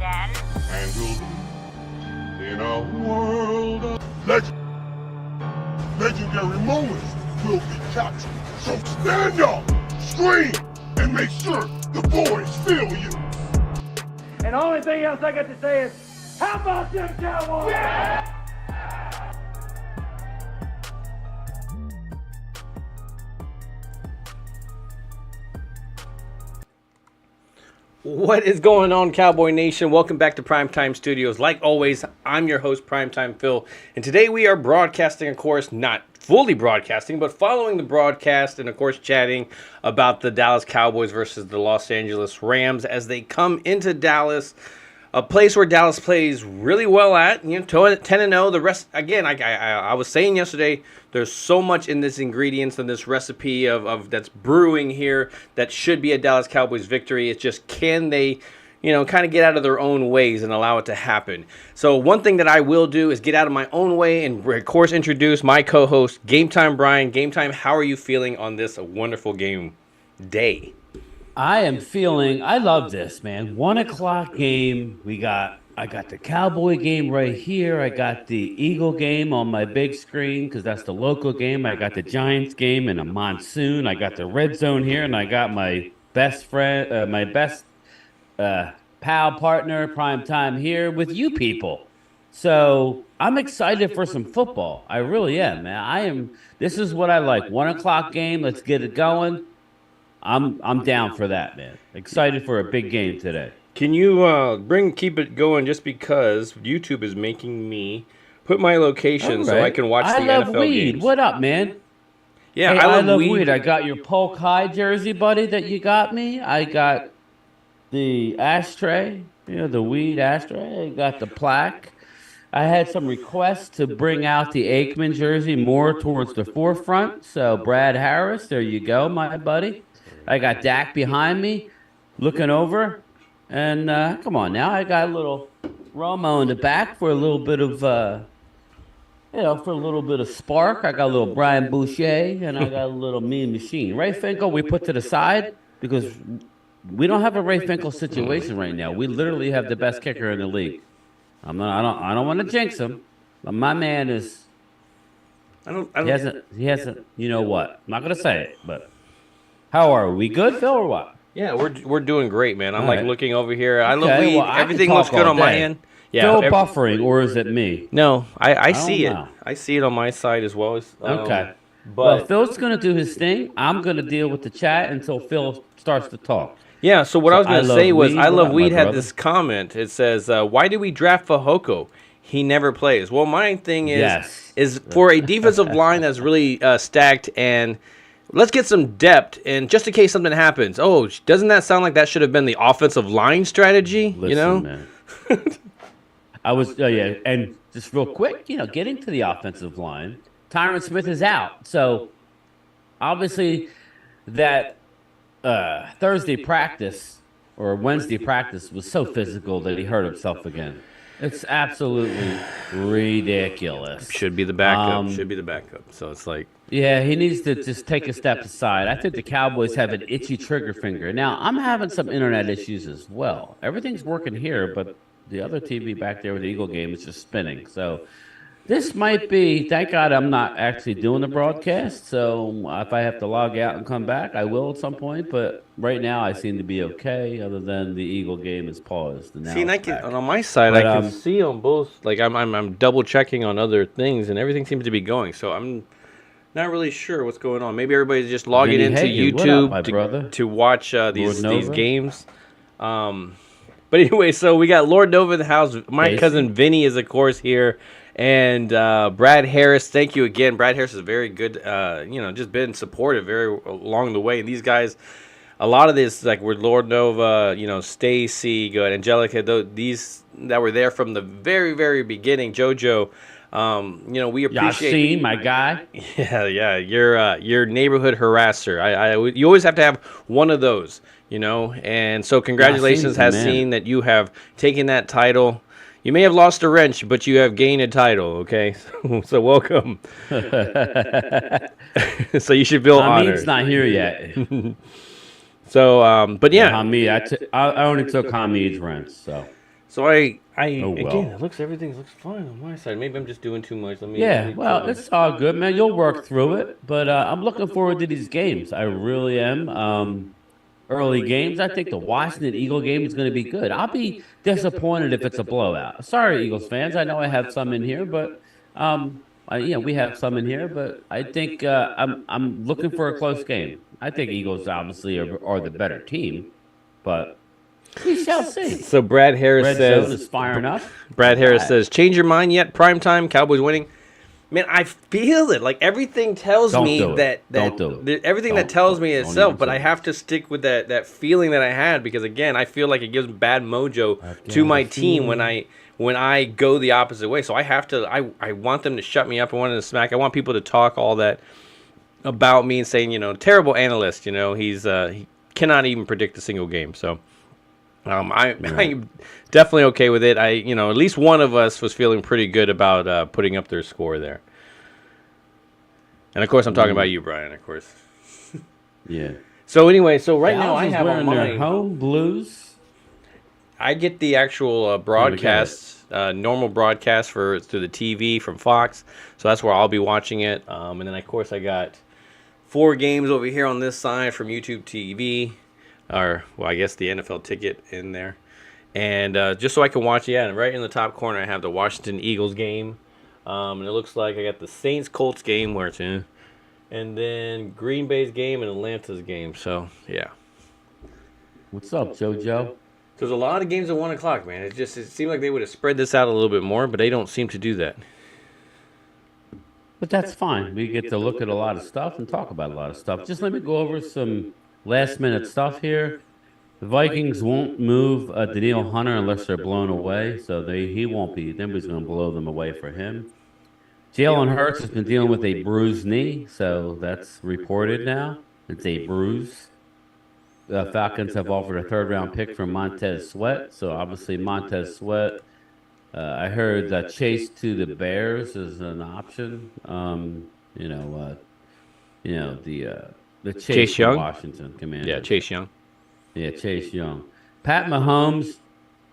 Dan. And we'll in a world of legendary moments will be captured. So stand up, scream, and make sure the boys feel you. And the only thing else I got to say is, how about them Cowboys? Yeah! What is going on, Cowboy Nation? Welcome back to Primetime Studios. Like always, I'm your host, Primetime Phil, and today we are broadcasting, of course, not fully broadcasting, but following the broadcast and, of course, chatting about the Dallas Cowboys versus the Los Angeles Rams as they come into Dallas, a place where Dallas plays really well at, 10-0. The rest, again, I was saying yesterday, there's so much in this ingredients and this recipe of that's brewing here that should be a Dallas Cowboys victory. It's just, can they, kind of get out of their own ways and allow it to happen? So one thing that I will do is get out of my own way and, of course, introduce my co-host, Gametime Bryan. Gametime, how are you feeling on this wonderful game day? I love this, man. 1 o'clock game. I got the Cowboy game right here. I got the Eagle game on my big screen because that's the local game. I got the Giants game in a monsoon. I got the red zone here, and I got my best friend, my best pal partner, Primetime here with you people. So I'm excited for some football. I really am, man. This is what I like. 1 o'clock game. Let's get it going. I'm down for that, man. Excited for a big game today. Can you keep it going just because YouTube is making me put my location so I can watch the NFL games? What up, man? Yeah, hey, I love weed. I got your Polk High jersey, buddy, that you got me. I got the ashtray, the weed ashtray. I got the plaque. I had some requests to bring out the Aikman jersey more towards the forefront. So, Brad Harris, there you go, my buddy. I got Dak behind me, looking over. And come on now, I got a little Romo in the back for a little bit of, for a little bit of spark. I got a little Brian Boucher, and I got a little Mean Machine. Ray Finkel, we put to the side because we don't have a Ray Finkel situation right now. We literally have the best kicker in the league. I don't want to jinx him, but my man is. He hasn't. You know what? I'm not gonna say it, but how are we? Good, Phil, or what? Yeah, we're doing great, man. I'm looking over here. I Okay, love weed. well, Everything looks good on my end. Yeah, Phil buffering, or is it me? No, I see it. know. I see it on my side as well. Okay. But Well, Phil's going to do his thing. I'm going to deal with the chat until Phil starts to talk. yeah, so what I was going to say was, I Love What up, Weed my had brother? this comment. It says, why did we draft Fahoko? He never plays. Well, my thing is for a defensive line that's really stacked, and let's get some depth, and just in case something happens. Oh, doesn't that sound like that should have been the offensive line strategy? Listen, man. And just real quick, getting to the offensive line, Tyron Smith is out. So, obviously, that Thursday practice or Wednesday practice was so physical that he hurt himself again. It's absolutely ridiculous. Should be the backup. So it's like, yeah, he needs to just take a step aside. I think the Cowboys have an itchy trigger finger. Now, I'm having some internet issues as well. Everything's working here, but the other TV back there with the Eagle game is just spinning. So this might be, thank God I'm not actually doing the broadcast. So if I have to log out and come back, I will at some point. But right now I seem to be okay, other than the Eagle game is paused. And now on my side, I can see on both. Like I'm double checking on other things, and everything seems to be going. So I'm not really sure what's going on. Maybe everybody's just logging into YouTube to watch these games. But anyway, so we got Lord Nova in the house. My cousin Vinny is, of course, here. And Brad Harris, thank you again. Brad Harris is very good, just been supportive very along the way. And these guys, a lot of this, like with Lord Nova, Stacy, good, Angelica, these that were there from the very, very beginning. JoJo, we appreciate Yasin, my guy. Yeah, your neighborhood harasser. You always have to have one of those, And so congratulations, Yasin, that you have taken that title. You may have lost a wrench, but you have gained a title, okay? So welcome. So you should feel honored. Hamid's not here yet. So, but yeah. Hamid, I only took Hamid's wrench, so. So I Oh, well. again, everything looks fine on my side. Maybe I'm just doing too much. Yeah, well, it's all good, man. You'll work through it. But I'm looking forward to these games. I really am. Early games, I think the Washington Eagle game is going to be good. I'll be disappointed if it's a blowout. Sorry, Eagles fans. I know I have some in here, but we have some in here. But I think I'm looking for a close game. I think Eagles obviously are the better team, but we shall see. So Brad Harris Red says zone is firing up. Brad Harris says, "Change your mind yet? Primetime, Cowboys winning." Man, I feel it. Like everything tells me that everything that tells me itself, but I have to stick with that feeling that I had because again, I feel like it gives bad mojo to my team when I go the opposite way. So I have to. I want them to shut me up. I want them to smack. I want people to talk all that about me and saying, terrible analyst. He cannot even predict a single game. So. I'm definitely okay with it. At least one of us was feeling pretty good about putting up their score there. And of course, I'm talking about you, Brian. Of course. Yeah. So anyway, right now I have on their home blues. I get the actual broadcast, normal broadcast through the TV from Fox. So that's where I'll be watching it. And then of course I got 4 games over here on this side from YouTube TV. I guess the NFL ticket in there. And just so I can watch, and right in the top corner, I have the Washington Eagles game. And it looks like I got the Saints-Colts game where it's in. And then Green Bay's game and Atlanta's game. So, yeah. What's up, JoJo? There's a lot of games at 1 o'clock, man. It seemed like they would have spread this out a little bit more, but they don't seem to do that. But that's fine. We get to look at a lot of stuff and talk about a lot of stuff. Just let me go over some last-minute stuff here. The Vikings won't move Daniil Hunter unless they're blown away, so he won't be. Nobody's going to blow them away for him. Jalen Hurts has been dealing with a bruised knee, so that's reported now. It's a bruise. The Falcons have offered a third-round pick from Montez Sweat, so obviously Montez Sweat. I heard that Chase to the Bears is an option. The Chase Young? Washington Commanders. Yeah, Chase Young. Yeah, Chase Young. Pat Mahomes.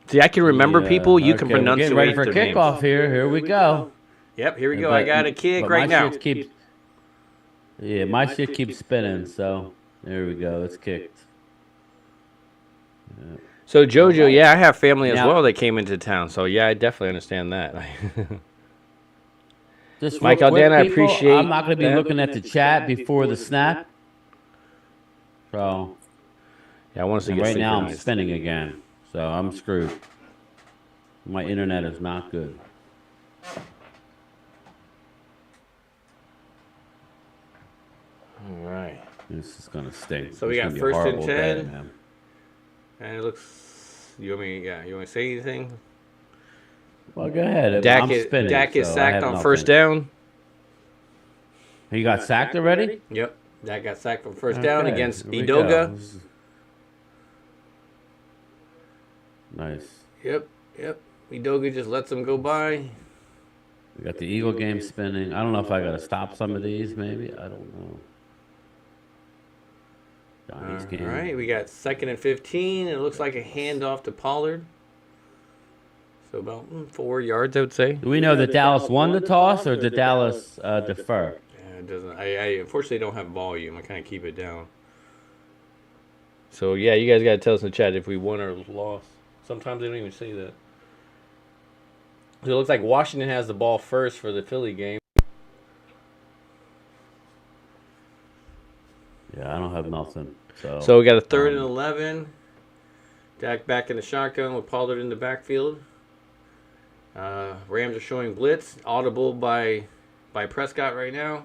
See, I can remember people. You can pronunciate we're getting ready for their kickoff names. here. Here we go. Yep, here we go. I got a kick right now. My shit keeps spinning, so there we go. It's kicked. Yeah. So, JoJo, I have family as well that came into town. So, I definitely understand that. Just Mike Aldana, I appreciate I'm not going to be looking at the chat before the snap. So, I want to get right now I'm spinning again. So, I'm screwed. My internet is not good. All right. This is going to stink. So, we got first and 10. And it looks... You want me to say anything? Well, go ahead. Dak is sacked on first down. He got sacked already? Yep. Dak got sacked on first down against Idoga. Nice. Yep. Idoga just lets him go by. We got the Eagle game spinning. I don't know if I got to stop some of these, maybe. I don't know. All right, we got 2nd and 15. It looks like a handoff to Pollard. So about 4 yards, I would say. Do we know that Dallas won the toss or did Dallas defer? Yeah, it doesn't. I unfortunately don't have volume. I kind of keep it down. So, you guys got to tell us in the chat if we won or lost. Sometimes they don't even say that. So it looks like Washington has the ball first for the Philly game. Yeah, I don't have nothing. So we got a 3rd and 11. Dak back in the shotgun with Pollard in the backfield. Rams are showing blitz. Audible by Prescott right now,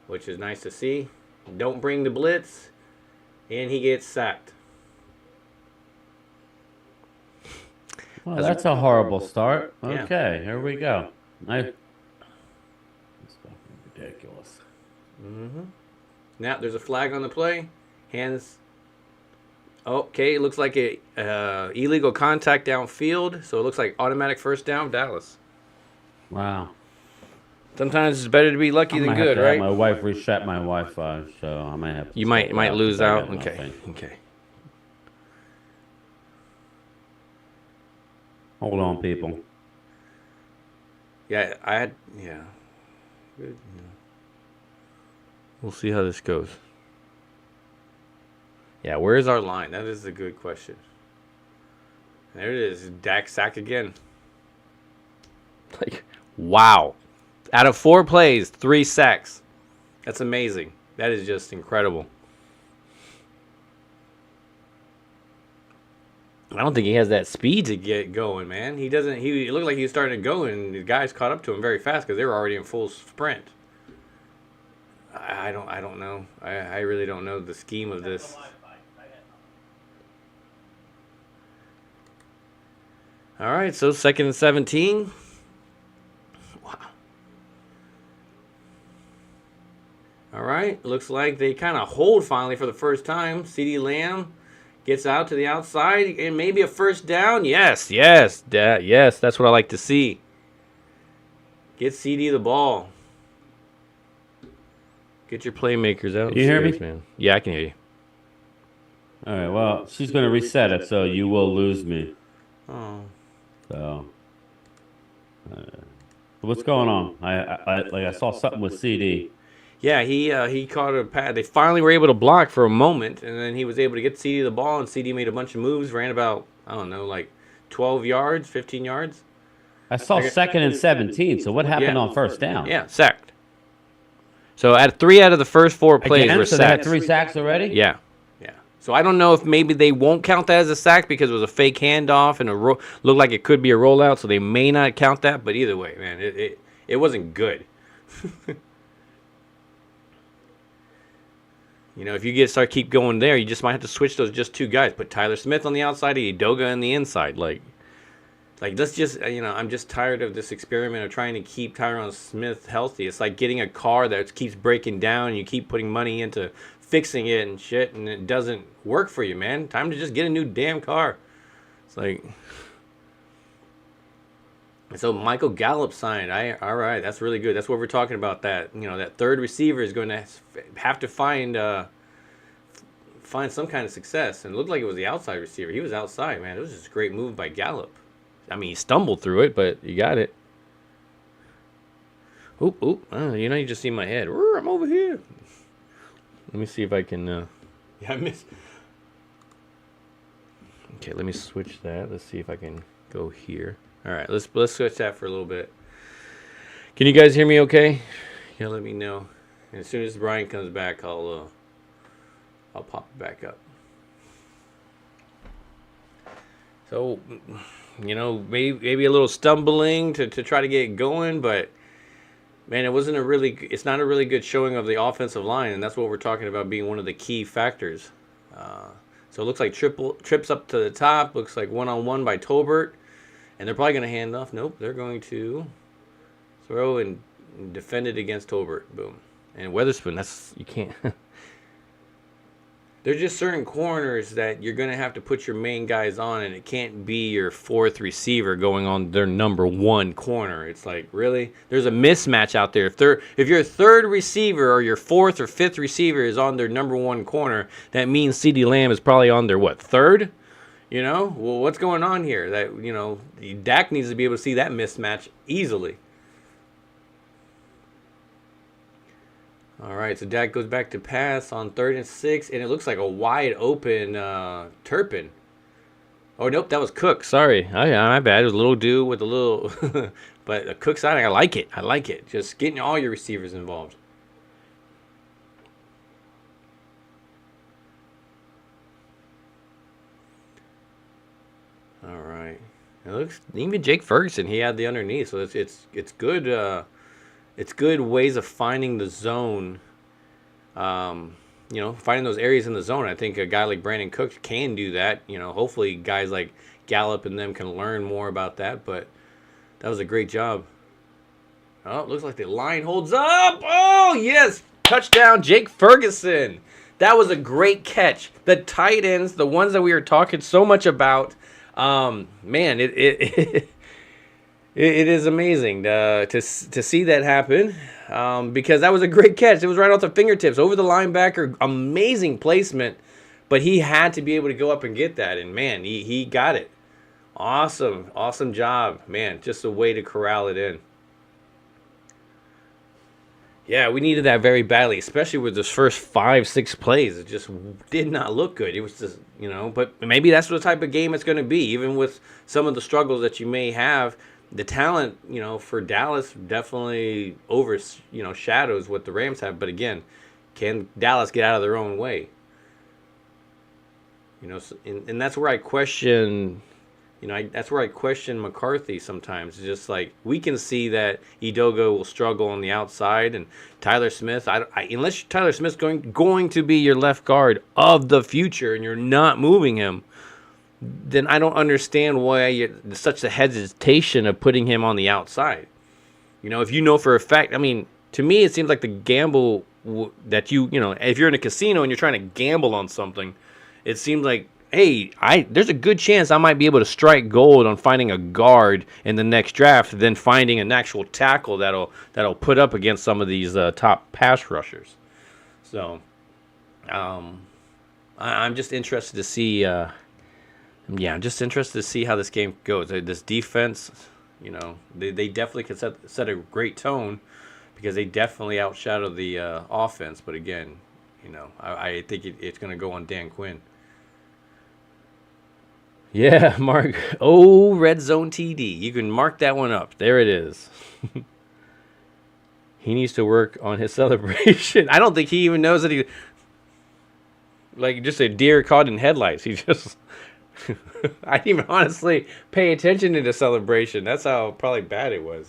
which is nice to see. Don't bring the blitz, and he gets sacked. Well, that's a horrible start. Okay, here we go. It's fucking ridiculous. Now there's a flag on the play. Hands. Okay, it looks like a illegal contact downfield. So it looks like automatic first down, Dallas. Wow. Sometimes it's better to be lucky than good, right? My wife reset my Wi-Fi, so I might have to. You might lose out. Okay. Hold on, people. Yeah, yeah. Good. We'll see how this goes. Yeah, where's our line? That is a good question. There it is. Dak sack again. Like, wow. Out of 4 plays, 3 sacks. That's amazing. That is just incredible. I don't think he has that speed to get going, man. He doesn't. He looked like he was starting to go, and the guys caught up to him very fast because they were already in full sprint. I don't know. I really don't know the scheme of this. All right, so 2nd and 17. Wow. All right, looks like they kind of hold finally for the first time. CeeDee Lamb gets out to the outside and maybe a first down. Yes, that's what I like to see. Get CD the ball. Get your playmakers out. You hear me? Man. Yeah, I can hear you. All right, well, she's going to reset it, so you will lose me. Oh. So, what's going on? I saw something with CD. Yeah, he caught a pass. They finally were able to block for a moment, and then he was able to get CD the ball, and CD made a bunch of moves, ran about, I don't know, like 12 yards, 15 yards. I saw 2nd and 17, so what happened on first down? Yeah, sacked. So at 3 out of the first 4 plays were so sacked. They had 3 sacks already? Yeah. So I don't know if maybe they won't count that as a sack because it was a fake handoff and looked like it could be a rollout, so they may not count that. But either way, man, it wasn't good. You know, if you keep going there, you just might have to switch those just 2 guys. Put Tyler Smith on the outside and Udoga on the inside. Like let's just, I'm just tired of this experiment of trying to keep Tyron Smith healthy. It's like getting a car that keeps breaking down and you keep putting money into fixing it and shit, and it doesn't work for you, man. Time to just get a new damn car. It's like, so Michael Gallup signed. All right, that's really good. That's what we're talking about. That that third receiver is going to have to find some kind of success. And it looked like it was the outside receiver. He was outside, man. It was just a great move by Gallup. I mean, he stumbled through it, but you got it. Oop. You just see my head. I'm over here. Let me see if I can. Yeah, I missed. Okay, let me switch that. Let's see if I can go here. All right, let's switch that for a little bit. Can you guys hear me? Okay? Yeah, let me know. And as soon as Brian comes back, I'll pop it back up. So, maybe a little stumbling to try to get it going, but. Man, it's not a really good showing of the offensive line, and that's what we're talking about being one of the key factors. So it looks like trips up to the top, looks like one-on-one by Tolbert, and they're probably going to hand off. Nope, they're going to throw and defend it against Tolbert. Boom. And Weatherspoon, you can't. There's just certain corners that you're going to have to put your main guys on, and it can't be your 4th receiver going on their number 1 corner. It's like, really? There's a mismatch out there. If your 3rd receiver or your 4th or 5th receiver is on their number 1 corner, that means CeeDee Lamb is probably on their, 3rd? Well, what's going on here? That, Dak needs to be able to see that mismatch easily. All right, so Dak goes back to pass on 3rd and 6, and it looks like a wide open Turpin. Oh, nope, that was Cook. Sorry. Oh, yeah, my bad. It was a little dude with a little... but a Cook side, I like it. Just getting all your receivers involved. All right. It looks... Even Jake Ferguson, he had the underneath, so it's good... It's good ways of finding the zone, finding those areas in the zone. I think a guy like Brandon Cooks can do that. Hopefully guys like Gallup and them can learn more about that, but that was a great job. Oh, it looks like the line holds up. Oh, yes. Touchdown, Jake Ferguson. That was a great catch. The tight ends, the ones that we were talking so much about, man, It is amazing to see that happen because that was a great catch. It was right off the fingertips, over the linebacker. Amazing placement, but he had to be able to go up and get that. And, man, he got it. Awesome job, man. Just a way to corral it in. Yeah, we needed that very badly, especially with those first 5, 6 plays. It just did not look good. It was just, but maybe that's the type of game it's going to be. Even with some of the struggles that you may have, the talent, for Dallas definitely shadows what the Rams have. But again, can Dallas get out of their own way? And that's where I question. That's where I question McCarthy sometimes. It's just like we can see that Edoga will struggle on the outside, and Tyler Smith. Unless Tyler Smith's going to be your left guard of the future, and you're not moving him, then I don't understand why there's such a hesitation of putting him on the outside. If you know for a fact, to me it seems like the gamble that if you're in a casino and you're trying to gamble on something, it seems like, hey, there's a good chance I might be able to strike gold on finding a guard in the next draft than finding an actual tackle that'll put up against some of these top pass rushers. So, I'm just interested to see. I'm just interested to see how this game goes. This defense, they definitely could set a great tone because they definitely outshadowed the offense. But again, I think it's going to go on Dan Quinn. Yeah, Mark. Oh, Red Zone TD. You can mark that one up. There it is. He needs to work on his celebration. I don't think he even knows that he... Like, just a deer caught in headlights. He just... I didn't even honestly pay attention to the celebration. That's how probably bad it was.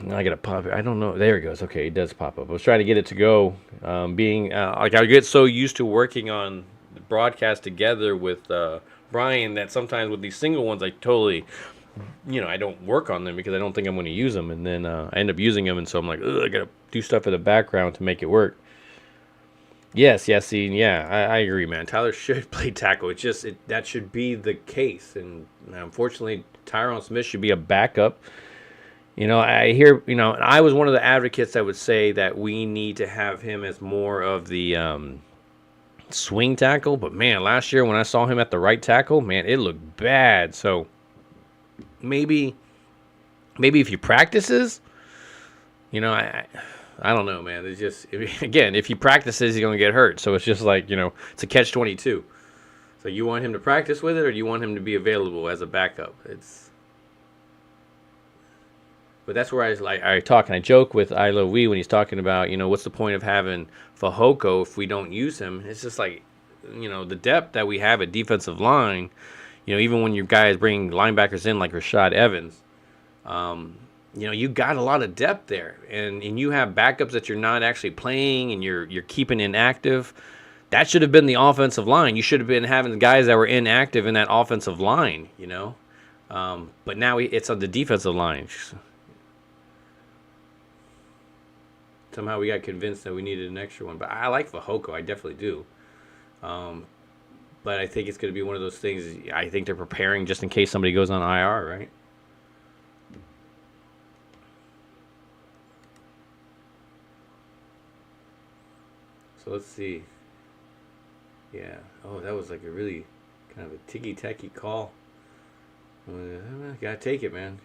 I gotta pop it. I don't know. There it goes. Okay, it does pop up. I was trying to get it to go. I get so used to working on the broadcast together with Brian that sometimes with these single ones, I totally, I don't work on them because I don't think I'm going to use them, and then I end up using them, and so I'm like, I gotta do stuff in the background to make it work. Yes, Yassine, yeah, I agree, man. Tyler should play tackle. It's just that should be the case, and unfortunately, Tyron Smith should be a backup. I hear, and I was one of the advocates that would say that we need to have him as more of the swing tackle. But, man, last year when I saw him at the right tackle, man, it looked bad. So, maybe if he practices, I don't know, man. It's just, again, if he practices, he's going to get hurt. So, it's just like, it's a catch-22. So, you want him to practice with it or do you want him to be available as a backup? But that's where I talk and I joke with I Love We when he's talking about, what's the point of having Fehoko if we don't use him? It's just like, the depth that we have at defensive line, even when you guys bring linebackers in like Rashad Evans, you got a lot of depth there. And you have backups that you're not actually playing and you're keeping inactive. That should have been the offensive line. You should have been having the guys that were inactive in that offensive line, But now it's on the defensive line. Somehow we got convinced that we needed an extra one. But I like Fehoko. I definitely do. But I think it's going to be one of those things. I think they're preparing just in case somebody goes on IR, right? So let's see. Yeah. Oh, that was like a really kind of a ticky-tacky call. Gotta take it, man.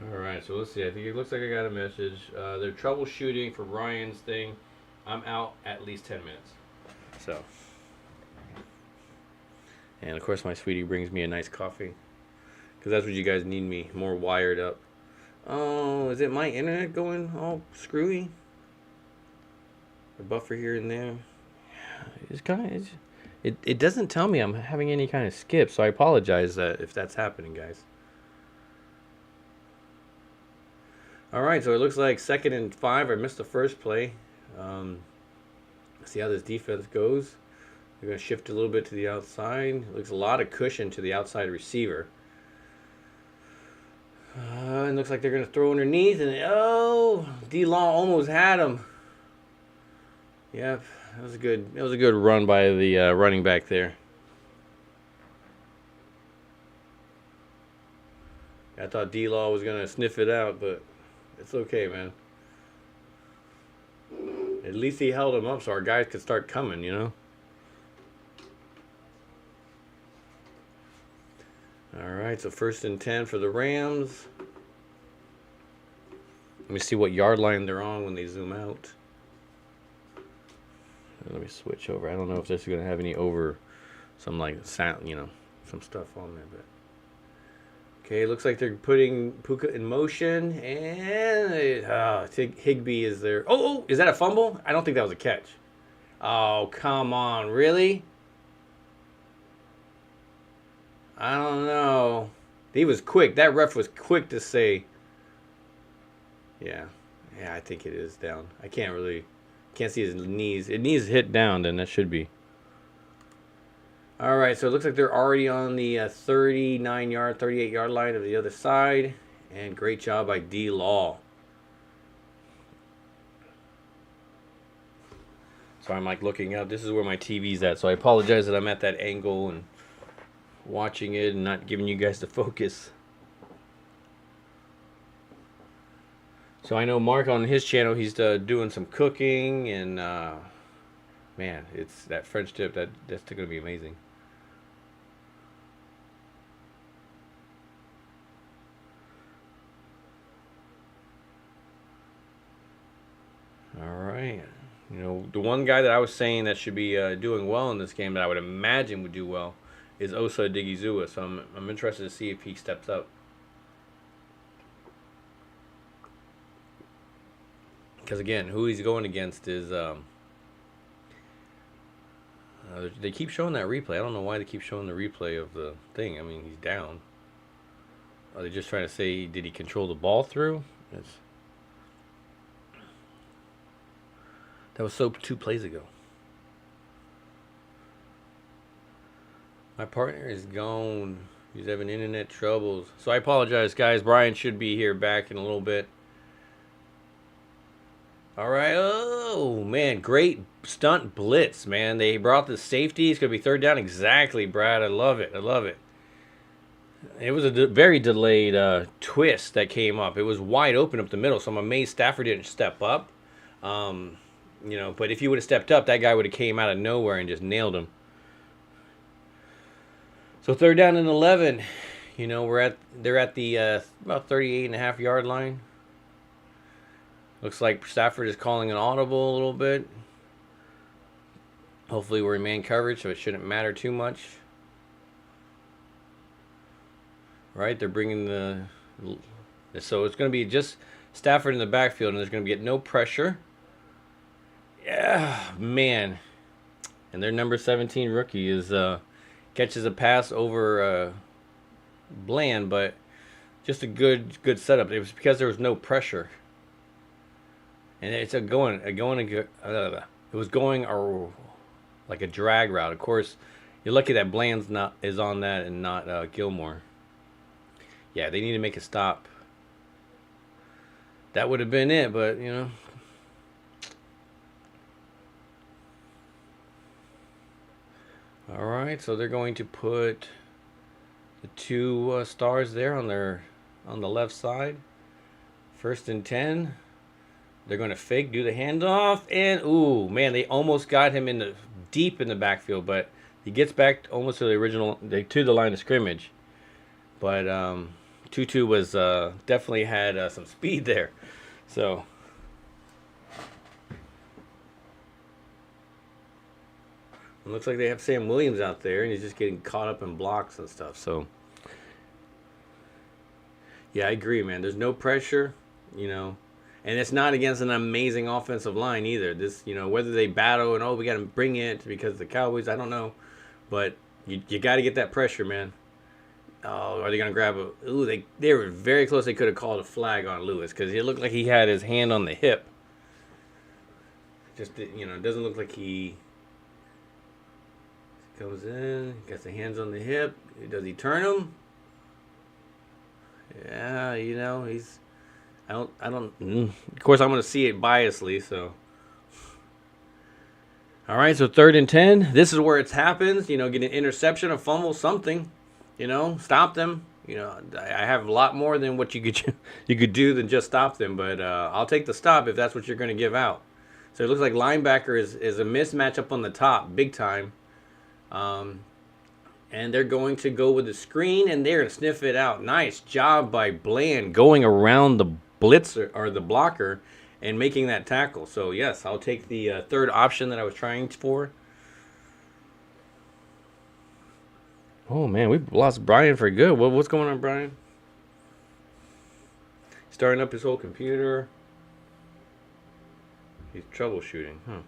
All right, so let's see. I think it looks like I got a message. They're troubleshooting for Brian's thing. I'm out at least 10 minutes. So, and of course, my sweetie brings me a nice coffee because that's what you guys need me more wired up. Oh, is it my internet going all screwy? A buffer here and there. It doesn't tell me I'm having any kind of skip, so I apologize if that's happening, guys. All right, so it looks like 2nd and 5. I missed the first play. See how this defense goes. They're going to shift a little bit to the outside. It looks a lot of cushion to the outside receiver. It looks like they're going to throw underneath, and D-Law almost had him. Yep, that was a good. It was a good. It was a good run by the running back there. I thought D-Law was going to sniff it out, but it's okay, man. At least he held him up so our guys could start coming, you know? All right, so 1st and 10 for the Rams. Let me see what yard line they're on when they zoom out. Let me switch over. I don't know if this is going to have any over some like sound, you know, some stuff on there, but okay, looks like they're putting Puka in motion, and I think Higbee is there. Oh, is that a fumble? I don't think that was a catch. Oh, come on, really? I don't know. He was quick. That ref was quick to say. Yeah, I think it is down. I can't see his knees. It needs to hit down, then that should be. All right, so it looks like they're already on the 38-yard line of the other side. And great job by D-Law. So I'm like looking up. This is where my TV's at. So I apologize that I'm at that angle and watching it and not giving you guys the focus. So I know Mark on his channel, he's doing some cooking, and man, it's that French dip that's going to be amazing. All right, you know, the one guy that I was saying that should be doing well in this game that I would imagine would do well is Osa Digizua. So I'm interested to see if he steps up. Because again, who he's going against is they keep showing that replay. I don't know why they keep showing the replay of the thing. I mean, he's down. Are they just trying to say, did he control the ball through? That was 2 plays ago. My partner is gone. He's having internet troubles. So I apologize, guys. Brian should be here back in a little bit. All right. Oh, man. Great stunt blitz, man. They brought the safety. It's going to be 3rd down. Exactly, Brad. I love it. I love it. It was a very delayed twist that came up. It was wide open up the middle, so I'm amazed Stafford didn't step up. You know, but if he would have stepped up, that guy would have came out of nowhere and just nailed him. So 3rd down and 11. You know, they're at the about 38.5-yard line. Looks like Stafford is calling an audible a little bit. Hopefully we're in man coverage, so it shouldn't matter too much. Right, they're bringing so it's going to be just Stafford in the backfield, and there's going to be no pressure. Yeah, man. And their number 17 rookie is catches a pass over Bland, but just a good setup. It was because there was no pressure. And it was going like a drag route. Of course, you're lucky that Bland's is on that and not Gilmore. Yeah, they need to make a stop. That would have been it, but you know. All right, so they're going to put the 2 stars there on the left side. 1st and 10. They're going to fake, do the handoff, and ooh, man, they almost got him deep in the backfield, but he gets back almost to the line of scrimmage. But Tutu was definitely had some speed there, so. It looks like they have Sam Williams out there, and he's just getting caught up in blocks and stuff. So, yeah, I agree, man. There's no pressure, you know. And it's not against an amazing offensive line either. This, you know, whether they battle and, we got to bring it because the Cowboys, I don't know. But you got to get that pressure, man. Oh, are they going to grab a... Ooh, they were very close. They could have called a flag on Lewis because it looked like he had his hand on the hip. Just, you know, it doesn't look like he... Goes in, gets the hands on the hip. Does he turn him? Yeah, you know, he's... Of course, I'm going to see it biasly, so. All right, so 3rd and 10. This is where it happens. You know, get an interception, a fumble, something. You know, stop them. You know, I have a lot more than what you could do than just stop them. But I'll take the stop if that's what you're going to give out. So it looks like linebacker is a mismatch up on the top, big time. And they're going to go with the screen, and they're going to sniff it out. Nice job by Bland going around the blitzer or the blocker and making that tackle. So, yes, I'll take the third option that I was trying for. Oh, man, we lost Brian for good. What's going on, Brian? Starting up his whole computer. He's troubleshooting, huh?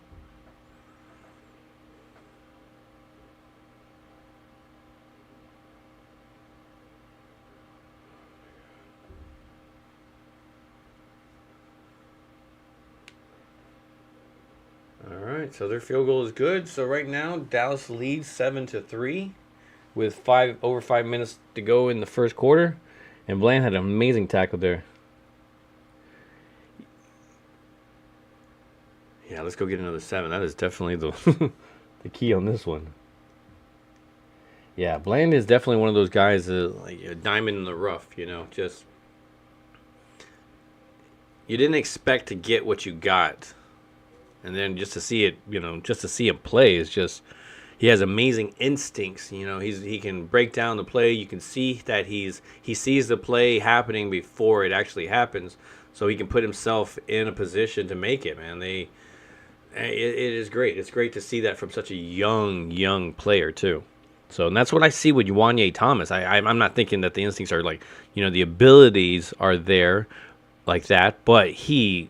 All right, so their field goal is good. So right now, Dallas leads 7-3 with over 5 minutes to go in the first quarter, and Bland had an amazing tackle there. Yeah, let's go get another 7. That is definitely the the key on this one. Yeah, Bland is definitely one of those guys like a diamond in the rough. You know, just you didn't expect to get what you got. And then just to see it, you know, just to see him play is just, he has amazing instincts. You know, he can break down the play. You can see that he sees the play happening before it actually happens, so he can put himself in a position to make it. Man, it is great. It's great to see that from such a young player too. So, and that's what I see with Juanye Thomas. I'm not thinking that the instincts are like, you know, the abilities are there like that, but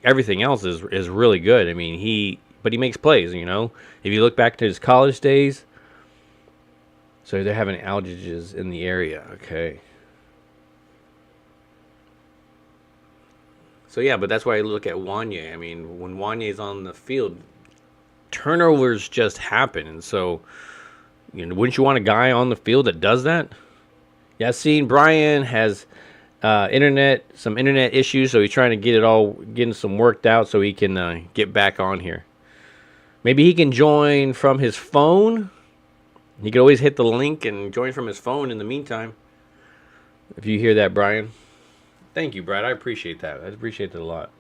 everything else is really good. I mean, he makes plays, you know. If you look back to his college days, so they're having outages in the area. Okay. So yeah, but that's why I look at Wanye. I mean, when Wanye's on the field, turnovers just happen, and so, you know, wouldn't you want a guy on the field that does that? Yeah, I've seen Brian has some internet issues, so he's trying to getting some worked out so he can get back on here. Maybe he can join from his phone. He could always hit the link and join from his phone in the meantime. If you hear that, Brian. Thank you, Brad. I appreciate that. I appreciate that a lot.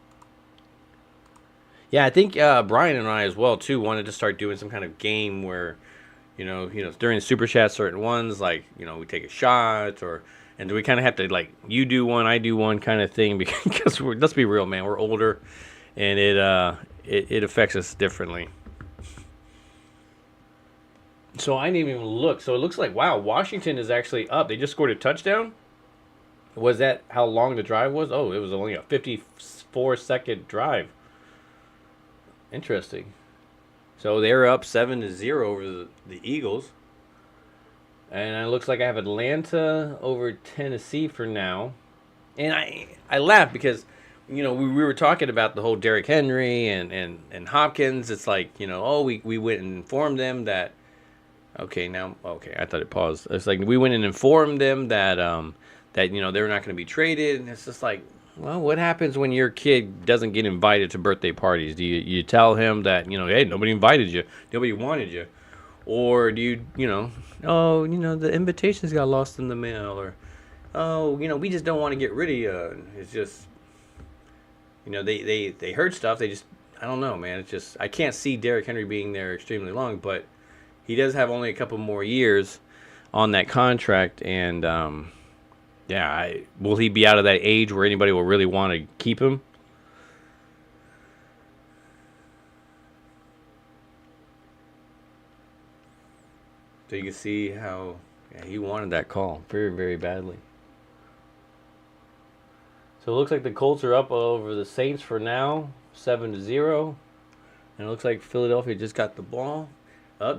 Yeah, I think Brian and I as well too wanted to start doing some kind of game where, you know, during the super chat, certain ones like, you know, we take a shot and do we kind of have to, like, you do one, I do one kind of thing, because let's be real, man, we're older, and it affects us differently. So I didn't even look. So it looks like, wow, Washington is actually up. They just scored a touchdown. Was that how long the drive was? Oh, it was only a 54-second drive. Interesting. So they're up 7-0 over the Eagles. And it looks like I have Atlanta over Tennessee for now. And I laugh because, you know, we were talking about the whole Derrick Henry and Hopkins. It's like, you know, oh, we went and informed them that, okay, I thought it paused. It's like we went and informed them that, you know, they're not going to be traded. And it's just like, well, what happens when your kid doesn't get invited to birthday parties? Do you tell him that, you know, hey, nobody invited you, nobody wanted you? Or do you know, oh, you know, the invitations got lost in the mail, or, oh, you know, we just don't want to get rid of you. It's just, you know, they heard stuff. They just, I don't know, man. It's just, I can't see Derrick Henry being there extremely long, but he does have only a couple more years on that contract. And, yeah, will he be out of that age where anybody will really want to keep him? So you can see how he wanted that call very, very badly. So it looks like the Colts are up over the Saints for now, 7-0. And it looks like Philadelphia just got the ball.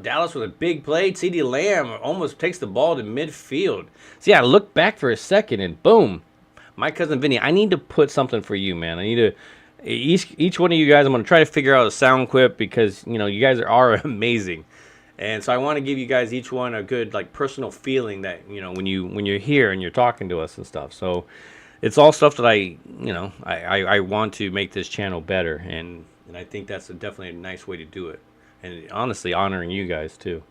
Dallas with a big play. CeeDee Lamb almost takes the ball to midfield. See, I looked back for a second and boom. My cousin Vinny, I need to put something for you, man. I need to, each one of you guys, I'm going to try to figure out a sound clip because, you know, you guys are amazing. And so I want to give you guys each one a good, like, personal feeling that, you know, when you're here and you're talking to us and stuff. So it's all stuff that I want to make this channel better, and I think that's definitely a nice way to do it. And honestly, honoring you guys too.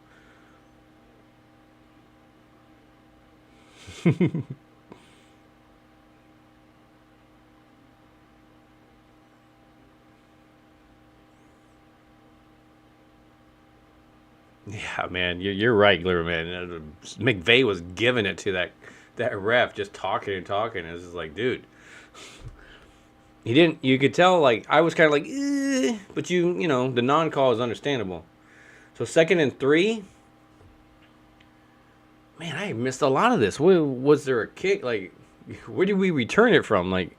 Yeah, man, you're right, man. McVay was giving it to that ref, just talking and talking. It's just like, dude, he didn't. You could tell, like, I was kind of like, but you know, the non-call is understandable. So 2nd and 3. Man, I missed a lot of this. Was there a kick? Like, where did we return it from? Like,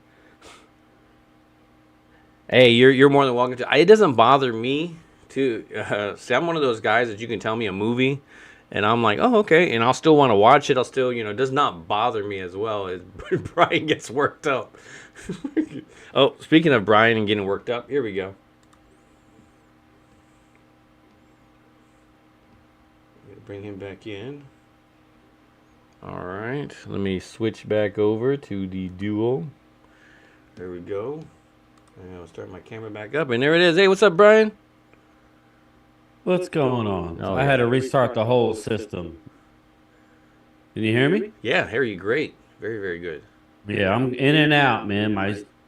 hey, you're more than welcome to. It doesn't bother me to see. I'm one of those guys that you can tell me a movie, and I'm like, oh, okay, and I'll still want to watch it. I'll still, it does not bother me as well as Brian gets worked up. Oh, speaking of Brian and getting worked up, here we go. Bring him back in. All right, let me switch back over to the duo. There we go. And I'll start my camera back up, and there it is. Hey, what's up, Brian? What's going on? Oh, I had to restart the whole system. Can you hear me? Yeah, I hear you great. Very, very good. Yeah, I'm in and out, man.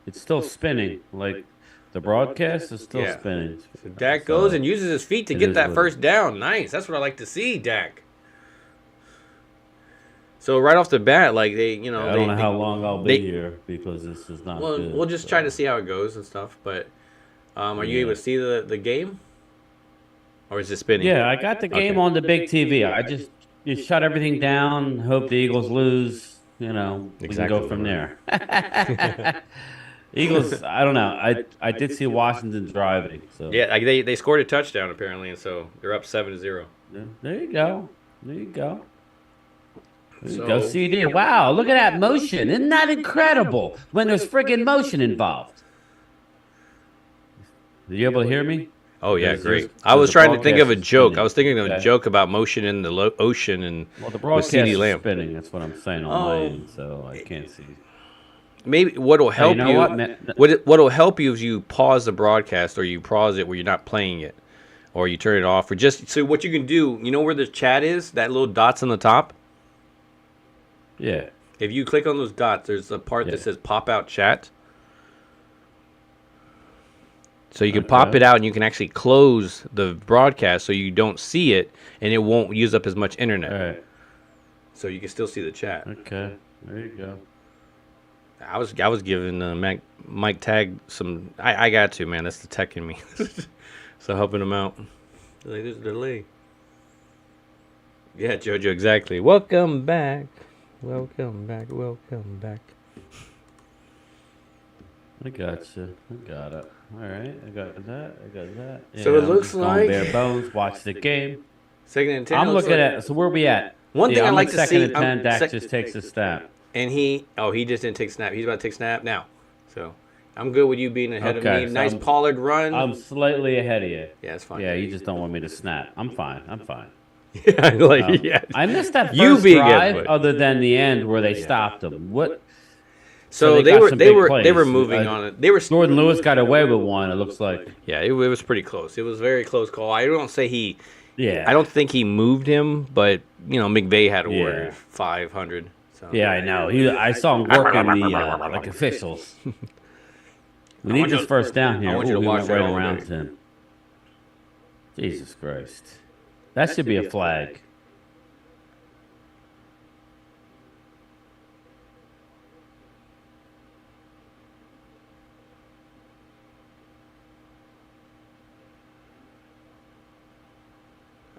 It's still spinning. Like the broadcast is still spinning. So Dak goes and uses his feet to get that first down. Nice. That's what I like to see, Dak. So right off the bat, like I don't know how long I'll be here because this is not good. We'll just try to see how it goes and stuff. But are you able to see the game? Or is it spinning? Yeah, I got the game on the big TV. I just shut everything down, hope the Eagles lose. We can go from there. Eagles, I don't know. I did see Washington driving. So yeah, like they scored a touchdown apparently, and so they're up 7-0. Yeah, there you go. Go CD. Wow, look at that motion. Isn't that incredible when there's friggin' motion involved? Are you able to hear me? Oh, yeah, great. I was trying to think of a joke. I was thinking of a joke about motion in the ocean and the broadcast is spinning. That's what I'm saying on my end, so I can't see. Maybe what'll help what'll help you is you pause the broadcast or you pause it where you're not playing it or you turn it off or just so what you can do, you know where the chat is? That little dots on the top? Yeah. If you click on those dots, there's a part that says pop out chat. So you can pop it out and you can actually close the broadcast so you don't see it and it won't use up as much internet. All right. So you can still see the chat. Okay. There you go. I was giving Mike Tag some. I got to, man. That's the tech in me. So helping him out. Like there's a delay. Yeah, JoJo, exactly. Welcome back. Welcome back. I got you. I got it. All right. I got that. Yeah, so it looks like bare bones. Watch the game. 2nd and 10. I'm looking at. So where we at? One thing I like to see. 2nd and 10. Dak just takes a snap. And he just didn't take snap. He's about to take snap now. So I'm good with you being ahead of me. So nice Pollard run. I'm slightly ahead of you. Yeah, it's fine. Yeah, you just don't want me to snap. I'm fine. Yeah, I missed that first drive, other than the end where they stopped them. What? So they were moving on it. Jordan Lewis got away with one. It looks like. Yeah, it was pretty close. It was a very close call. I don't say he. Yeah. I don't think he moved him, but McVay had to order 500. So. Yeah, I know. I saw him working the like officials. We need this first down here. I want you to watch that right around him. Jesus Christ. That should be a flag.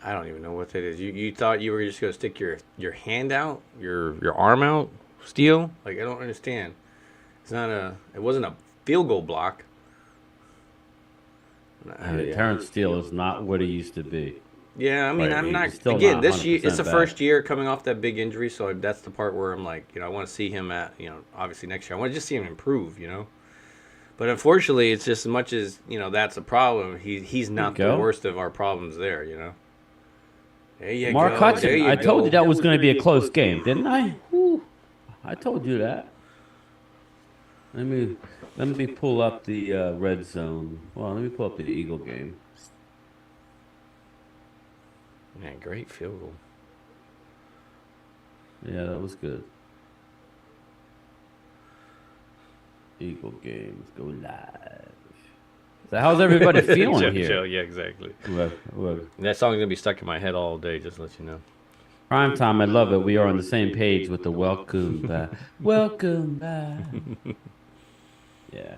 I don't even know what that is. You thought you were just going to stick your hand out, your arm out, steal? Like, I don't understand. It wasn't a field goal block. Terrence Steele is not what he used to be. Yeah, I mean, I'm not. Again, this year it's the first year coming off that big injury, so that's the part where I'm like, I want to see him at, obviously next year. I want to just see him improve, But unfortunately, it's just as much as that's a problem. He's not the worst of our problems there, There you Mark go. Hudson, I told you that was going to be a close game, didn't I? Whew. I told you that. Let me pull up the red zone. Well, let me pull up the Eagle game. Man, great field goal. Yeah, that was good. Eagle game. Let's go live. So how's everybody feeling Chill, here? chill. Yeah, exactly. Look. That song's going to be stuck in my head all day, just to let you know. Prime time, I love it. We are on the same page with the welcome back. Welcome back. Yeah.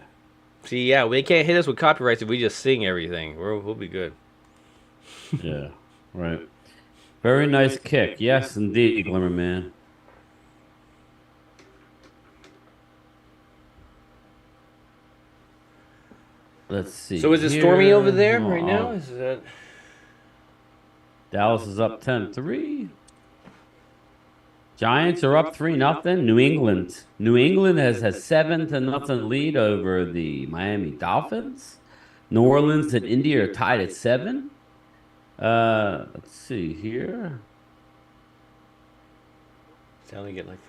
See, yeah, they can't hit us with copyrights if we just sing everything. We'll be good. Yeah. Right. Very nice kick. Yes, indeed, Glimmer Man. Let's see. So is it stormy over there right now? Is that... Dallas is up 10-3. Giants are up 3-0. New England has a 7-0 lead over the Miami Dolphins. New Orleans and Indy are tied at 7. Let's see here.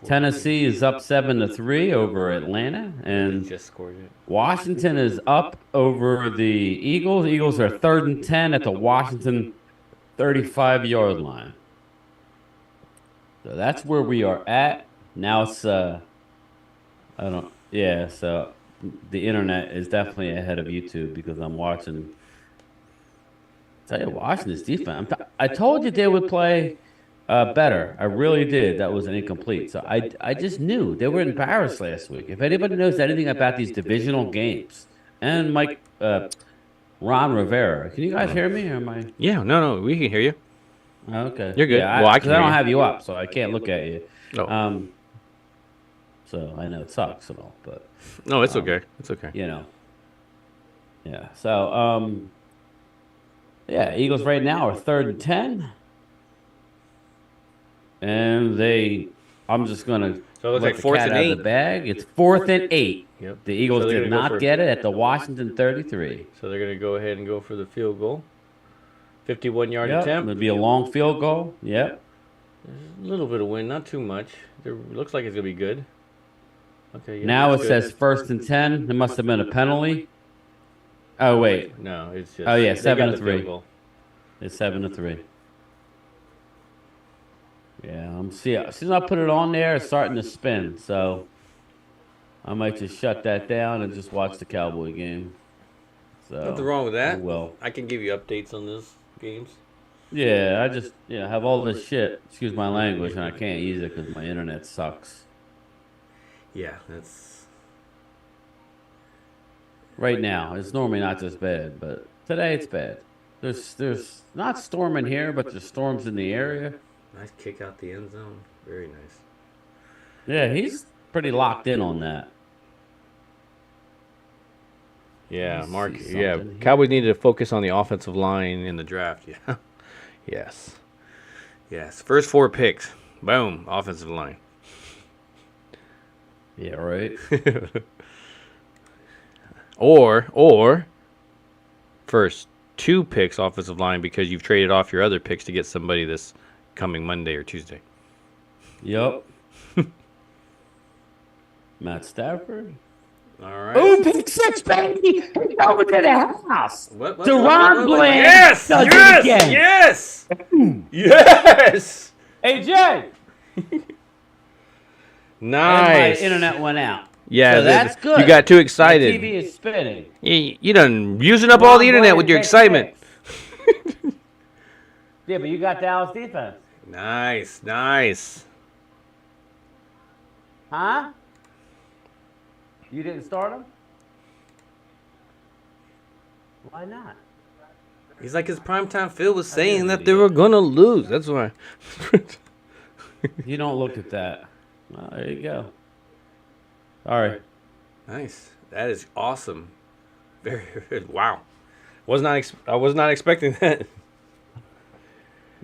Tennessee is up 7-3 over Atlanta, and just scored it. Washington is up over the Eagles. Eagles are 3rd and 10 at the Washington 35-yard line. So that's where we are at. Now it's so the internet is definitely ahead of YouTube because I'm watching. Tell you, Washington's defense. I told you they would play better. I really did. That was an incomplete. So I just knew they were embarrassed last week. If anybody knows anything about these divisional games, and Mike, Ron Rivera, can you guys hear me? Or am I? Yeah, no, we can hear you. Okay, You're good. Yeah, Well, I because can I don't hear you. have you up, so I can't look at you. Oh. So I know it sucks and all, but No, it's okay. It's okay. you know, yeah. So yeah, Eagles right now are 3rd and 10, and I'm just gonna So it looks let like the 4th cat and out 8. of the bag. It's 4th and 8. Yep. The Eagles So they're did gonna go not for- get it at the Washington 33. So they're going to go ahead and go for the field goal. 51-yard Yep, attempt. it'll be a long field goal. Yep. A little bit of wind, not too much. It looks like it's going to be good. Okay. Yeah, Now it that's good. says 1st and 10. There must have been a penalty. Oh wait, No, it's just. Oh, yeah, they got the 7-3. field goal. it's 7-3. Yeah, as soon as I put it on there, it's starting to spin. So I might just shut that down and just watch the Cowboy game. So Nothing wrong with that. Well, I can give you updates on those games. yeah, I just have all this shit. Excuse my language, and I can't use it because my internet sucks. Yeah, that's. Right now, it's normally not this bad, but today it's bad. There's not storming here, but there's storms in the area. Nice kick out the end zone. Very nice. Yeah, he's pretty locked in on that. Yeah, Let's Mark. see Yeah, something here. Cowboys needed to focus on the offensive line in the draft. Yeah. Yes. Yes. First 4 picks. Boom. Offensive line. Yeah, right. Or first 2 picks offensive line because you've traded off your other picks to get somebody this coming Monday or Tuesday. Yep. Matt Stafford. All right. Oh, pick 6, baby! Over to the house. What? Deron Bland. Yes! does it Yes! again. Yes! Yes! Hey, Jay. Nice. My internet went out. Yeah, So that's good. You got too My excited. TV is spinning. You done using up all the internet with your excitement. Yeah, but you got Dallas defense. Nice. Huh? You didn't start him? Why not? He's like his primetime Phil was saying that they were gonna lose. That's why. You don't look at that. Well, there you go. All right. Nice. That is awesome. Very good. Wow. I was not expecting that.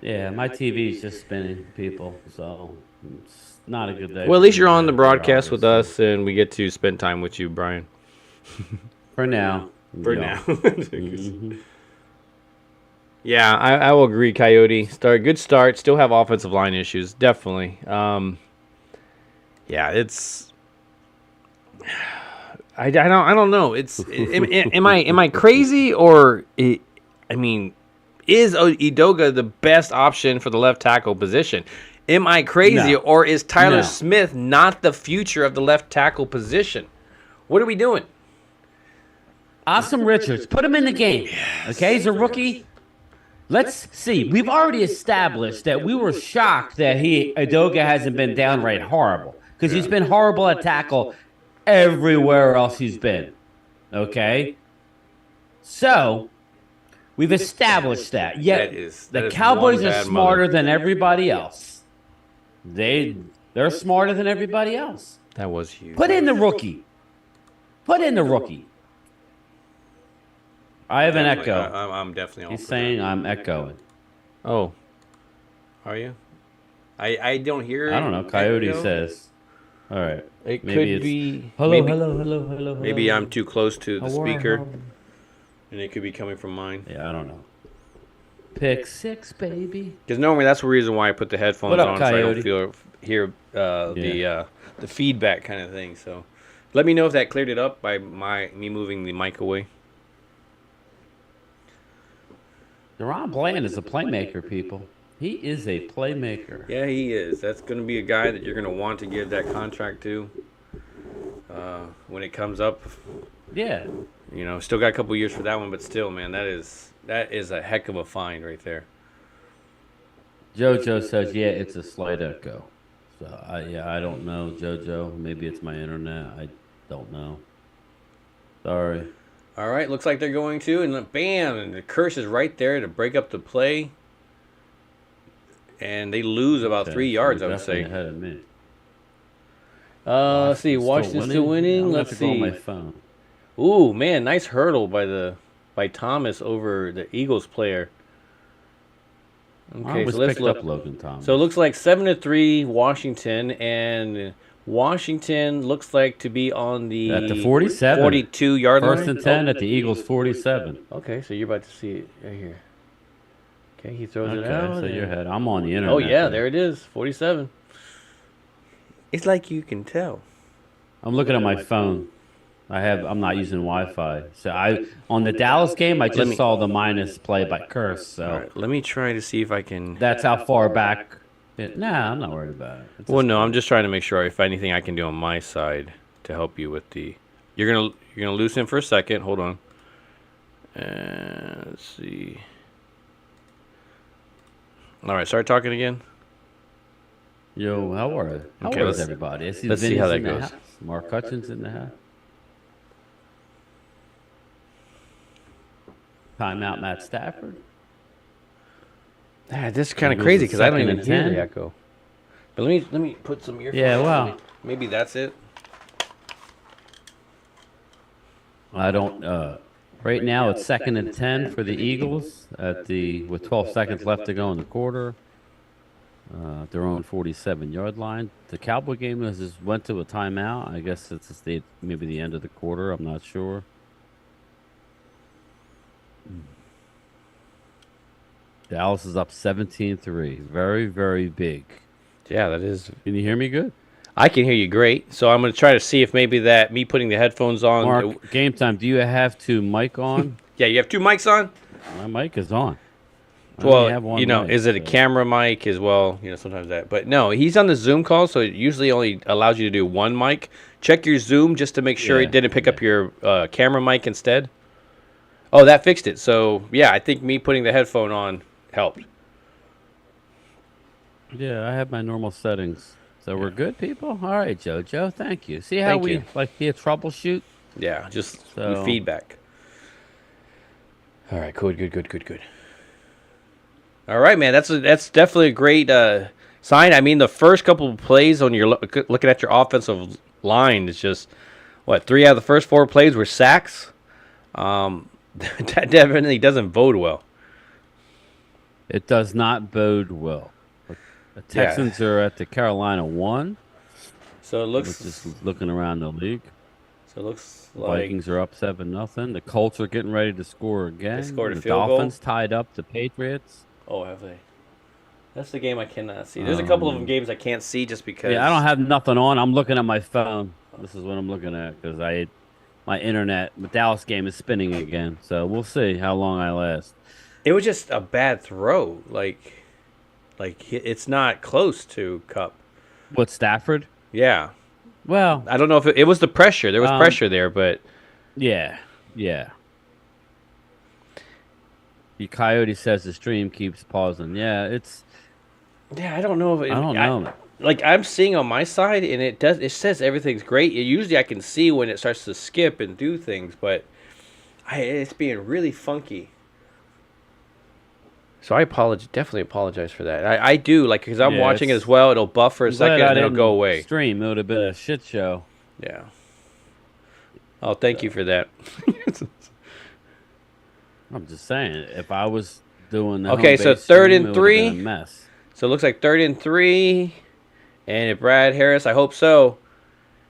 Yeah, my TV's just spinning, people, so it's not a good day. Well, at least you're on the for broadcast with obviously. us, and we get to spend time with you, Brian. For now. For Yeah. now. Mhm. Yeah, I will agree. Coyote good start. Still have offensive line issues, definitely. Yeah, it's. I don't know. It's am I crazy or I mean, is Idoga the best option for the left tackle position? Am I crazy No. or is Tyler No. Smith not the future of the left tackle position? What are we doing? Awesome Richards, put him in the game. Okay, he's a rookie. Let's see. We've already established that we were shocked that Udoka hasn't been downright horrible because he's been horrible at tackle everywhere else he's been. Okay, so we've established that. Yet the Cowboys are smarter than everybody else. They're smarter than everybody else. That was huge. Put in the rookie. Put in the rookie. I have an echo. I'm definitely on. He's saying I'm echoing. Oh. Are you? I don't hear. I don't know. Coyote says. All right. It Maybe could be. Hello. Maybe I'm too close to the speaker, and it could be coming from mine. Yeah, I don't know. Pick 6, baby. Because normally that's the reason why I put the headphones What up, on, Coyote? so I don't hear the feedback kind of thing. So, let me know if that cleared it up by me moving the mic away. Deron Bland is a playmaker, people. He is a playmaker. Yeah, he is. That's going to be a guy that you're going to want to give that contract to when it comes up. Yeah. You know, still got a couple years for that one, but still, man, that is a heck of a find right there. JoJo says, yeah, it's a slight echo. So, I don't know, JoJo. Maybe it's my internet. I don't know. Sorry. All right, looks like they're going to, and bam, and the curse is right there to break up the play. And they lose about 3 yards, I would say. Ahead of me. Let's see, Washington's still winning. Let's see. On my phone. Ooh, man, nice hurdle by Thomas over the Eagles player. Okay, so let's look. Up Logan Thomas. So it looks like 7-3 Washington, and Washington looks like to be on the at the 47, 42-yard line. 1st and 10 at the Eagles 47. Okay, so you're about to see it right here. Okay, he throws it out. So you're ahead. I'm on the internet. Oh yeah, there it is, 47. It's like you can tell. I'm looking at my phone. I'm not using Wi-Fi. So on the Dallas game, I just saw the minus play by Curse. So right, let me try to see if I can. That's how far back. Nah, I'm not worried about it. Well, no, I'm just trying to make sure if anything I can do on my side to help you with the. You're gonna loosen for a second. Hold on. Let's see. All right, start talking again. Yo, how are you? How is everybody? Let's see how that goes. Mark Hutchins in the house. Timeout, Matt Stafford. This is kind of crazy because I don't even hear the echo. But let me put some earphones. Yeah, well, maybe that's it. I don't. Right now, it's 2nd and 10 for the Eagles with 12 seconds left to go in the quarter. Their own 47-yard line. The Cowboy game just went to a timeout. I guess it's maybe the end of the quarter. I'm not sure. Dallas is up 17-3. Very, very big. Yeah, that is. Can you hear me good? I can hear you great. So I'm going to try to see if maybe that me putting the headphones on. Mark, game time. Do you have mic on? Yeah, you have 2 mics on? My mic is on. Well, is it a camera mic as well? Sometimes that. But no, he's on the Zoom call, so it usually only allows you to do 1 mic. Check your Zoom just to make sure it didn't pick up your camera mic instead. Oh, that fixed it. So, yeah, I think me putting the headphone on helped. Yeah, I have my normal settings. So we're good, people? All right, JoJo. Thank you. See how we here troubleshoot? Yeah, just feedback. All right, good. All right, man. That's definitely a great sign. I mean, the first couple of plays on your looking at your offensive line is just 3 out of the first 4 plays were sacks. That definitely doesn't bode well. It does not bode well. The Texans are at the Carolina 1. So it looks just looking around the league. So it looks like Vikings are up 7-0. The Colts are getting ready to score again. They scored a the field Dolphins goal. Tied up the Patriots. Oh, have they? That's the game I cannot see. There's a couple of them games I can't see just because. Yeah, I don't have nothing on. I'm looking at my phone. This is what I'm looking at because my internet, the Dallas game is spinning again. So we'll see how long I last. It was just a bad throw. Like it's not close to Cup. What, Stafford? Yeah. Well, I don't know if it was the pressure. There was pressure there, but yeah. The Coyote says the stream keeps pausing. Yeah, it's. Yeah, I don't know if I don't know. like I'm seeing on my side, and it says everything's great. Usually I can see when it starts to skip and do things, but it's being really funky. So I definitely apologize for that. I do, like, because I'm watching it as well. It'll buff for a second and it'll go away. Stream, it would have been a shit show. Yeah. Oh, thank you for that. I'm just saying, if I was doing the okay, so home-based 3rd stream, and it would've 3. been a mess. So it looks like 3rd and 3. And if Brad Harris, I hope so.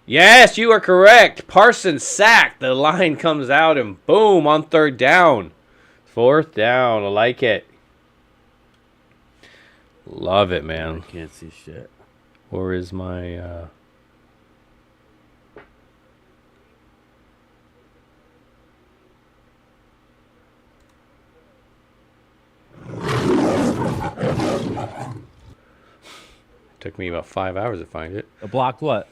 Yes, you are correct. Parsons sacked. The line comes out and boom on 3rd down. 4th down. I like it. Love it, man. I can't see shit. Where is my... Took me about 5 hours to find it. Blocked what?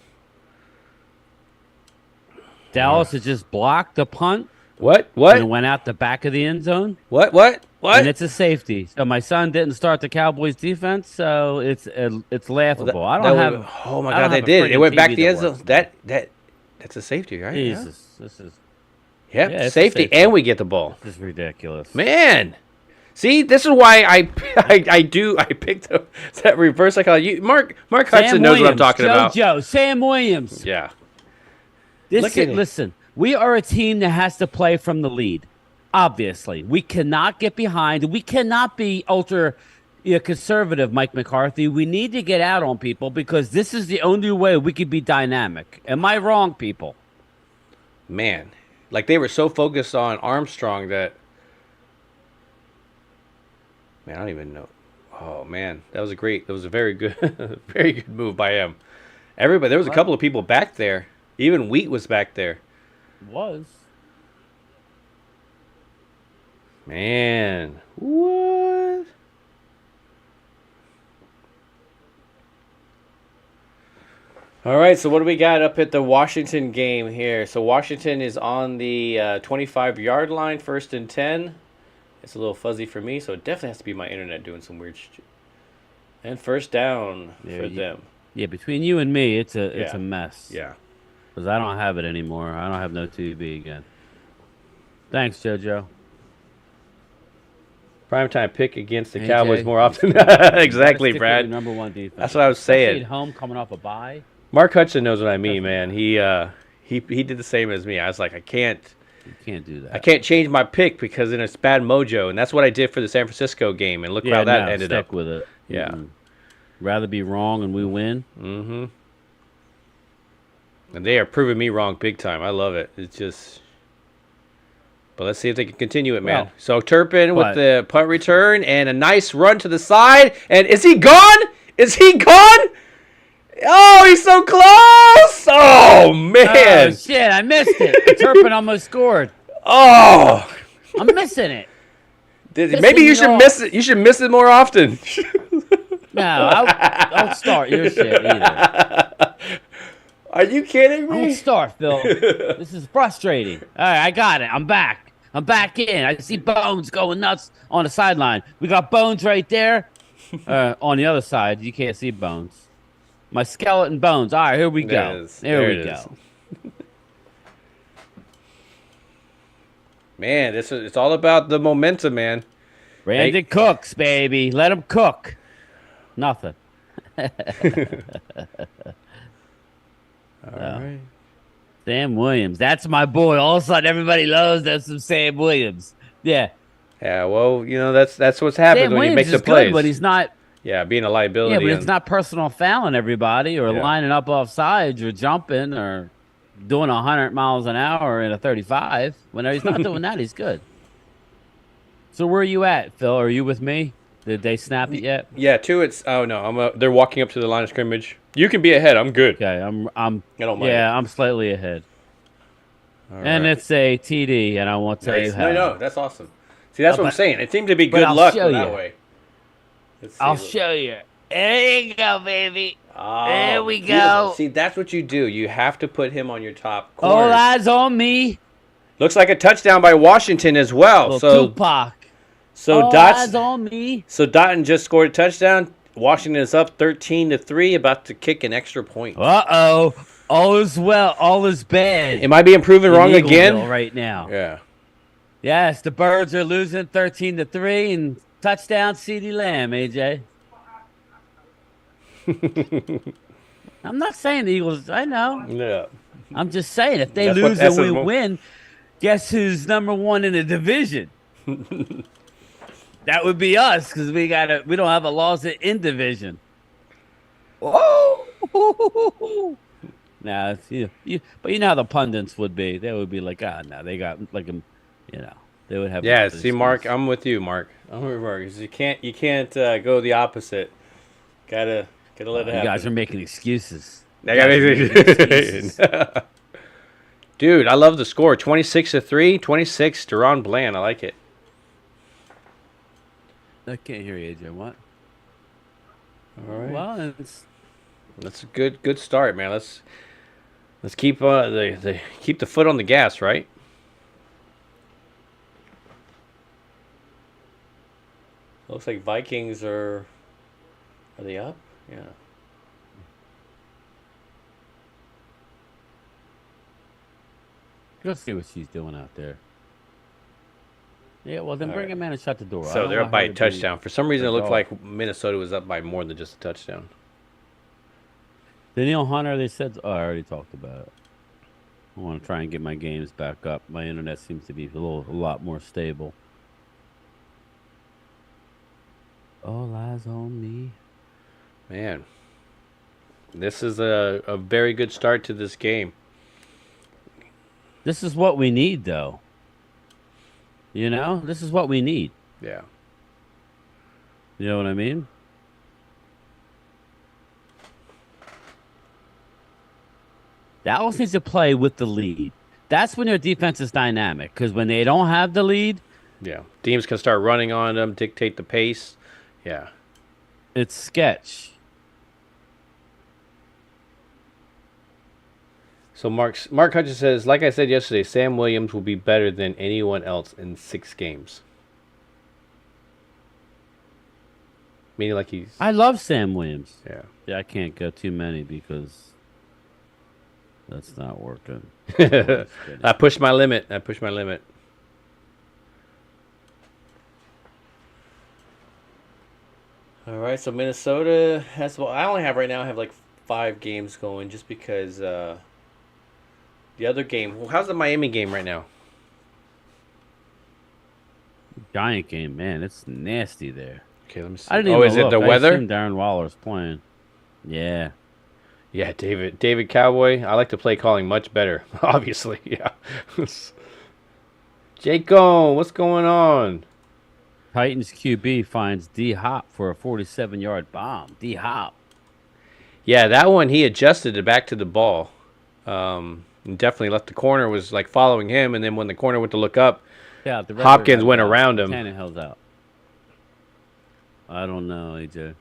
Dallas has just blocked the punt. What? And it went out the back of the end zone. What? And it's a safety. So my son didn't start the Cowboys defense, so it's laughable. Oh my God, they did. It went back to the end zone. That's a safety, right? Jesus, this is. Yep, Yeah, safety, and we get the ball. This is ridiculous. Man, see, this is why I picked that reverse psychology. Mark Hudson knows what I'm talking about. Sam Williams. Yeah. Listen, we are a team that has to play from the lead. Obviously, we cannot get behind. We cannot be ultra conservative, Mike McCarthy. We need to get out on people because this is the only way we could be dynamic. Am I wrong, people? Man, like they were so focused on Armstrong that. Man, I don't even know. Oh man, that was a very good, very good move by him. There was a couple of people back there. Even Wheat was back there. Was. Man, what? All right, so what do we got up at the Washington game here? So Washington is on the 25-yard line, 1st and 10. It's a little fuzzy for me, so it definitely has to be my internet doing some weird shit. And 1st down for them. Yeah, between you and me, it's a mess. Yeah. Because I don't have it anymore. I don't have no TV again. Thanks, JoJo. Primetime pick against the Cowboys more often. Exactly, Brad. Number 1 defense. That's what I was saying. At home, coming off a bye. Mark Hudson knows what I mean, man. He did the same as me. I was like, I can't. You can't do that. I can't change my pick because then it's bad mojo, and that's what I did for the San Francisco game. And look how that ended up. Stick with it. Yeah. Mm-hmm. Rather be wrong and we win. Mm-hmm. And they are proving me wrong big time. I love it. It's just. But let's see if they can continue it, man. Well, so Turpin with the punt return and a nice run to the side. And is he gone? Is he gone? Oh, he's so close! Oh, man! Oh, shit, I missed it. Turpin almost scored. Oh! I'm missing it. Maybe you should miss it. You should miss it more often. No, don't start your shit either. Are you kidding me? Don't start, Phil. This is frustrating. All right, I got it. I'm back. I'm back in. I see Bones going nuts on the sideline. We got Bones right there. On the other side, you can't see Bones. My skeleton bones. All right, here we go. There we go. Man, it's all about the momentum, man. Brandon Cooks, baby. Let him cook. Nothing. All right. Sam Williams. That's my boy. All of a sudden, everybody loves that some Sam Williams. Yeah. Yeah, well, that's what's happened when he makes the plays. Good, but he's not. Yeah, being a liability. Yeah, but it's not personal fouling everybody or lining up off sides or jumping or doing 100 miles an hour in a 35. When he's not doing that, he's good. So where are you at, Phil? Are you with me? Did they snap it yet? Yeah, oh no, they're walking up to the line of scrimmage. You can be ahead. I'm good. Okay, I don't mind. Yeah, I'm slightly ahead. All and right. it's a TD, and I won't tell you how. No, that's awesome. See, that's what I'm saying. It seemed to be good luck that way. I'll show you. There you go, baby. Oh, there we beautiful. go. See, that's what you do. You have to put him on your top All corner. eyes on me. Looks like a touchdown by Washington as well. Tupac. So All eyes on me. So Dotton just scored a touchdown. Washington is up 13-3, about to kick an extra point. Uh-oh. All is well. All is bad. Am I being proven wrong in again? Eagleville right now. Yeah. Yes, the Birds are losing 13-3 and touchdown CeeDee Lamb, AJ. I'm not saying the Eagles. I know. Yeah. I'm just saying if they That's lose that's and we what- win, guess who's number one in the division? That would be us because we don't have a loss in division. Oh, nah, but you know how the pundits would be. They would be like, no, they got like they would have. Yeah, see, Mark, I'm with you, Mark. I'm with Mark. You can't go the opposite. Gotta let it happen. You guys are making excuses. Dude, I love the score. 26-3, 26. Deron Bland. I like it. I can't hear you, AJ. What? All right. Well, That's a good start, man. Let's keep keep the foot on the gas, right? Looks like Vikings are they up? Yeah. Go see what she's doing out there. Yeah, well, then bring him in and shut the door. I So don't they're want up by her a to be touchdown. For some reason, it looked dog. like Minnesota was up by more than just a touchdown. Danielle Hunter, they said. Oh, I already talked about it. I want to try and get my games back up. My internet seems to be a lot more stable. All eyes on me. Man, this is a very good start to this game. This is what we need, though. You know, this is what we need. Yeah. You know what I mean? Dallas needs to play with the lead. That's when their defense is dynamic. Because when they don't have the lead, Yeah. Teams can start running on them, dictate the pace. Yeah. it's sketch. So Mark Hutchins says, like I said yesterday, Sam Williams will be better than anyone else in 6 games. Meaning like he's... I love Sam Williams. Yeah. Yeah, I can't go too many because that's not working. I pushed my limit. All right, so Minnesota has... Well, I only have right now, I have like 5 games going just because the other game... Well, how's the Miami game right now? Giant game, man. It's nasty there. Okay, let me see. I didn't even is it look. the I weather? assumed Darren Waller's playing. Yeah. Yeah, David Cowboy. I like to play calling much better, obviously. Yeah. Jacob, what's going on? Titans QB finds D Hop for a 47-yard bomb. D Hop. Yeah, that one he adjusted it back to the ball. And definitely left the corner was like following him, and then when the corner went to look up, Yeah, the Hopkins went around him. Tannehill's out. I don't know, AJ.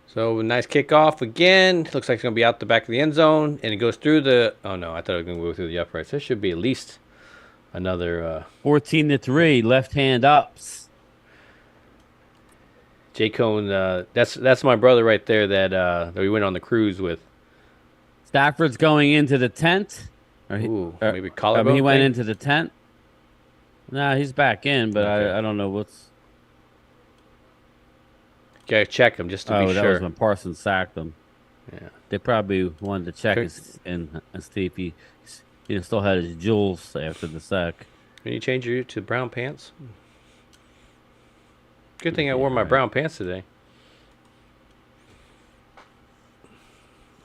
So a nice kickoff again. Looks like it's gonna be out the back of the end zone, and it goes through the. Oh no, I thought it was gonna go through the uprights. There should be at least another. 14-3, left hand ups. J Cone. That's my brother right there that we went on the cruise with. Stafford's going into the tent. Ooh, maybe collarbone. He went thing? into the tent. Nah, he's back in, but Okay. I don't know what's. Gotta check him just to be that sure. was when Parsons sacked him. Yeah. They probably wanted to check and see if he still had his jewels after the sack. Can you change your to brown pants? Good thing I wore my brown pants today.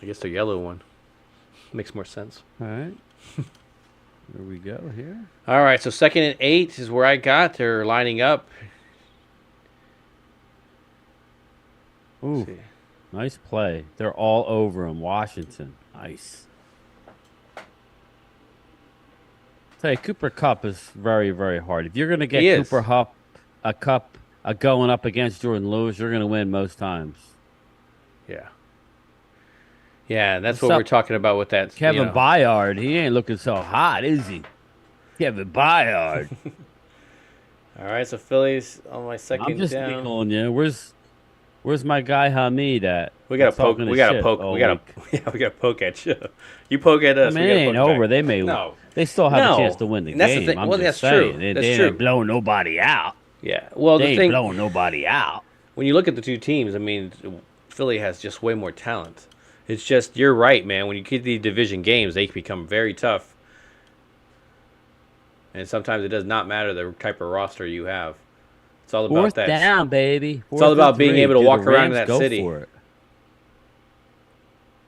I guess the yellow one makes more sense. All right. Here we go here. All right, so 2nd and 8 is where I got. They're lining up. Ooh, nice play. They're all over him. Washington. Nice. Tell you, Cooper Kupp is very, very hard. If you're going to get He is. Cooper Kupp going up against Jordan Lewis, you're going to win most times. Yeah. Yeah, that's What's what we're up, talking about with that. Kevin Byard, he ain't looking so hot, is he? Kevin Byard. All All right, so Philly's on my second I'm just down. on you. Where's my guy Hamid at? We got to He's poke. talking We his got to shit poke. all We got week. to. Yeah, we got to poke at you. You poke at I us. mean, We it got to ain't poke over. back. They may. No. They still have No. a chance to win the And that's the game. thing. I'm Well, just that's true. saying. They That's ain't true. blowing nobody out. Yeah. Well, They the ain't thing blowing nobody out. when you look at the two teams, I mean, Philly has just way more talent. It's just you're right, man. When you get these division games, they can become very tough, and sometimes it does not matter the type of roster you have. It's all about Fourth that. down, baby. It's all about being able to Do walk the around in Rams that go city. For it?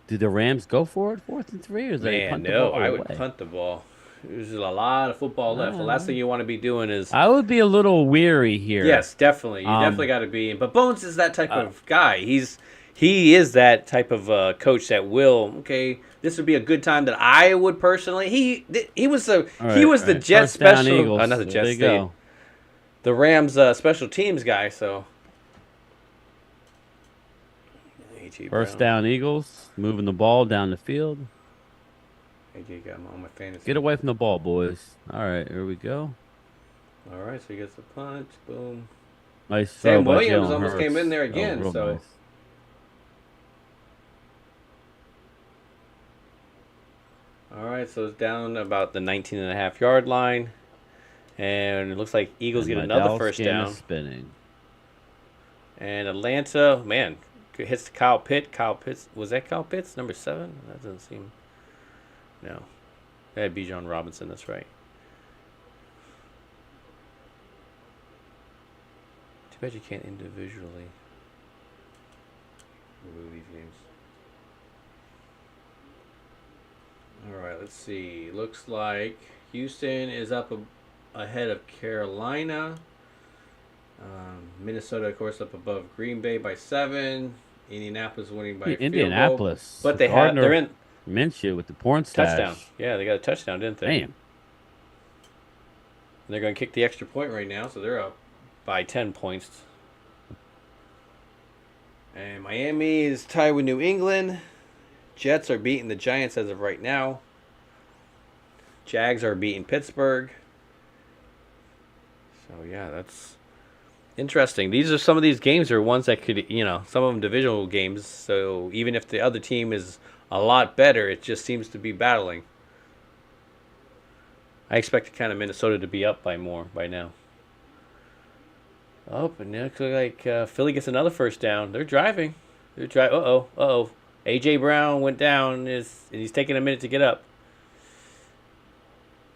Do the Rams go for it 4th and 3, or is they Man, punt the no, ball I away? would punt the ball. There's a lot of football left. The last thing you want to be doing is I would be a little weary here. yes, definitely. You definitely got to be. But Bones is that type of guy. He is that type of coach that will. Okay, this would be a good time that I would personally. He was the Jets First down, special. Eagles. Not the There Jets. they go. The Rams special teams guy. So AJ First Brown. down, Eagles. Moving the ball down the field. AJ got him on my fantasy. Get away from the ball, boys. All right, here we go. All right, so he gets the punch. Boom. Nice throw Sam by Williams Jalen almost Hurts. came in there Oh, again. real So. nice. All right, so it's down about the 19.5-yard line. And it looks like Eagles get And my another Dallas first game down. is spinning. And Atlanta, man, hits Kyle Pitts. Kyle Pitts, was that Kyle Pitts, number 7? That doesn't seem. No. That had Bijan Robinson, that's right. Too bad you can't individually remove these games. All right, let's see. Looks like Houston is up ahead of Carolina. Minnesota, of course, up above Green Bay by 7. Indianapolis winning by a field goal. Indianapolis. But they're in Minshew with the porn stash. touchdown. Yeah, they got a touchdown, didn't they? Damn. And they're going to kick the extra point right now, so they're up by 10 points. And Miami is tied with New England. Jets are beating the Giants as of right now. Jags are beating Pittsburgh. So, yeah, that's interesting. These are some of these games are ones that could, some of them divisional games. So, even if the other team is a lot better, it just seems to be battling. I expect kind of Minnesota to be up by more by now. Oh, but now it looks like Philly gets another first down. They're driving. Uh-oh. A.J. Brown went down, and he's taking a minute to get up.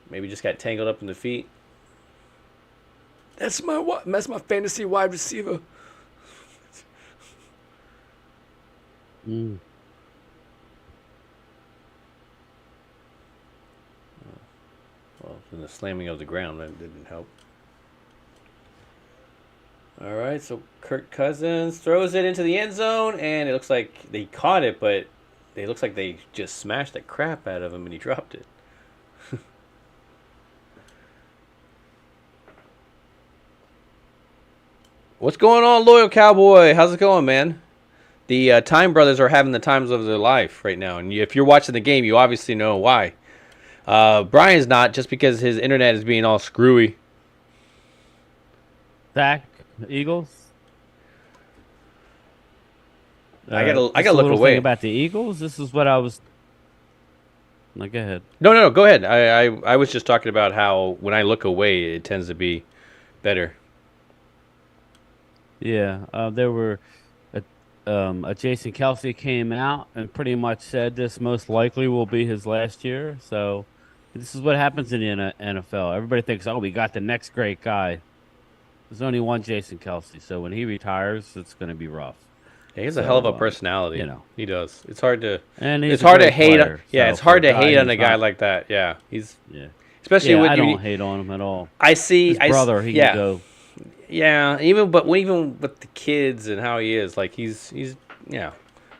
Maybe just got tangled up in the feet. That's my fantasy wide receiver. Mm. Well, from the slamming of the ground, that didn't help. All right, so Kirk Cousins throws it into the end zone, and it looks like they caught it, but it looks like they just smashed the crap out of him, and he dropped it. What's going on, Loyal Cowboy? How's it going, man? The Time Brothers are having the times of their life right now, and if you're watching the game, you obviously know why. Brian's not, just because his internet is being all screwy. Zach, Eagles. I gotta Just look a little away. thing about the Eagles. This is what I was. No, go ahead. No, go ahead. I was just talking about how when I look away, it tends to be better. Yeah, there were. Jason Kelsey came out and pretty much said this most likely will be his last year. So this is what happens in the NFL. Everybody thinks, oh, we got the next great guy. There's only one Jason Kelsey, so when he retires, it's going to be rough. Yeah, he has a hell of a personality. He does. It's hard to. And it's hard to hate. Player, it's so hard to for a hate guy on a who's guy not- like that. Yeah, he's Yeah, especially yeah. with I don't hate on him at all. I see His brother, he can go. Yeah, even with the kids and how he is, like he's yeah.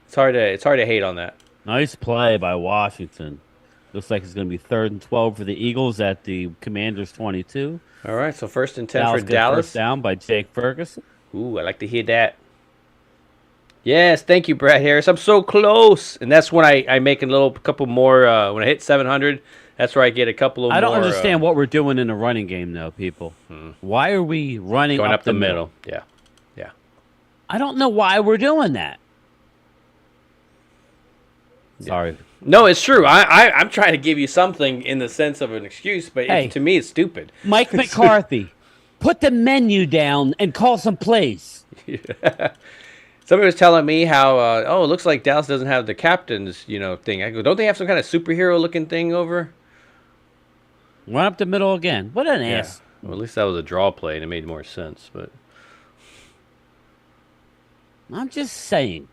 It's hard to hate on that. Nice play by Washington. Looks like it's going to be 3rd and 12 for the Eagles at the Commanders' 22. All right, so 1st and 10 Dallas for gets Dallas. first down by Jake Ferguson. Ooh, I like to hear that. Yes, thank you, Brad Harris. I'm so close, and that's when I make a couple more. When I hit 700, That's where I get a couple of I don't more, understand what we're doing in the running game, though, people. Why are we running going up up the middle. Yeah. I don't know why we're doing that. Sorry. No, it's true. I'm trying to give you something in the sense of an excuse, but Hey. to me, it's stupid. Mike McCarthy, put the menu down and call some plays. Somebody was telling me how, it looks like Dallas doesn't have the captain's, thing. I go, don't they have some kind of superhero-looking thing over? Run up the middle again. What an ass. Well, at least that was a draw play, and it made more sense. But I'm just saying.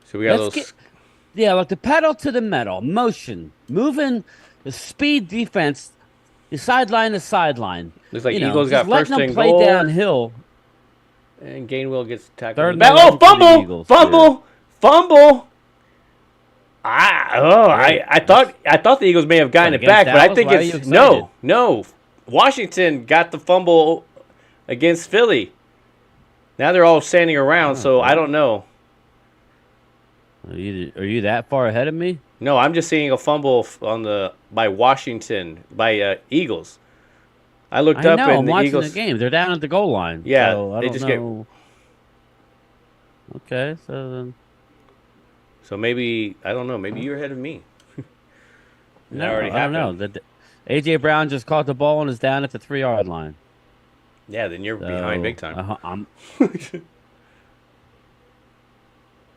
so we got Let's those. like the pedal to the metal, motion, moving the speed defense, the sideline to sideline. Looks like You know, Eagles got just letting first them and play goal. downhill. And Gainwell gets tackled. Third in the and back. 11 for the Fumble! Eagles, Fumble! I thought the Eagles may have gotten it Against back, but I Dallas? think Why are you it's excited? no. Washington got the fumble against Philly. Now they're all standing around, so I don't know. Are you that far ahead of me? No, I'm just seeing a fumble by Washington by Eagles. I looked I up know. and I'm the watching Eagles. the game. They're down at the goal line. Yeah, so I they don't just get- know. Okay, so then. So maybe I don't know. Maybe you're ahead of me. No, already I don't know. AJ Brown just caught the ball and is down at the 3-yard line. Yeah, then you're behind big time.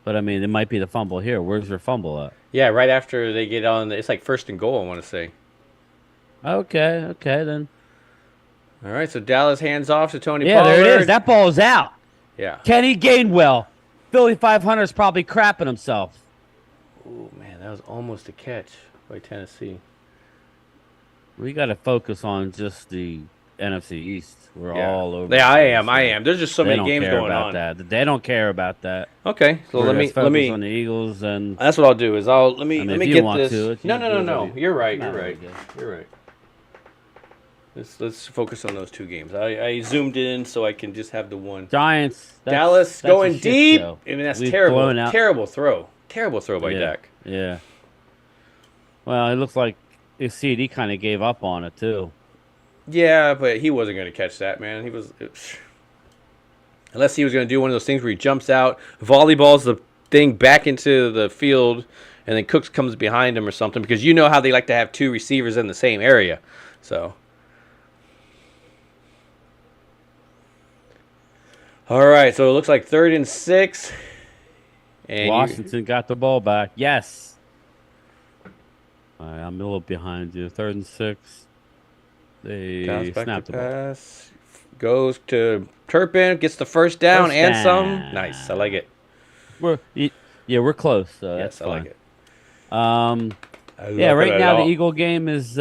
But I mean, it might be the fumble here. Where's your fumble at? Yeah, right after they get on, it's like first and goal. I want to say. Okay, then. All right, so Dallas hands off to Tony Yeah, Pollard. there it is. That ball is out. Yeah. Kenny Gainwell. Philly 500 is probably crapping himself. Oh man, that was almost a catch by Tennessee. We got to focus on just the NFC East. We're all over. Yeah, the I place. am. There's just so They many don't games care going about on. that. They don't care about that. Okay, so We're let just me focus on the Eagles and. That's what I'll do. Is let me if let me you get want this. to, if you No. do whatever You're right. No, You're right. okay. You're right. Let's focus on those two games. I zoomed in so I can just have the one. Giants. Dallas that's a going shit deep. show. I mean, that's We've terrible. blown out- Terrible throw. Terrible throw by Dak. Yeah. Well, it looks like his CD kind of gave up on it too. Yeah, but he wasn't going to catch that, man. Unless he was going to do one of those things where he jumps out, volleyballs the thing back into the field, and then Cooks comes behind him or something. Because you know how they like to have two receivers in the same area. So. All right, so it looks like 3rd and 6. And Washington got the ball back. Yes. All right, I'm a little behind you. 3rd and 6. They snapped the ball. pass. Goes to Turpin, gets the first down First and down. some. Nice, I like it. We're close. So Yes, that's I like fine. it. Yeah, right now the Eagle game is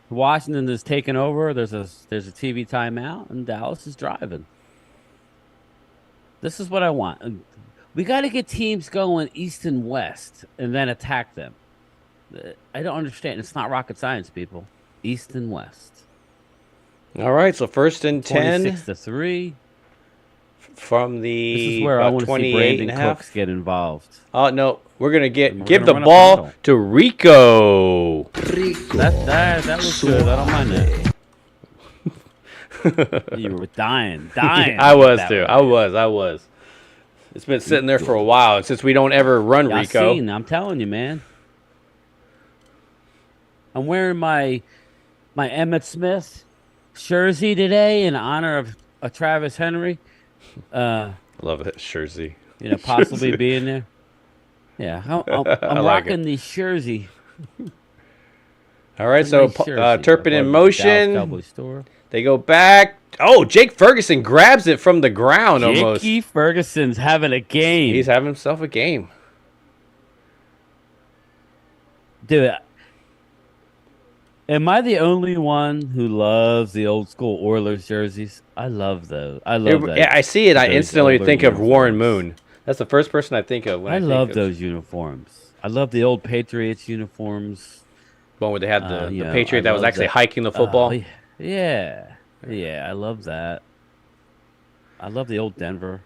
Washington is taking over. There's a TV timeout, and Dallas is driving. This is what I want. We got to get teams going east and west, and then attack them. I don't understand. It's not rocket science, people. East and west. All right, so 1st and 10 26-3. from the This is where I want to see 28 Brandon and a half. Cooks get involved. Oh no, we're gonna give We're the gonna run up the ball middle. to Rico. That was good. I don't mind that. You were dying. I was that too. way. I was. It's been sitting there for a while, and since we don't ever run Rico. Yassine, I'm telling you, man. I'm wearing my Emmitt Smith jersey today in honor of Travis Henry. Love it, Jersey. Possibly being there. Yeah, I'm like rocking the jersey. All right, so Nice jersey. Turpin I in bought it at the Dallas motion. Cowboys store. They go back. Oh, Jake Ferguson grabs it from the ground almost. Jakey Ferguson's having a game. He's having himself a game. Dude, am I the only one who loves the old school Oilers jerseys? I love those. I love that. Yeah, I see it. I those instantly older think of Warren uniforms. Moon. That's the first person I think of when I, I think love of those uniforms. I love the old Patriots uniforms. one where they had the You know, Patriot I that was love actually that. hiking the football. Yeah, I love that. I love the old Denver,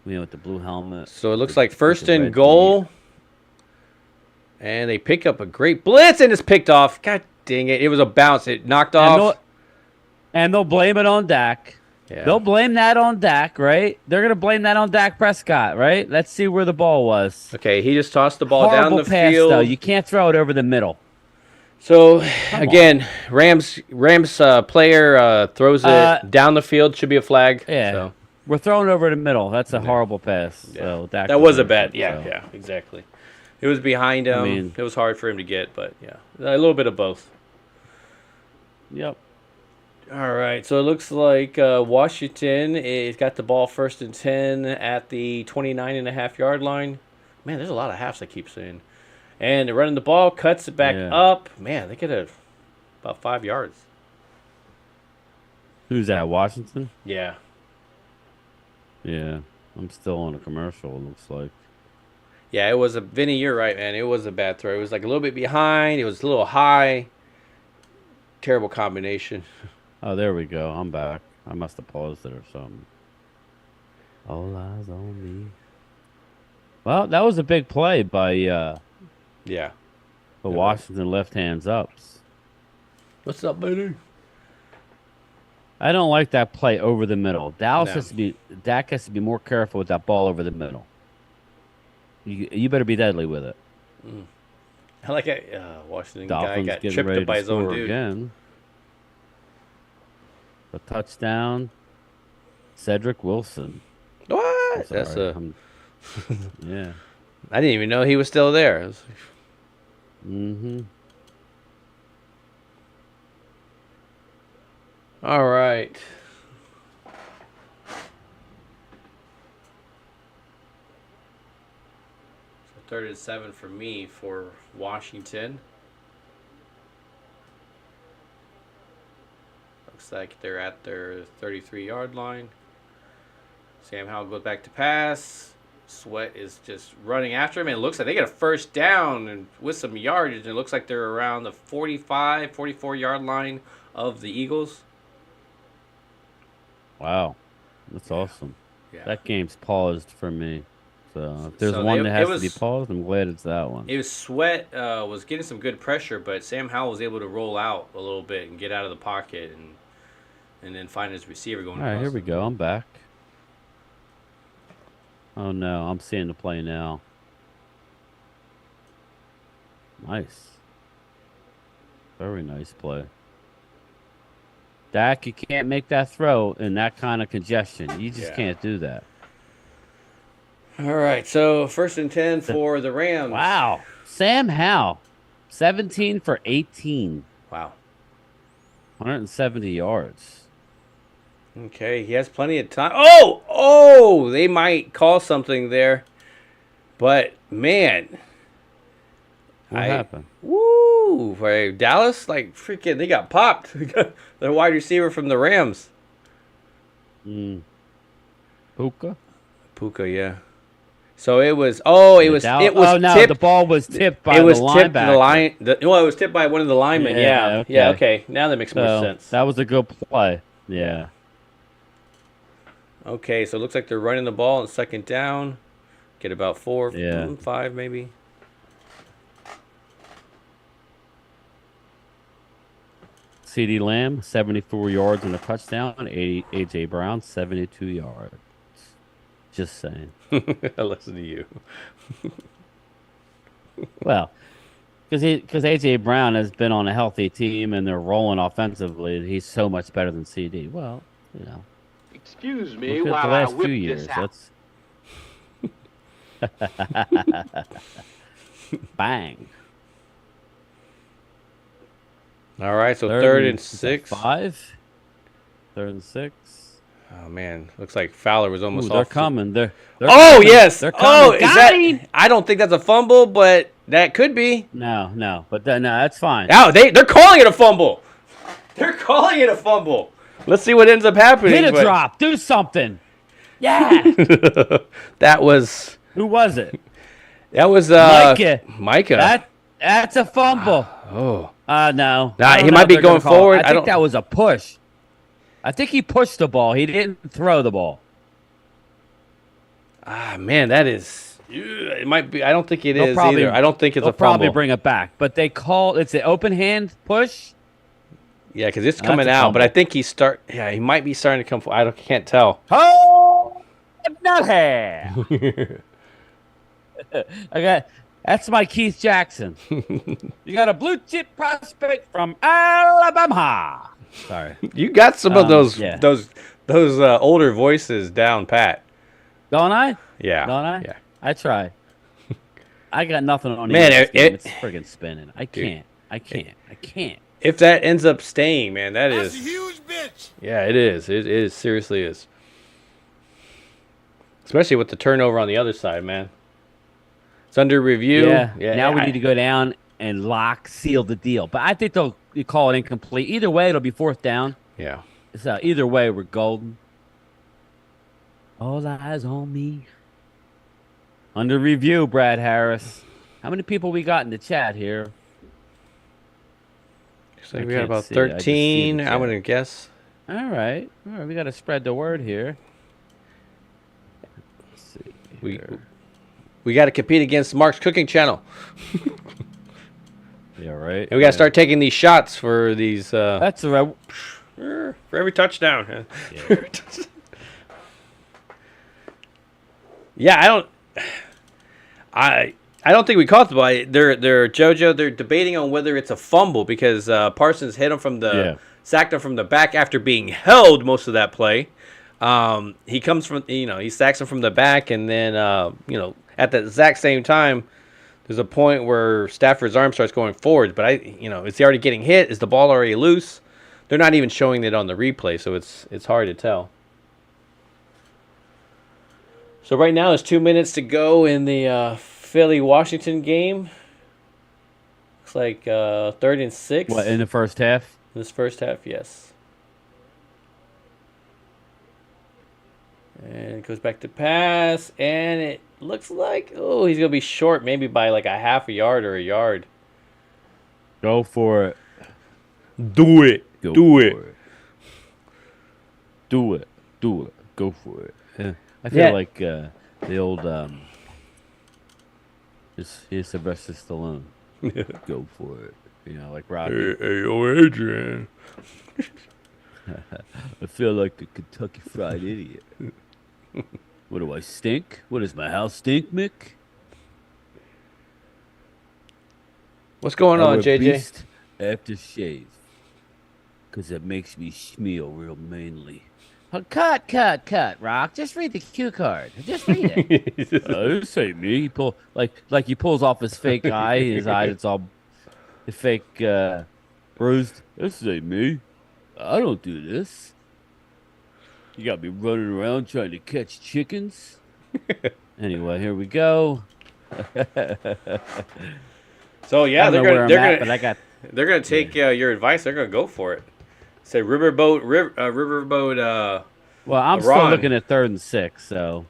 with the blue helmet. So it looks with- like with first the and red goal. And they pick up a great blitz, and it's picked off. God dang it. It was a bounce. It knocked off. And they'll blame it on Dak. Yeah. They'll blame that on Dak, right? They're going to blame that on Dak Prescott, right? Let's see where the ball was. Okay, he just tossed the ball down the pass, field. Though. You can't throw it over the middle. So, again, Rams player throws it down the field. Should be a flag. Yeah. So. We're throwing over the middle. That's a horrible pass. Yeah. So Dak that was a bad. So. Yeah, exactly. It was behind him. I mean, it was hard for him to get, but yeah, a little bit of both. Yep. All right, so it looks like Washington has got the ball 1st and 10 at the 29.5-yard line. Man, there's a lot of halves I keep saying. And they're running the ball, cuts it back up. Man, they get about 5 yards. Who's that, Washington? Yeah. Yeah, I'm still on a commercial, it looks like. Yeah, it was Vinny, you're right, man. It was a bad throw. It was like a little bit behind. It was a little high. Terrible combination. Oh, there we go. I'm back. I must have paused it or something. All eyes on me. Well, that was a big play by the Washington left hands ups. What's up, baby? I don't like that play over the middle. Dak has to be more careful with that ball over the middle. You better be deadly with it. I like it. Washington Dolphins guy got getting tripped ready up by to his own score dude. again. A touchdown. Cedric Wilson. What? That's yeah. I didn't even know he was still there. Mm-hmm. All right. So 3rd and 7 for me for Washington. Looks like they're at their 33-yard line. Sam Howell goes back to pass. Sweat is just running after him. And it looks like they get a 1st down and with some yardage. And it looks like they're around the 45, 44-yard line of the Eagles. Wow. That's awesome. Yeah. That game's paused for me. So if there's one that has to be paused, I'm glad it's that one. It was Sweat was getting some good pressure, but Sam Howell was able to roll out a little bit and get out of the pocket and then find his receiver going. All right, here we go. I'm back. Oh, no. I'm seeing the play now. Nice. Very nice play. Dak, you can't make that throw in that kind of congestion. You just can't do that. All right, so 1st and 10 for the Rams. Wow. Sam Howell, 17 for 18. Wow. 170 yards. Okay, he has plenty of time. Oh, they might call something there. But, man. What happened? Woo! For Dallas, like, freaking, they got popped. The wide receiver from the Rams. Puka, yeah. So it was. It was tipped. The ball was tipped by the linebacker. It was tipped by one of the linemen. Yeah. Okay. Now that makes more sense. That was a good play. Yeah. Okay, so it looks like they're running the ball on 2nd down. Get about 4, 5 maybe. CeeDee Lamb, 74 yards and a touchdown. A.J. Brown, 72 yards. Just saying. I listen to you. Well, because A.J. Brown has been on a healthy team and they're rolling offensively, he's so much better than C.D. Well, you know. Excuse me Look at while the last I whip 2 years. this out. Bang. All right, so 3rd and 6. 5. 3rd and 6. Oh man, looks like Fowler was almost. They're off. coming. They're yes. They're coming. Is that? I don't think that's a fumble, but that could be. No, but no, that's fine. Oh, they're calling it a fumble. They're calling it a fumble. Let's see what ends up happening. Hit a drop. Do something. Yeah. That was. Who was it? That was Micah. That's a fumble. Oh. No. He might be going forward. I think that was a push. I think he pushed the ball. He didn't throw the ball. Ah, man, that is. It might be. I don't think it They'll is probably- either. I don't think it's They'll a fumble. probably bring it back, but they call it's an open hand push. Yeah, because it's That's coming a out, but I fumble. think Yeah, he might be starting to come. Can't tell. Oh, no hair. That's my Keith Jackson. You got a blue chip prospect from Alabama. Sorry, You got some of those yeah. those older voices down pat. don't I? Yeah. Don't I? Yeah. I try. I got nothing on Man, it's friggin' spinning. I can't. I can't. If that ends up staying, man, That's a is. huge bitch. Yeah, it is. It is. Seriously is. Especially with the turnover on the other side, man. It's under review. Yeah. Now we need to go down and seal the deal. But I think they'll call it incomplete. Either way, it'll be fourth down. Yeah. So either way, we're golden. All eyes on me. Under review, Brad Harris. How many people we got in the chat here? So I we got can't about see it. I just see 13. the I'm chat. going to guess. All right. We got to spread the word here. Let's see. We got to compete against Mark's cooking channel. Yeah, right. And we got to start taking these shots for these. That's all right. For every touchdown. Yeah, I don't think we caught the ball. They're JoJo. They're debating on whether it's a fumble because Parsons hit him sacked him from the back after being held most of that play. He comes from he sacks him from the back, and then at the exact same time, there's a point where Stafford's arm starts going forward. But is he already getting hit? Is the ball already loose? They're not even showing it on the replay, so it's hard to tell. So right now it's 2 minutes to go in the Philly-Washington game. Looks like 3rd and 6. What, in the first half? In this first half, yes. And it goes back to pass, and it looks like, he's going to be short maybe by like a half a yard or a yard. Go for it. Do it. Go Do for it. Do it. Do it. Go for it. Yeah. I feel like the old here's Sylvester Stallone. Go for it. Like Rocky. Hey, Adrian. I feel like a Kentucky Fried Idiot. What do I stink? What does my house stink, Mick? What's going on, JJ? Beast after shave. Because it makes me smell real manly. Oh, cut, Rock. Just read the cue card. Just read it. This ain't me. He he pulls off his fake eye. His eye that's all fake bruised. This ain't me. I don't do this. You got me running around trying to catch chickens. Anyway, here we go. So yeah, I don't know where I'm at, but I got. they're gonna take your advice. They're gonna go for it. Say riverboat. Well, I'm still Iran. looking at 3rd and 6. So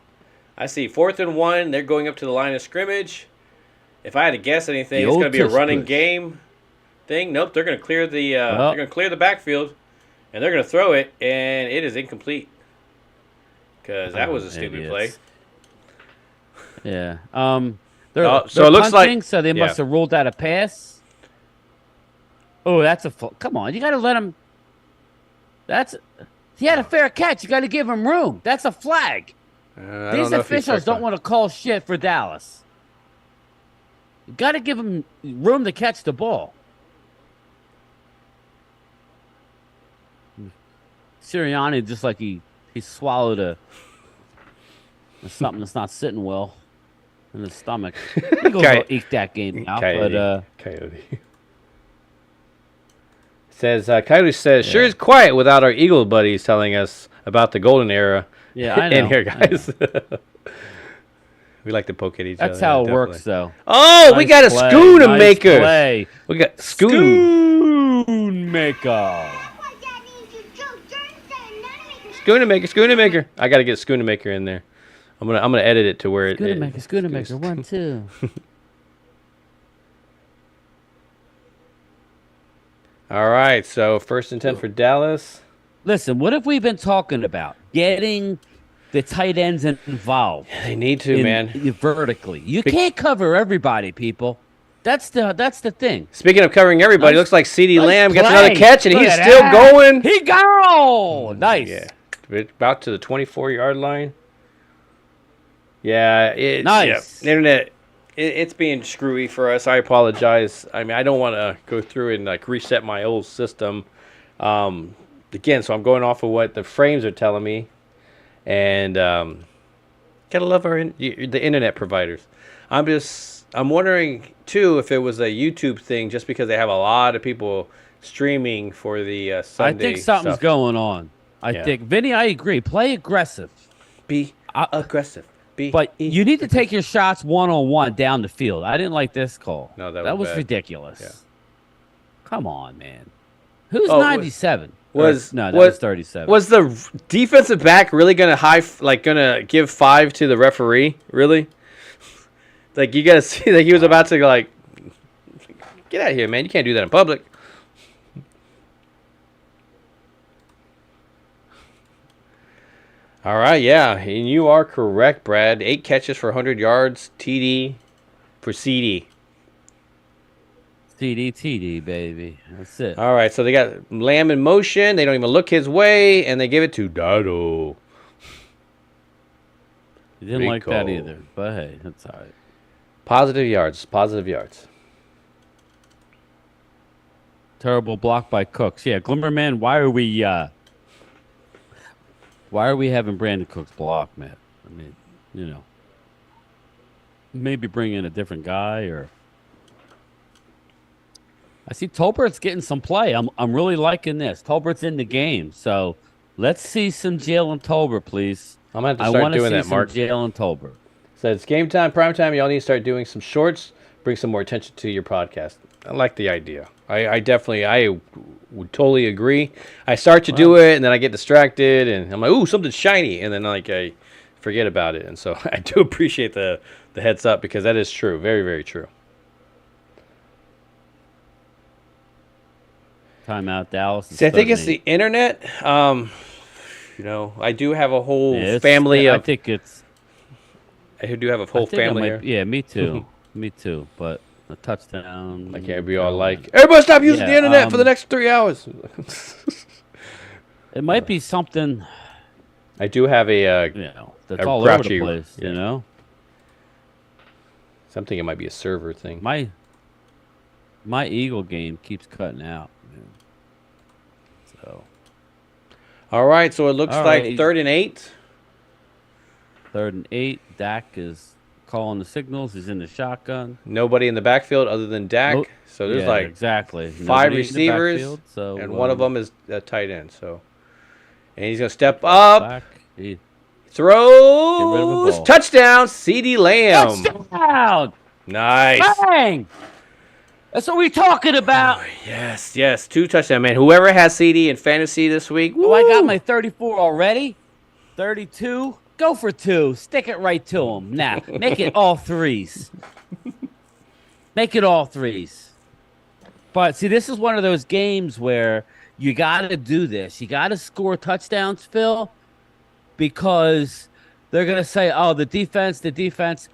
I see 4th and 1. They're going up to the line of scrimmage. If I had to guess anything, The it's old going to be a tush running push. game thing. Nope, they're going to clear the Well. they're going to clear the backfield, and they're going to throw it, and it is incomplete because that was a stupid play. Yeah. so They're it looks like- punting, so they yeah. must have ruled out a pass. Oh, that's a come on! You got to let him. He had a fair catch. You got to give him room. That's a flag. I These don't know if he's officials first don't on. want to call shit for Dallas. You got to give him room to catch the ball. Sirianni just like he swallowed something that's not sitting well in his stomach. Eagles will eke that game out, but Coyote. Coyote says, sure is quiet without our Eagle buddies telling us about the golden era. yeah, I know. In here, guys. We like to poke at each other. That's how it definitely. works, though. Oh, we got a Nice play, Schoonamaker. play. We got Schoon. Schoonmaker. Schoonamaker. I got to get Schoonamaker in there. I'm gonna edit it to where it. Schoonamaker. 1, 2. All right, so 1st and 10 for Dallas. Listen, what have we been talking about? Getting the tight ends involved. They need to, man. Vertically. You can't cover everybody, people. That's the thing. Speaking of covering everybody, looks like CeeDee Lamb gets play. another catch, and Look he's at still that. going. He got nice. Yeah, about to the 24-yard line. Yeah, Nice. Yeah. Internet, it's being screwy for us. I apologize. I mean, I don't want to go through and like reset my old system. Again, so I'm going off of what the frames are telling me, and gotta love the internet providers. I'm wondering too if it was a YouTube thing, just because they have a lot of people streaming for the Sunday. I think something's stuff. going on. I think, Vinny, I agree. Play aggressive. Be aggressive. But you need to take your shots one-on-one down the field. I didn't like this call. No, that was bad. ridiculous. Yeah. Come on, man. Who's 97? That was 37. Was the defensive back really gonna give 5 to the referee? Really? Like, you gotta see that he was about to like, get out of here, man. You can't do that in public. All right, yeah, and you are correct, Brad. 8 catches for 100 yards, TD for CD. TD, baby. That's it. All right, so they got Lamb in motion. They don't even look his way, and they give it to Dado. You didn't like that either, but hey, that's all right. Positive yards. Terrible block by Cooks. Yeah, Glimmerman, why are we having Brandon Cooks block, man? I mean, maybe bring in a different guy, or I see Tolbert's getting some play. I'm really liking this. Tolbert's in the game, so let's see some Jalen Tolbert, please. I'm gonna have to start doing that, Mark. Jalen Tolbert. So it's game time, prime time. Y'all need to start doing some shorts. Bring some more attention to your podcast. I like the idea. I would totally agree. I start to do it, and then I get distracted, and I'm like, ooh, something shiny, and then like I forget about it. And so I do appreciate the heads up, because that is true. Very, very true. Timeout, Dallas. See, I think it's the internet. I do have a whole family of. I do have a whole family here. Yeah, me too. Me too. But a touchdown. I can't be all like, everybody stop using the internet for the next 3 hours. It might be something. I do have a that's all over the place. Something. It might be a server thing. My Eagle game keeps cutting out. So. All right, so it looks like 3rd and 8. 3rd and 8. Dak is calling the signals. He's in the shotgun. Nobody in the backfield other than Dak. Nope. So there's exactly 5 receivers, backfield, and one of them is a tight end. So, and he's gonna step up, throws, touchdown, CeeDee Lamb. Touchdown! Nice. Bang! That's what we're talking about. Yes, 2 touchdowns, man. Whoever has CD in fantasy this week. Oh, I got my 34 already. 32. Go for 2. Stick it right to him. Now, make it all 3s. Make it all 3s. But, see, this is one of those games where you got to do this. You got to score touchdowns, Phil, because they're going to say, oh, the defense.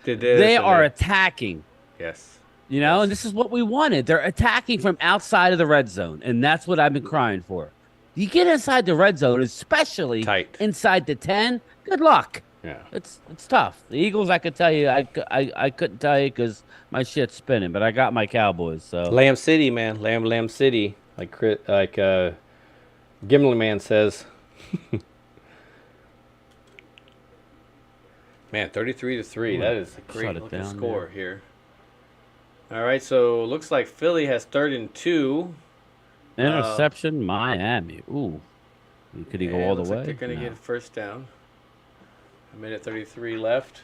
They are attacking. Yes. And this is what we wanted. They're attacking from outside of the red zone, and that's what I've been crying for. You get inside the red zone, especially inside the 10, good luck. Yeah. It's tough. The Eagles, I could tell you, I couldn't tell you because my shit's spinning, but I got my Cowboys. So Lamb City, man. Lamb City, like Gimli Man says. Man, 33-3. That is a great looking score here. All right, so looks like Philly has 3rd and 2. Interception, Miami. Ooh. Could he go all the way? Like they're going to get first down. 1:33 left.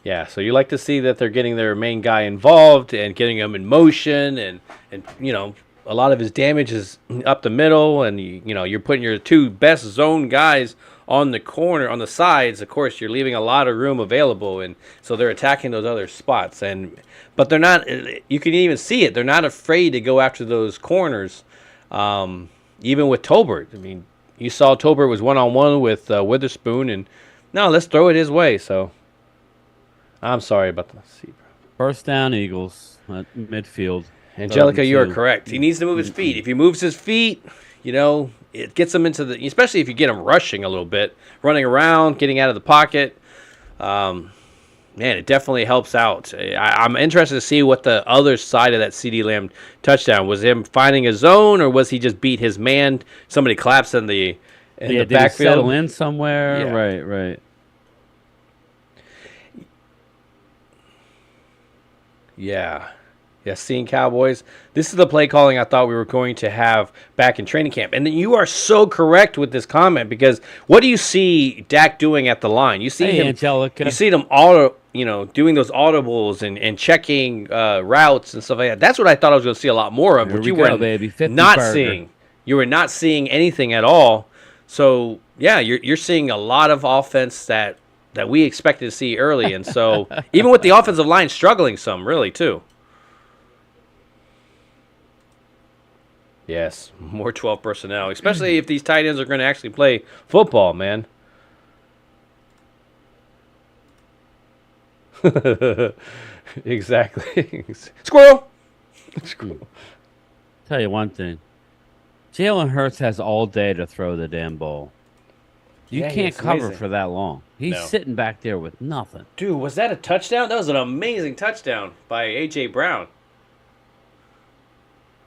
Yeah, so you like to see that they're getting their main guy involved and getting him in motion, and a lot of his damage is up the middle, and you're putting your 2 best zone guys on the corner, on the sides. Of course, you're leaving a lot of room available, and so they're attacking those other spots. But they're not. You can even see it. They're not afraid to go after those corners. Even with Tolbert, I mean, you saw Tolbert was one-on-one with Witherspoon, and no, let's throw it his way. So I'm sorry about the seat. First down, Eagles at midfield. Angelica, you are 3rd and 2. correct. He needs to move his feet. If he moves his feet, it gets him into the, especially if you get him rushing a little bit, running around, getting out of the pocket. Man, it definitely helps out. I'm interested to see what the other side of that CeeDee Lamb touchdown was. Him finding a zone, or was he just beat his man? Somebody claps in the Did he backfield. settle in somewhere? Yeah. Right. Yeah. Yeah, seeing Cowboys. This is the play calling I thought we were going to have back in training camp. And then you are so correct with this comment, because what do you see Dak doing at the line? You see him, Angelica. You see them doing those audibles and checking routes and stuff like that. That's what I thought I was going to see a lot more of, but you were not seeing. You were not seeing anything at all. So yeah, you're seeing a lot of offense that we expected to see early, and so even with the offensive line struggling some, really too. Yes, more 12 personnel, especially if these tight ends are going to actually play football, man. Exactly. Squirrel! Tell you one thing. Jalen Hurts has all day to throw the damn ball. You can't cover amazing for that long. He's sitting back there with nothing. Dude, was that a touchdown? That was an amazing touchdown by A.J. Brown.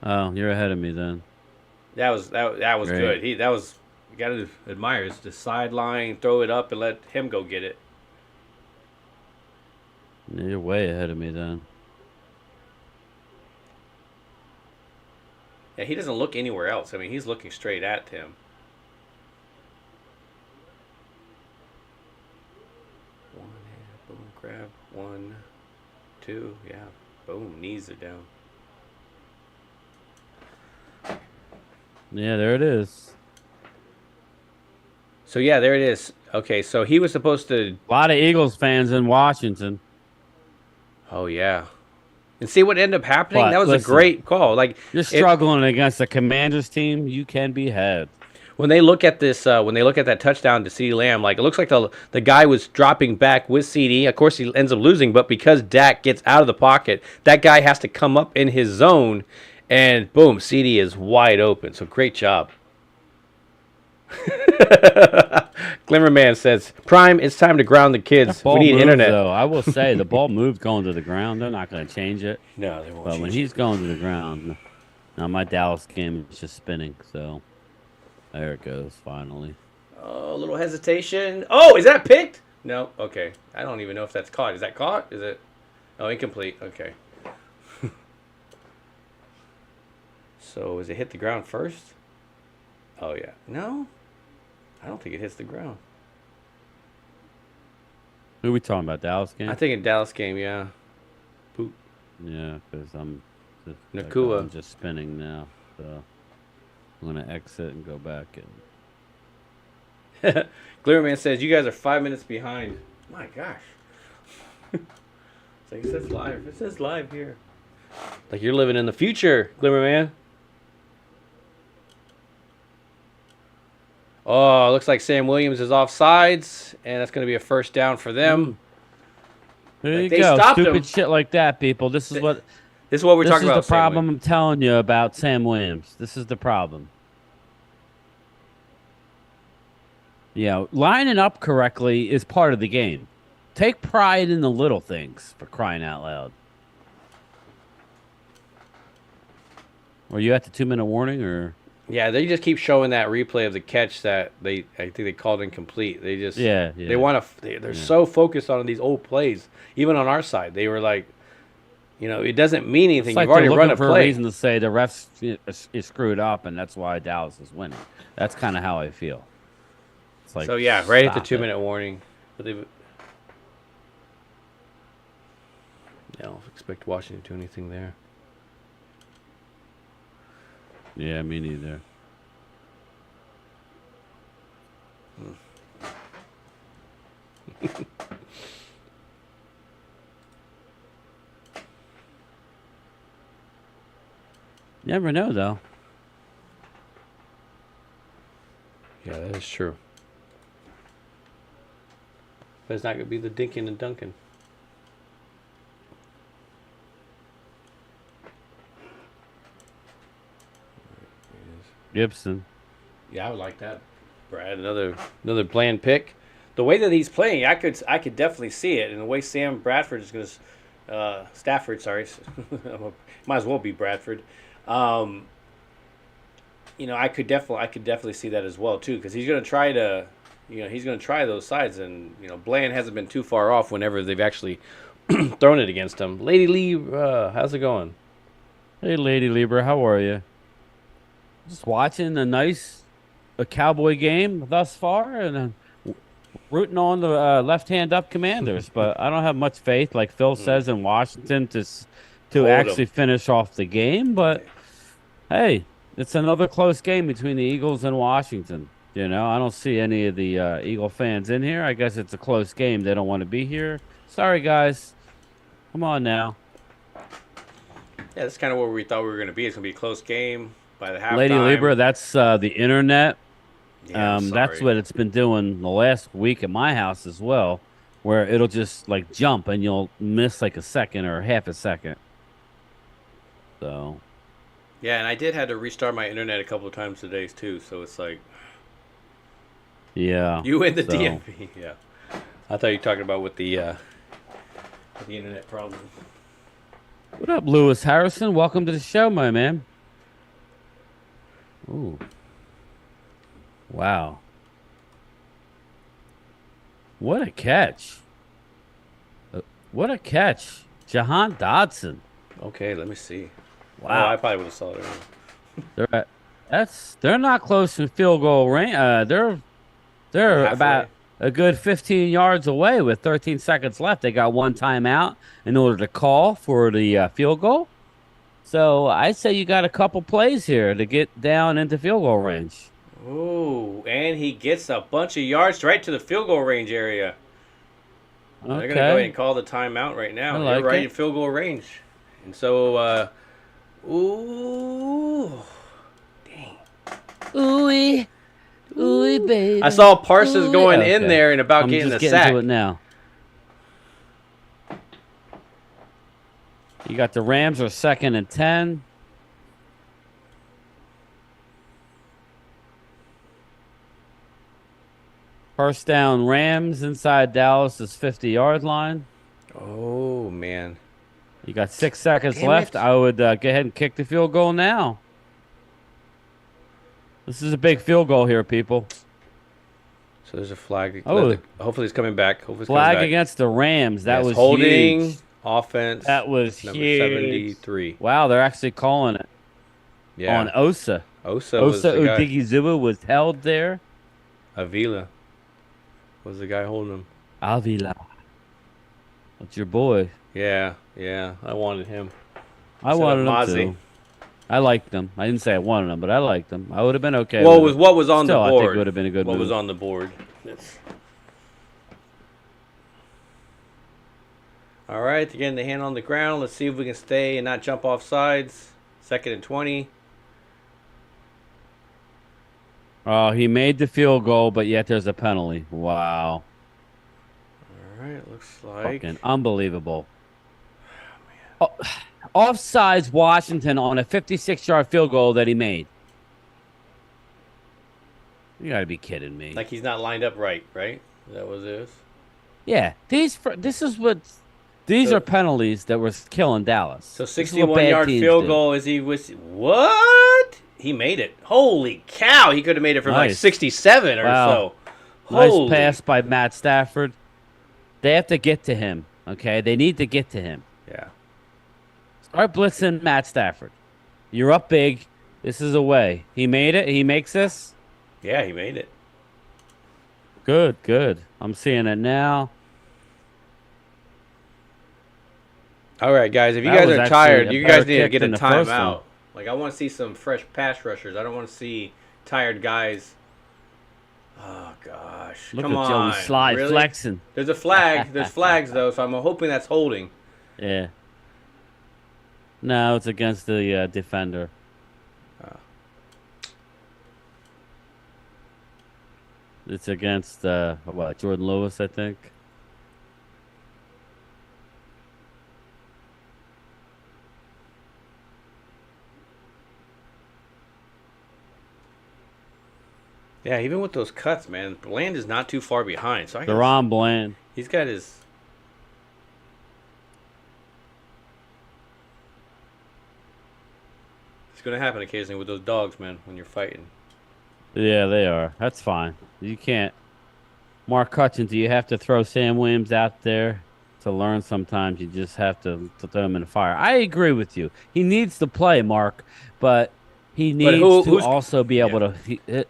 Oh, you're ahead of me then. That was Great. good. You got to admire the sideline, throw it up, and let him go get it. You're way ahead of me then. Yeah, he doesn't look anywhere else. I mean, he's looking straight at him. One hand, boom, grab. 1, 2, yeah. Boom, knees are down. Yeah, there it is. So, yeah, there it is. Okay, so he was supposed to... A lot of Eagles fans in Washington. Oh, yeah. And see what ended up happening? But That was listen, a great call. Like, you're struggling against the Commanders team. You can be had. when they look at this, when they look at that touchdown to CeeDee Lamb, like, it looks like the guy was dropping back with CeeDee. Of course, he ends up losing, but because Dak gets out of the pocket, that guy has to come up in his zone, and boom, CeeDee is wide open. So great job. Glimmerman says, Prime, it's time to ground the kids. We need internet. Though. I will say, the ball moved going to the ground. They're not going to change it. No, they won't But when he's going to the ground, now my Dallas game is just spinning. So there it goes, finally. Oh, a little hesitation. Oh, is that picked? No. Okay. I don't even know if that's caught. Is that caught? Is it? Oh, incomplete. Okay. So, is it hit the ground first? Oh, yeah. No? I don't think it hits the ground. Who are we talking about, Dallas game? I think in Dallas game, yeah. Poop. Yeah, because I'm Nakua. I'm just spinning now. So I'm going to exit and go back. And Glimmerman says, you guys are 5 minutes behind. My gosh. It's like, it says live. It says live here. Like you're living in the future, Glimmerman. Oh, looks like Sam Williams is off sides, and that's going to be a first down for them. There you They go. stopped Stupid him. shit like that, people. This is what This is what we're this talking is about. the Sam problem Williams. I'm telling you about Sam Williams. This is the problem. Yeah, lining up correctly is part of the game. Take pride in the little things, for crying out loud. Were you at the 2-minute warning, or? Yeah, they just keep showing that replay of the catch that I think they called incomplete. They just they want to they're so focused on these old plays. Even on our side, they were like, it doesn't mean anything. It's like You've already they're run a looking for play. a reason to say the refs is screwed up, and that's why Dallas is winning. That's kind of how I feel. It's like, So yeah, right at the stop 2-minute warning. But they don't expect Washington to do anything there. Yeah, me neither. Never know, though. That's true. But it's not going to be the Dinkin and Duncan. Gibson. Yeah, I would like that, Brad. Another bland pick. The way that he's playing, I could definitely see it. And the way Sam Bradford is going to, Stafford, sorry, might as well be Bradford. I could definitely see that as well too, because he's going to try to, he's going to try those sides, and Bland hasn't been too far off whenever they've actually thrown it against him. Lady Lee, how's it going? Hey, Lady Lieber, how are you? Just watching a Cowboy game thus far, and rooting on the left-hand up Commanders. But I don't have much faith, like Phil says, in Washington to actually finish off the game. But hey, it's another close game between the Eagles and Washington. I don't see any of the Eagle fans in here. I guess it's a close game. They don't want to be here. Sorry, guys. Come on now. Yeah, that's kind of where we thought we were going to be. It's going to be a close game by the halftime. Lady Lieber, that's the internet. Yeah, that's what it's been doing the last week at my house as well, where it'll just like jump and you'll miss like a second or half a second. So. Yeah, and I did have to restart my internet a couple of times today too. So it's like. Yeah. You and the DMV. Yeah. I thought you were talking about with the internet problem. What up, Lewis Harrison? Welcome to the show, my man. Ooh. Wow. What a catch. What a catch. Jahan Dodson. Okay, let me see. Wow. Oh, I probably would have saw it earlier. They're not close to field goal range. They're about a good 15 yards away with 13 seconds left. They got one timeout in order to call for the field goal. So I'd say you got a couple plays here to get down into field goal range. Ooh, and he gets a bunch of yards right to the field goal range area. Okay. They're going to go ahead and call the timeout right now. They're right in field goal range. And so, ooh. Dang. Ooh-wee. Ooh-wee, baby. I saw Parsons going in there and about getting a sack. To it now. You got the Rams are 2nd and 10. First down Rams inside Dallas's 50-yard line. Oh, man. You got 6 seconds left. I would go ahead and kick the field goal now. This is a big field goal here, people. So there's a flag. Oh. Hopefully it's coming back. Flag against the Rams. That was holding huge. Offense. That was number huge. 73. Wow, they're actually calling it. Yeah. On Osa. Osa Odigizua was held there. Avila was the guy holding him. Avila. That's your boy. Yeah. I wanted him. I wanted him too. I liked them. I didn't say I wanted them, but I liked them. I would have been okay. What was on the board? I think it would have been a good move. What was on the board? All right, they're getting the hand on the ground. Let's see if we can stay and not jump off sides. 2nd and 20. Oh, he made the field goal, but yet there's a penalty. Wow. All right, looks like. Fucking unbelievable. Oh, offsides Washington on a 56-yard field goal that he made. You got to be kidding me. Like he's not lined up right? Is that what it is? Yeah. These are penalties that were killing Dallas. So 61-yard field goal is he was what? He made it. Holy cow. He could have made it from like 67 or so. Nice pass by Matt Stafford. They have to get to him, okay? They need to get to him. Yeah. Start blitzing Matt Stafford. You're up big. This is a way. He made it. He makes this. Yeah, he made it. Good. I'm seeing it now. All right, guys. If you guys are tired, you guys need to get a timeout. Like, I want to see some fresh pass rushers. I don't want to see tired guys. Oh, gosh. Come on. Look at Joey Slide flexing. There's a flag. There's flags, though, so I'm hoping that's holding. Yeah. No, it's against the defender. It's against Jordan Lewis, I think. Yeah, even with those cuts, man, Bland is not too far behind. So I guess Deron Bland. he's got his. It's going to happen occasionally with those dogs, man, when you're fighting. Yeah, they are. That's fine. You can't. Mark Hutchins, you have to throw Sam Williams out there to learn sometimes. You just have to throw him in the fire. I agree with you. He needs to play, Mark, but he But needs to who's also be able yeah. to.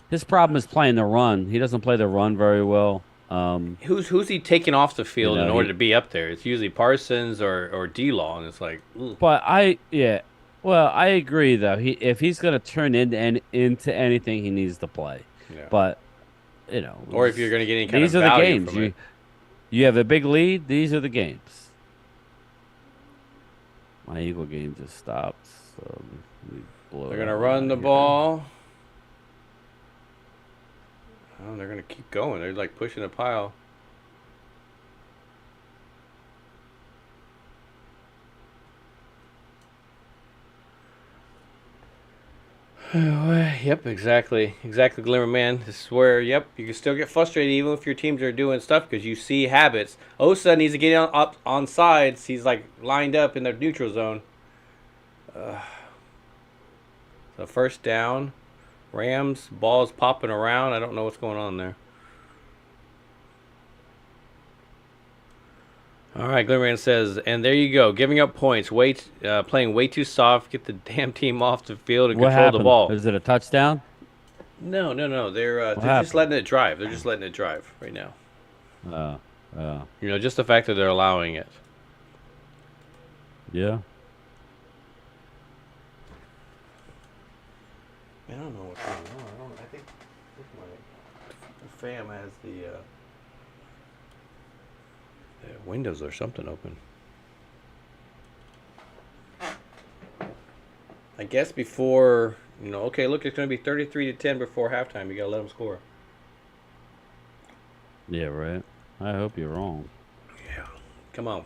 His problem is playing the run. He doesn't play the run very well. Who's he taking off the You field in know, order to be up there? It's usually Parsons or D-Law, and it's like, ooh. but yeah. Well, I agree though. If he's going to turn into anything, he needs to play. Yeah. But Or if you're going to get any kind of these are the value games. from it. You have a big lead. These are the games. My Eagle game just stopped. So They're going to run the ball. Oh, they're going to keep going. They're like pushing a pile. Yep, exactly. Exactly, Glimmer Man. This is where, yep, you can still get frustrated even if your teams are doing stuff because you see habits. Osa needs to get up on sides. He's like lined up in the neutral zone. So first down. Rams, ball's popping around. I don't know what's going on there. All right, Glimmerman says, and there you go, giving up points, playing way too soft, get the damn team off the field and What control the happened? ball. Is it a touchdown? No. They're just happened? letting it drive. They're just letting it drive right now. Uh, Just the fact that they're allowing it. yeah. I don't know what's going on. I think my fam has the windows or something open. I guess before, okay, look, it's going to be 33-10 before halftime. You got to let them score. Yeah, right. I hope you're wrong. Yeah. Come on.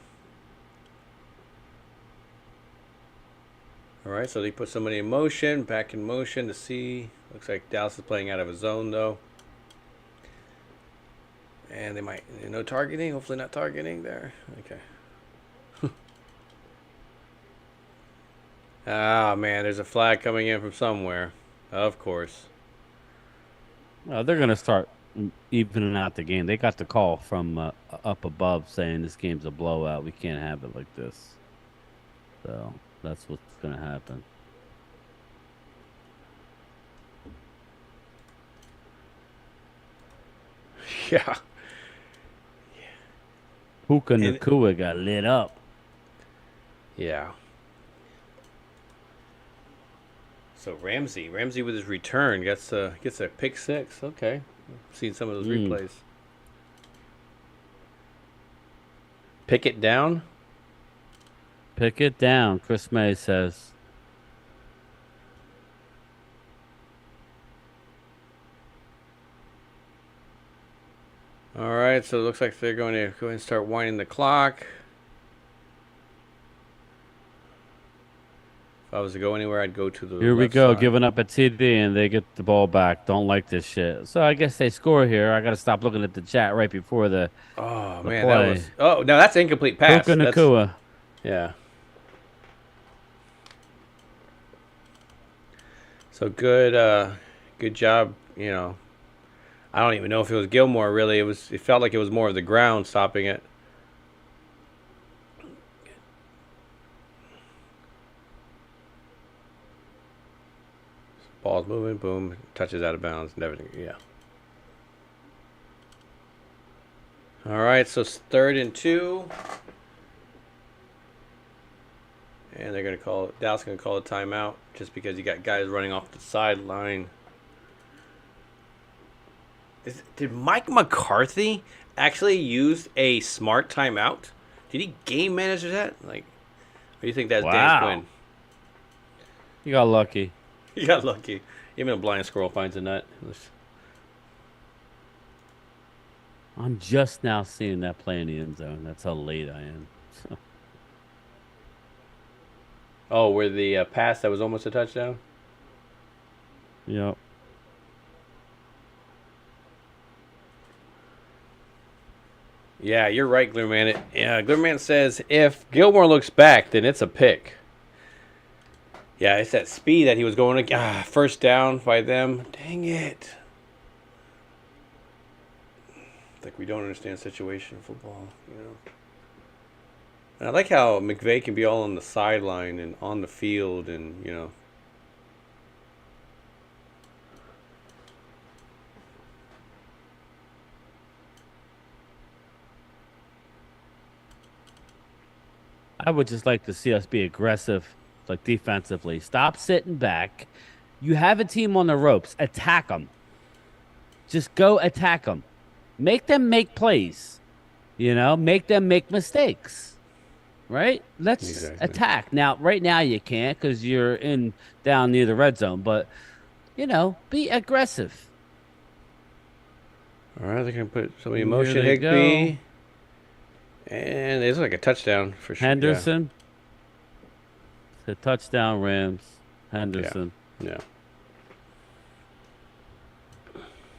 All right, so they put somebody in motion, back in motion to see. Looks like Dallas is playing out of a zone, though. And they might, no targeting. Hopefully not targeting there. Okay. Ah, man, there's a flag coming in from somewhere. Of course. They're going to start evening out the game. They got the call from up above saying this game's a blowout. We can't have it like this. So that's what's going to happen. Yeah. Puka Nakua got lit up. Yeah. So Ramsey with his return gets a pick six. Okay, seen some of those replays. Pick it down. Pick it down, Chris May says. All right, so it looks like they're going to go ahead and start winding the clock. If I was to go anywhere, I'd go to the Here we left go, side. giving up a TD, and they get the ball back. Don't like this shit. So I guess they score here. I got to stop looking at the chat right before the Oh, the man, play. that was... Oh, no, that's incomplete pass. Puka Nakua. Yeah. So good job, I don't even know if it was Gilmore, really. It felt like it was more of the ground stopping it. Ball's moving, boom, touches out of bounds and everything, yeah. All right, so it's 3rd and 2. And they're going to call it, Dallas going to call a timeout just because you got guys running off the sideline. Did Mike McCarthy actually use a smart timeout? Did he game manage that? Or do you think that's Dan Quinn? You got lucky. He got lucky. Even a blind squirrel finds a nut. I'm just now seeing that play in the end zone. That's how late I am. Oh, where the pass that was almost a touchdown? Yep. Yeah, you're right, Glitterman. Glitterman says if Gilmore looks back, then it's a pick. Yeah, it's that speed that he was going to. First down by them. Dang it. It's like we don't understand situational football, you know. And I like how McVay can be all on the sideline and on the field and, you know. I would just like to see us be aggressive, like defensively. Stop sitting back. You have a team on the ropes. Attack them. Just go attack them. Make them make plays. You know, make them make mistakes. Right? Let's attack. Now, right now you can't because you're down near the red zone. But, you know, be aggressive. All right, they're going to put somebody in motion. Higbee. Go. And it's like a touchdown for sure. Henderson. Yeah. It's a touchdown, Rams. Henderson. Yeah.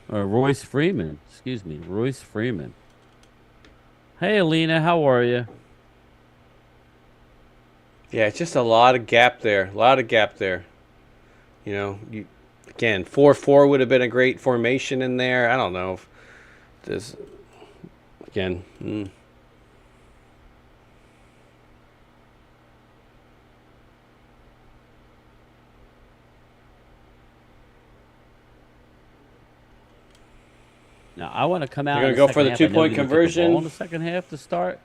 Or Royce Freeman. Excuse me. Royce Freeman. Hey, Alina. How are you? Yeah, it's just a lot of gap there. You know, again, 4-4 would have been a great formation in there. I don't know if this, again, Now, I want to come out. You're going to go for the 2-point conversion in the second half to start.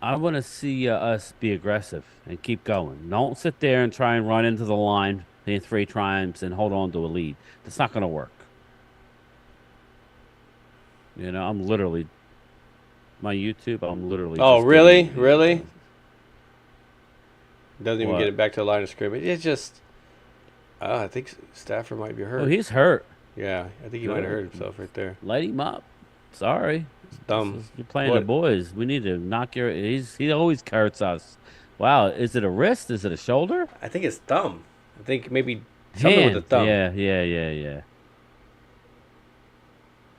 I want to see us be aggressive and keep going. Don't sit there and try and run into the line in 3 times and hold on to a lead. That's not going to work. You know, I'm literally my YouTube. I'm literally. Oh, really? Really? Doesn't even get it back to the line of scrimmage. It's just. I think Stafford might be hurt. Oh, he's hurt. Yeah, I think he might have hurt himself right there. Light him up. Sorry. It's dumb. You're playing the boys. We need to knock your. He always hurts us. Wow. Is it a wrist? Is it a shoulder? I think it's thumb. I think maybe something with the thumb. Yeah.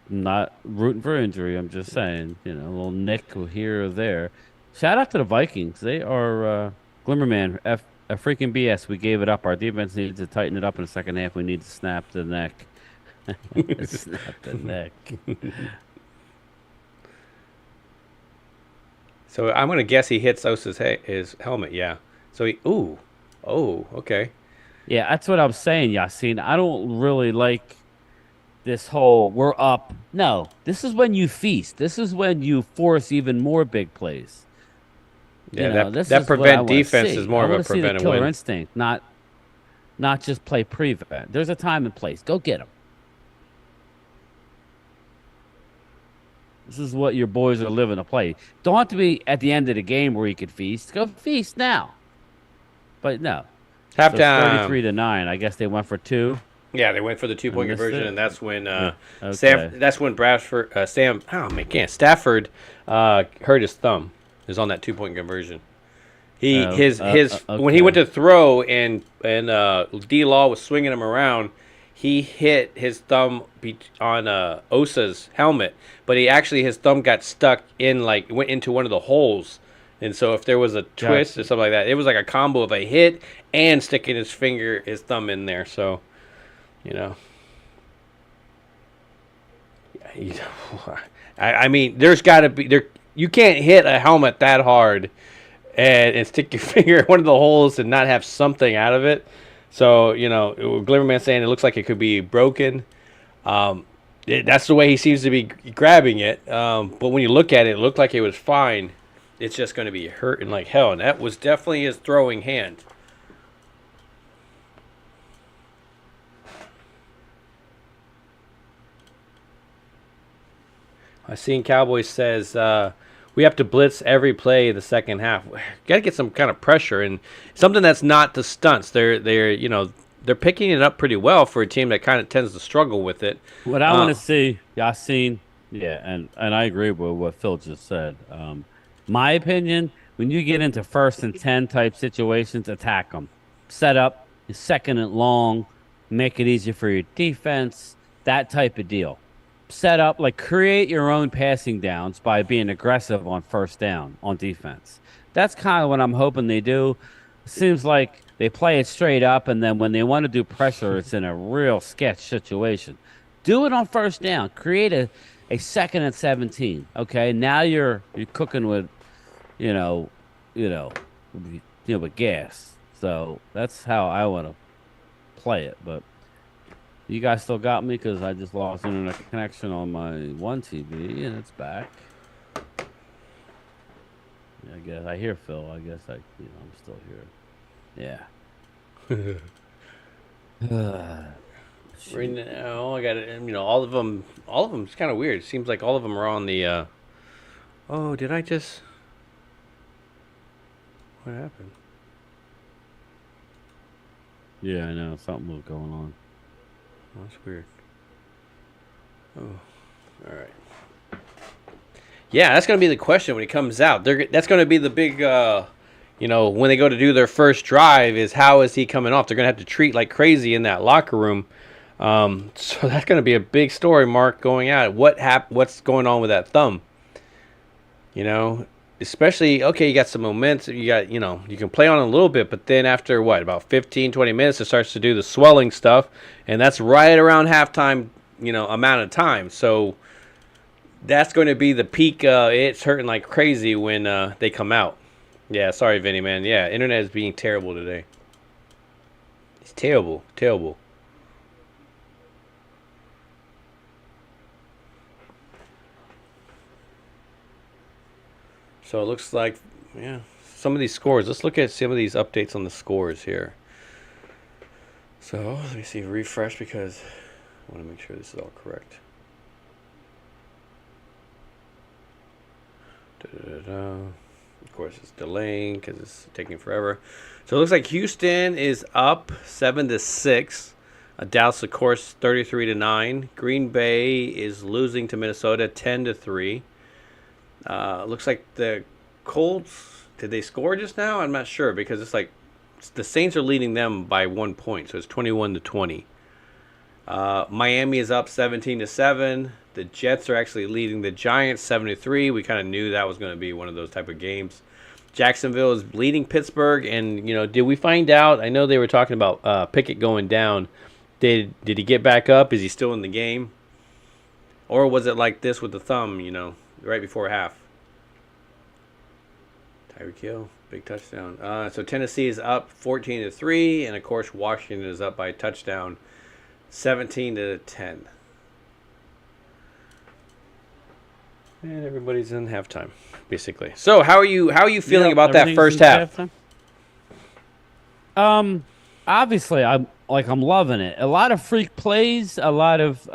I'm not rooting for injury. I'm just saying, you know, a little nick here or there. Shout out to the Vikings. They are Glimmerman. A freaking BS. We gave it up. Our defense needs to tighten it up in the second half. We need to snap the neck. Snap the neck. So I'm gonna guess he hits his helmet. Yeah. So okay. Yeah, that's what I'm saying, Yasin. I don't really like this whole we're up. No, this is when you feast. This is when you force even more big plays. Yeah, that prevent defense is more of a prevent a killer instinct, not just play prevent. There's a time and place. Go get them. This is what your boys are living to play. Don't have to be at the end of the game where you could feast. Go feast now. But no. Halftime. So 33-9. I guess they went for 2. Yeah, they went for the 2-point conversion, and that's when Stafford hurt his thumb. Is on that 2-point conversion. When he went to throw and D Law was swinging him around, he hit his thumb on Osa's helmet, but his thumb got stuck went into one of the holes, and so if there was a twist or something like that, it was like a combo of a hit and sticking his thumb in there. So, you know, I mean, there's got to be there. You can't hit a helmet that hard and stick your finger in one of the holes and not have something out of it. So, you know, Glimmerman's saying it looks like it could be broken. That's the way he seems to be grabbing it. But when you look at it, it looked like it was fine. It's just going to be hurting like hell. And that was definitely his throwing hand. I seen Cowboys says we have to blitz every play in the second half. Got to get some kind of pressure and something that's not the stunts. They're picking it up pretty well for a team that kind of tends to struggle with it. What I want to see, Yasin, Yeah, and I agree with what Phil just said. My opinion, when you get into 1st and 10 type situations, attack them. Set up, second and long, make it easier for your defense, that type of deal. Set up, like create your own passing downs by being aggressive on 1st down on defense. That's kind of what I'm hoping they do. Seems like they play it straight up, and then when they want to do pressure, it's in a real sketch situation. Do it on 1st down. Create a 2nd and 17. Okay, now you're cooking with, you know, you know, with gas. So that's how I want to play it. But you guys still got me because I just lost internet connection on my one TV and it's back. Yeah, I guess I hear Phil. I guess I'm still here. Yeah. Right now, I got it. All of them. All of them. It's kind of weird. It seems like all of them are on the. Oh, did I just? What happened? Yeah, I know something was going on. Oh, that's weird. Oh, all right. Yeah, that's gonna be the question when it comes out. That's gonna be the big. When they go to do their first drive, is how is he coming off? They're gonna have to treat like crazy in that locker room. So that's going to be a big story, Mark, going out. What's going on with that thumb? Especially, okay, you got some momentum. You got, you can play on it a little bit, but then after about 15, 20 minutes, it starts to do the swelling stuff. And that's right around halftime, amount of time. So that's going to be the peak. It's hurting like crazy when they come out. Yeah, sorry, Vinny, man. Yeah, internet is being terrible today. It's terrible, terrible. So it looks like, yeah, some of these scores. Let's look at some of these updates on the scores here. So let me see, refresh because I want to make sure this is all correct. Of course, it's delaying because it's taking forever. So it looks like Houston is up 7-6. Dallas, of course, 33-9. Green Bay is losing to Minnesota 10-3. Looks like the Colts, did they score just now? I'm not sure because it's like the Saints are leading them by 1 point, so it's 21-20. Miami is up 17-7. The Jets are actually leading the Giants 7-3. We kind of knew that was going to be one of those type of games. Jacksonville is leading Pittsburgh, and did we find out? I know they were talking about Pickett going down. Did he get back up? Is he still in the game, or was it like this with the thumb? Right before half. Tyreek Hill, big touchdown. So Tennessee is up 14-3, and of course Washington is up by a touchdown, 17-10. And everybody's in halftime, basically. So how are you feeling about that first half? Obviously I'm loving it. A lot of freak plays, a lot of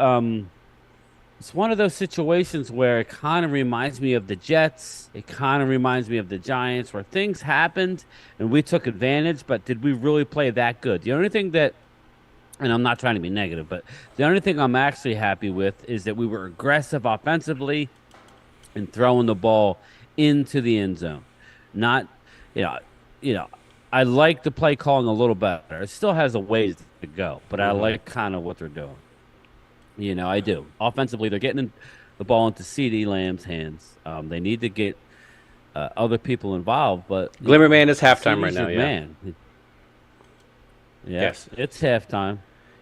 it's one of those situations where it kind of reminds me of the Jets. It kind of reminds me of the Giants, where things happened and we took advantage, but did we really play that good? The only thing that, and I'm not trying to be negative, but the only thing I'm actually happy with is that we were aggressive offensively and throwing the ball into the end zone. Not, I like the play calling a little better. It still has a ways to go, but I like kind of what they're doing. I do. Offensively, they're getting the ball into CeeDee Lamb's hands. They need to get other people involved, but Glimmerman is halftime right now. Yeah. Man. Yeah, yes, it's halftime.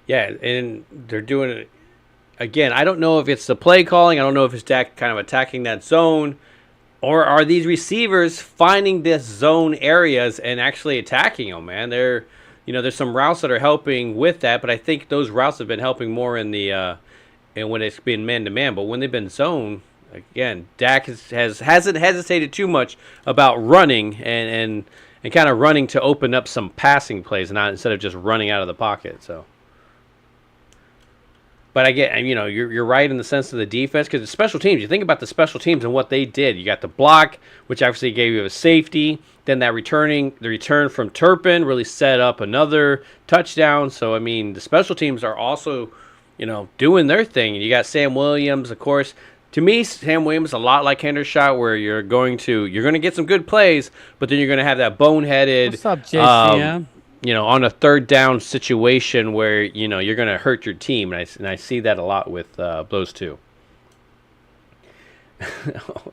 Yeah, and they're doing it again. I don't know if it's the play calling. I don't know if it's Dak kind of attacking that zone, or are these receivers finding this zone areas and actually attacking them? Man, there's some routes that are helping with that, but I think those routes have been helping more in the and when it's been man to man. But when they've been zone, again, Dak hasn't hesitated too much about running and kind of running to open up some passing plays, instead of just running out of the pocket. So, but I get, you're right in the sense of the defense, because the special teams. You think about the special teams and what they did. You got the block, which obviously gave you a safety. Then the return from Turpin really set up another touchdown. So the special teams are also, doing their thing. And you got Sam Williams, of course. To me, Sam Williams is a lot like Hendershot, where you're going to get some good plays, but then you're going to have that boneheaded, What's up, JCM? on a third down situation where you're going to hurt your team, and I see that a lot with those two.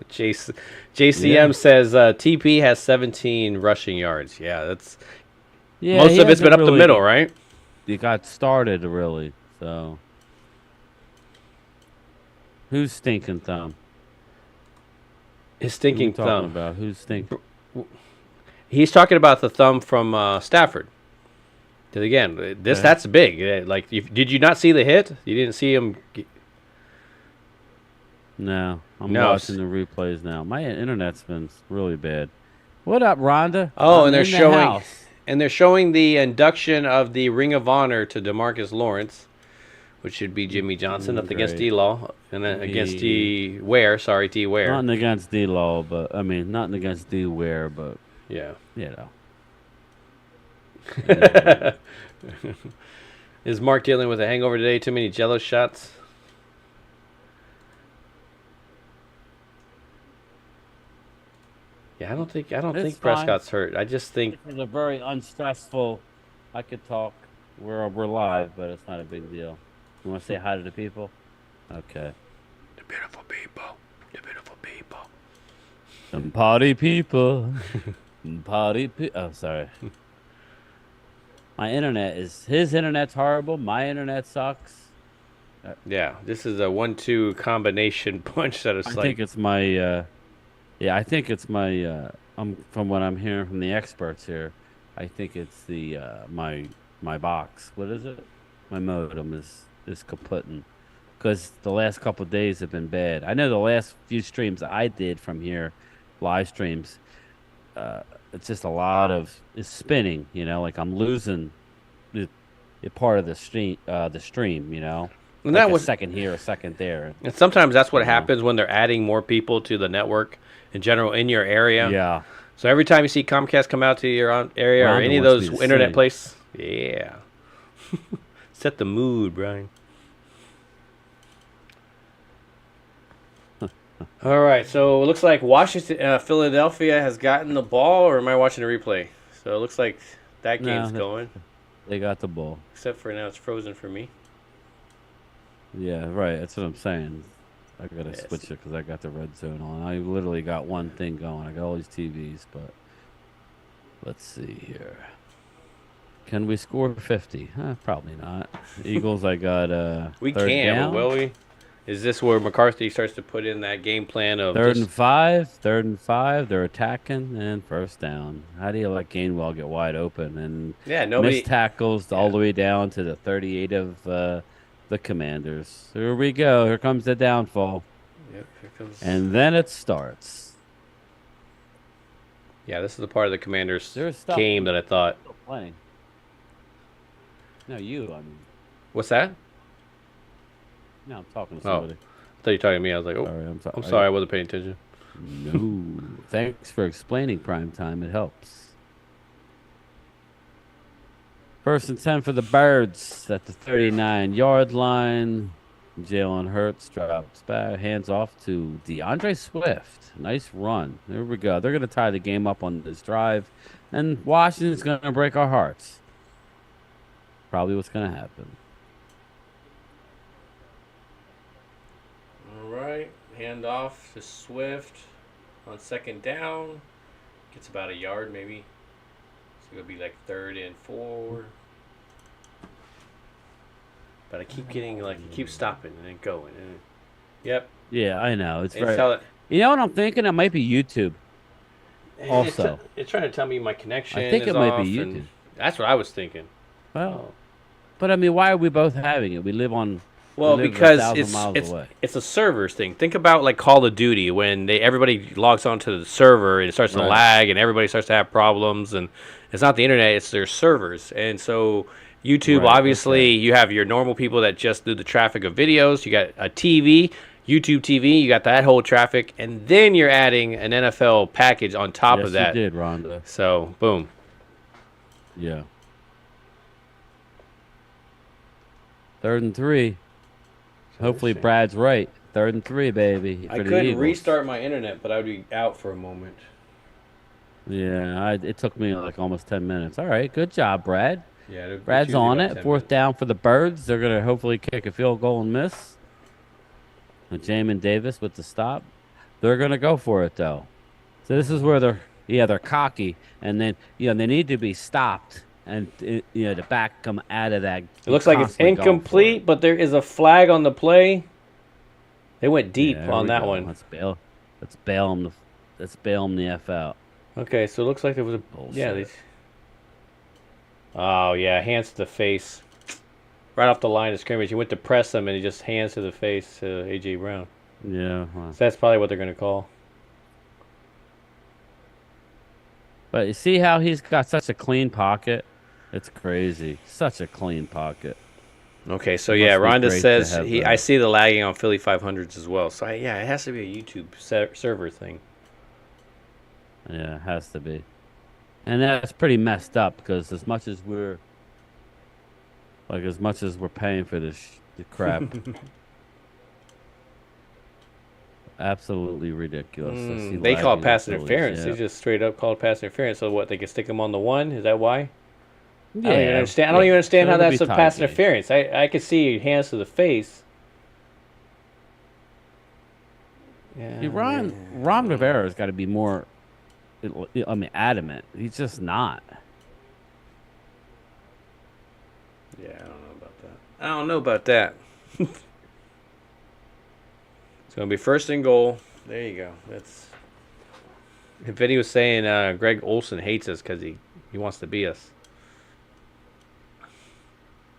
JCM says TP has 17 rushing yards. Yeah, most of it's been up the middle, right? He got started really, so. Who's stinking thumb? His stinking What are you thumb. talking about? Who's stinking? He's talking about the thumb from Stafford. Because again, that's big. Like, did you not see the hit? You didn't see him. No, I'm watching the replays now. My internet's been really bad. What up, Rhonda? Oh, I'm and they're house. showing the induction of the Ring of Honor to DeMarcus Lawrence, which should be Jimmy Johnson up against D-Law, and then against D Ware. Sorry, D Ware. Nothing against D-Law, but nothing against D Ware, but yeah, Is Mark dealing with a hangover today? Too many Jello shots. Yeah, I don't think Prescott's hurt. I just think it's a very unstressful. I could talk. We're live, but it's not a big deal. You want to say hi to the people? Okay. The beautiful people. The beautiful people. Some party people. Oh, sorry. His internet's horrible. My internet sucks. Yeah, this is a 1-2 combination punch that is I think it's my. I think it's my. From what I'm hearing from the experts here, I think it's the my box. What is it? My modem is kaputting because the last couple of days have been bad. I know the last few streams I did from here, live streams, it's just a lot of it's spinning. Like I'm losing the part of the stream. And like that was a second here, a second there. And sometimes that's what happens when they're adding more people to the network in general in your area. Yeah. So every time you see Comcast come out to your area or any of those internet places, set the mood, Brian. All right, so it looks like Philadelphia has gotten the ball, or am I watching a replay? So it looks like that game's going. They got the ball. Except for now it's frozen for me. Yeah, right. That's what I'm saying. I got to switch it because I got the red zone on. I literally got one thing going. I got all these TVs, but let's see here. Can we score 50? Probably not. Eagles, I got we third can, down. But will we? Is this where McCarthy starts to put in that game plan of third and five? They're attacking and first down. How do you let Gainwell get wide open and miss tackles all the way down to the 38 of the Commanders? Here we go. Here comes the downfall. Yep, here comes. And then it starts. Yeah, this is the part of the Commanders game that I thought. Playing. No, you. I mean. What's that? No, I'm talking to somebody. I thought you were talking to me. I was like, I'm sorry, I wasn't paying attention. No. Thanks for explaining Primetime. It helps. First and 10 for the Birds at the 39-yard line. Jalen Hurts drops back, hands off to DeAndre Swift. Nice run. There we go. They're going to tie the game up on this drive, and Washington's going to break our hearts. Probably what's going to happen. All right, hand off to Swift on second down. Gets about a yard maybe. So it'll be like 3rd and 4. But I keep getting keep stopping and then going. Yep. Yeah, I know. It's right. You know what I'm thinking? It might be YouTube. Also, it's trying to tell me my connection. I think it might be YouTube. That's what I was thinking. Well, but I mean, why are we both having it? We live on. Because it's a servers thing. Think about like Call of Duty when everybody logs onto the server and it starts to lag and everybody starts to have problems, and it's not the internet, it's their servers. And so YouTube, obviously, you have your normal people that just do the traffic of videos. You got a TV, YouTube TV, you got that whole traffic, and then you're adding an NFL package on top of that. You did, Rhonda. So, boom. Yeah. 3rd and 3. Hopefully Brad's right. 3rd and 3, baby. I For the could Eagles. restart my internet, but I would be out for a moment. Yeah, it took me like almost 10 minutes. All right, good job, Brad. Yeah, it's Brad's usually on about it. 10 4th minutes. down for the Birds. They're going to hopefully kick a field goal and miss. And Jamin Davis with the stop. They're going to go for it, though. So this is where they're cocky. And then, they need to be stopped. And, the back come out of that. It looks like it's constantly going for incomplete, it. but there is a flag on the play. They went deep Yeah, there on we that go. one. Let's bail them the F out. Okay, so it looks like there was a Bullshit. Oh yeah, hands to the face, right off the line of scrimmage. He went to press him, and he just hands to the face to AJ Brown. Yeah. So that's probably what they're gonna call. But you see how he's got such a clean pocket? It's crazy. Such a clean pocket. Okay, so It yeah, must be Rhonda great to says have I see the lagging on Philly 500s as well. So yeah, it has to be a YouTube server thing. Yeah, it has to be. And that's pretty messed up because as much as we're paying for the crap, absolutely ridiculous. I see They call it lagging pass on Phillies, interference. yeah. They just straight up call it pass interference. So what? They can stick him on the one? Is that why? Yeah, I don't even understand. I don't even understand so how it'll that's be a pass tie game. interference. I could see hands to the face. Yeah, See, Ron Rivera's got to be more, adamant. He's just not. Yeah, I don't know about that. I don't know about that. It's gonna be 1st and goal. There you go. That's. If Vinny was saying Greg Olson hates us because he wants to be us.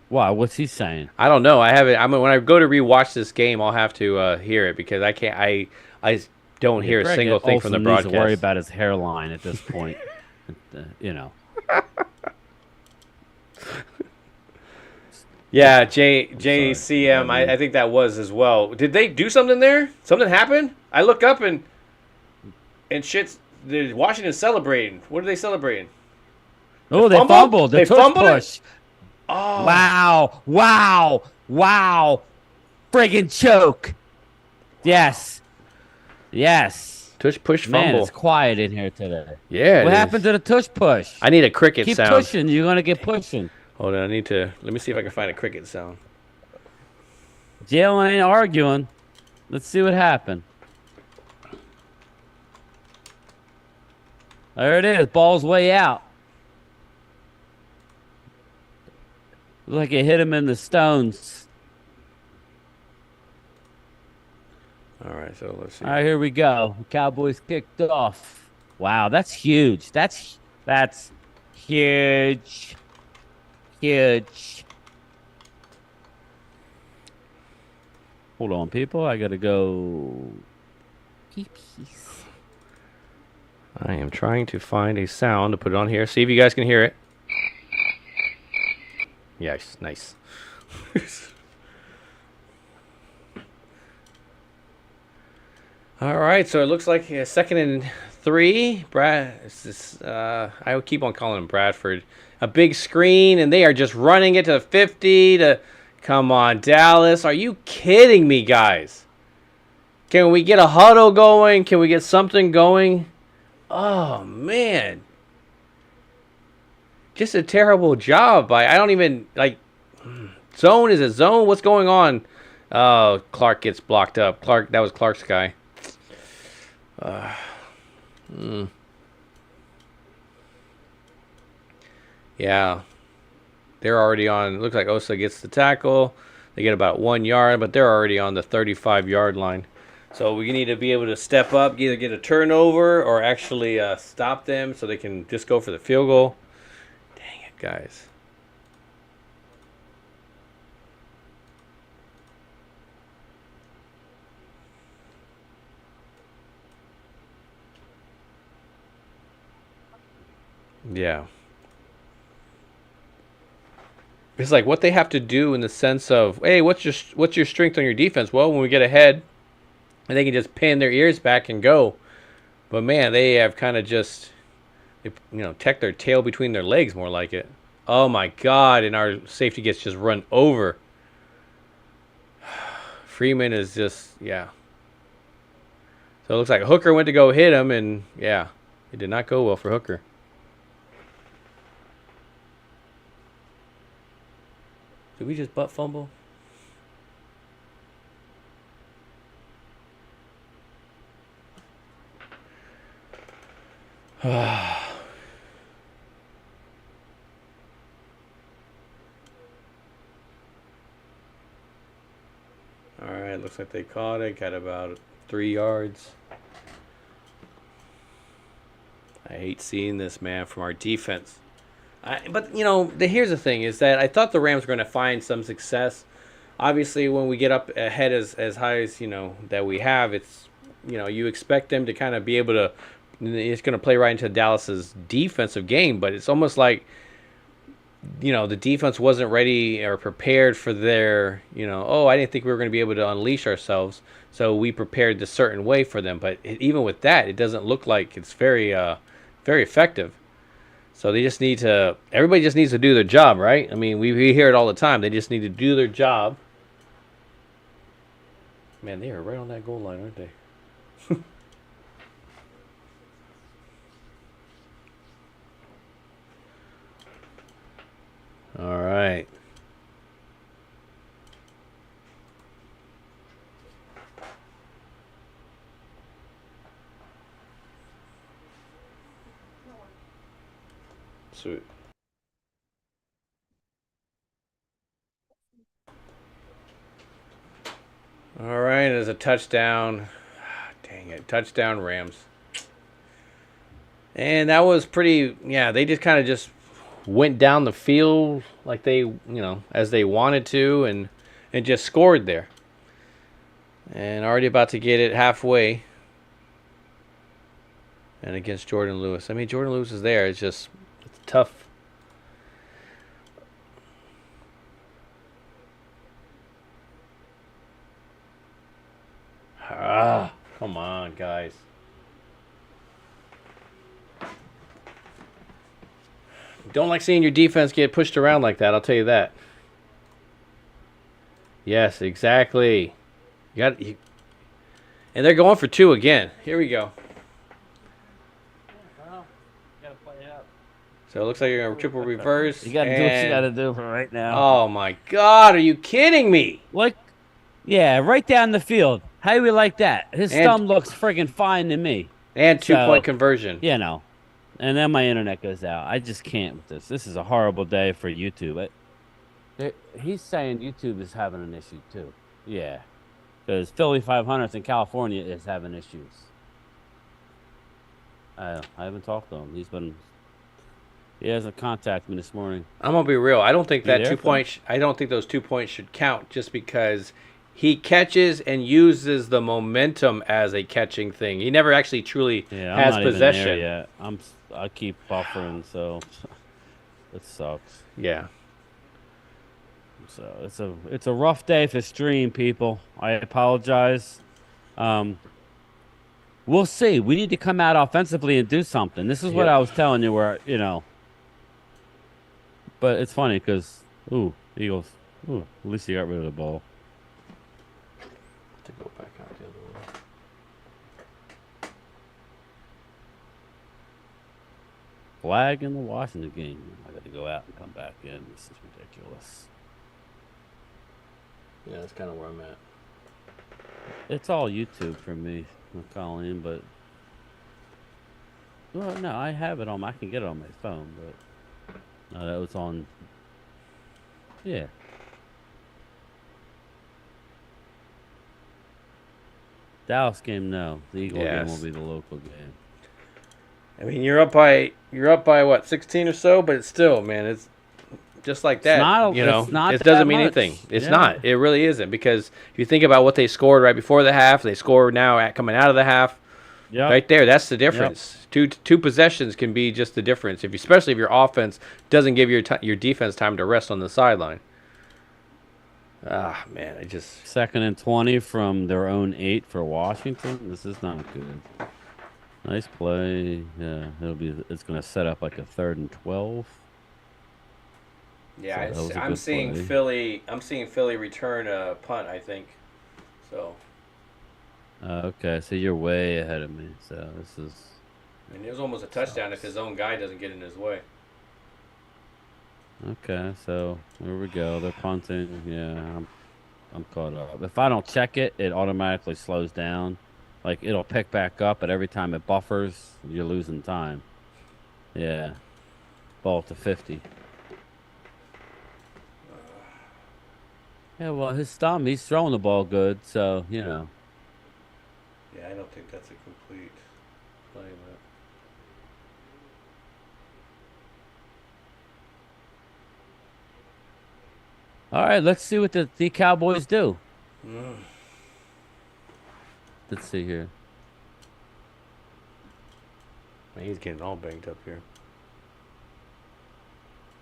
Why? What's he saying? I don't know. I haven't. I mean, when I go to rewatch this game, I'll have to hear it because I can't. I don't hear a Greg single thing Olson from the needs broadcast. to worry about his hairline at this point. Yeah, JCM. I think that was as well. Did they do something there? Something happened? I look up and shit's. Washington's celebrating. What are they celebrating? Oh, they fumbled? fumbled. The They tush fumbled it? push. Oh, Wow. Friggin' choke. Yes. Tush push Man, fumble. it's quiet in here today. Yeah. What happened to the tush push? I need a cricket Keep sound. pushing. You're going to get pushing. Hold on. Let me see if I can find a cricket sound. Jalen ain't arguing. Let's see what happened. There it is. Ball's way out. Looked like it hit him in the stones. All right, so let's see. All right, here we go. Cowboys kicked off. Wow, that's huge. That's huge. Huge. Hold on, people. I gotta go. Peace. I am trying to find a sound to put it on here. See if you guys can hear it. Yes, nice. All right, so it looks like 2nd and 3. I would keep on calling him Bradford. A big screen, and they are just running it to 50 to. Come on, Dallas. Are you kidding me, guys? Can we get a huddle going? Can we get something going? Oh, man. Just a terrible job. I don't even, zone, is it zone? What's going on? Oh, Clark gets blocked up. That was Clark's guy. Yeah. They're already on. It looks like Osa gets the tackle. They get about 1 yard, but they're already on the 35-yard line. So we need to be able to step up, either get a turnover or actually stop them so they can just go for the field goal. Dang it, guys. Yeah. It's like what they have to do in the sense of, hey, what's your strength on your defense? Well, when we get ahead, and they can just pin their ears back and go. But man, they have kind of just, tucked their tail between their legs, more like it. Oh my God! And our safety gets just run over. Freeman is just, yeah. So it looks like Hooker went to go hit him, and yeah, it did not go well for Hooker. Did we just butt fumble? Alright, looks like they caught it. Got about 3 yards. I hate seeing this, man, from our defense. But, you know, here's the thing, is that I thought the Rams were going to find some success. Obviously, when we get up ahead as high as, you know, that we have, it's, you know, you expect them to kind of be able to, it's going to play right into Dallas's defensive game, but it's almost like, you know, the defense wasn't ready or prepared for their, you know, oh, I didn't think we were going to be able to unleash ourselves, so we prepared this certain way for them. But even with that, it doesn't look like it's very effective. So they just need to, everybody just needs to do their job, right? I mean, we hear it all the time. They just need to do their job. Man, they are right on that goal line, aren't they? All right. Sweet. All right, there's a touchdown. Dang it, touchdown Rams. And that was pretty, yeah, they just kind of just went down the field like they, you know, as they wanted to, and just scored there. And already about to get it halfway. And against Jordan Lewis. I mean, Jordan Lewis is there. It's just, it's tough. Ah, come on, guys. Don't like seeing your defense get pushed around like that, I'll tell you that. Yes, exactly. And they're going for 2 again. Here we go. Well, you gotta play it up. So it looks like you're going to triple reverse. You gotta do what you gotta do for right now. Oh, my God. Are you kidding me? Like, yeah, right down the field. How do we like that? His thumb looks friggin' fine to me. And 2-point conversion. You know. And then my internet goes out. I just can't with this. This is a horrible day for YouTube. He's saying YouTube is having an issue, too. Yeah. Because Philly 500th in California is having issues. I haven't talked to him. He hasn't contacted me this morning. I'm going to be real. I don't think that 2 points, I don't think those 2 points should count just because he catches and uses the momentum as a catching thing. He never actually truly has possession. Yeah, I keep buffering, so it sucks. Yeah. So it's a rough day for stream, people. I apologize. We'll see. We need to come out offensively and do something. This is what I was telling you, where, you know. But it's funny because, Eagles. At least you got rid of the ball. To go back out the other way. Flag in the Washington game. I got to go out and come back in. This is ridiculous. Yeah, that's kind of where I'm at. It's all YouTube for me, Colleen, but... Well, no, I have it on... I can get it on my phone, but... No, that was on... Yeah. Dallas game, no. The Eagle game will be the local game. I mean, you're up by what, 16 or so, but it's still, man, it's just like that. It doesn't mean anything. It's not. It really isn't, because if you think about what they scored right before the half, they scored now coming out of the half. Yep. Right there, that's the difference. Yep. Two possessions can be just the difference, especially if your offense doesn't give your defense time to rest on the sideline. Ah, man, I just... 2nd and 20 from their own 8 for Washington. This is not good. Nice play. Yeah, it's going to set up like a 3rd and 12. Yeah, I'm seeing Philly return a punt, I think. So. Okay, so you're way ahead of me. So this is. I mean, it was almost a touchdown if his own guy doesn't get in his way. Okay, so here we go. They're punting. Yeah, I'm caught up. If I don't check it, it automatically slows down. Like it'll pick back up, but every time it buffers, you're losing time. Yeah. Ball to 50. Yeah, well, his thumb, he's throwing the ball good, so, you know. Yeah, I don't think that's a complete play, All right, let's see what the Cowboys do. but Let's see here. man, he's getting all banged up here.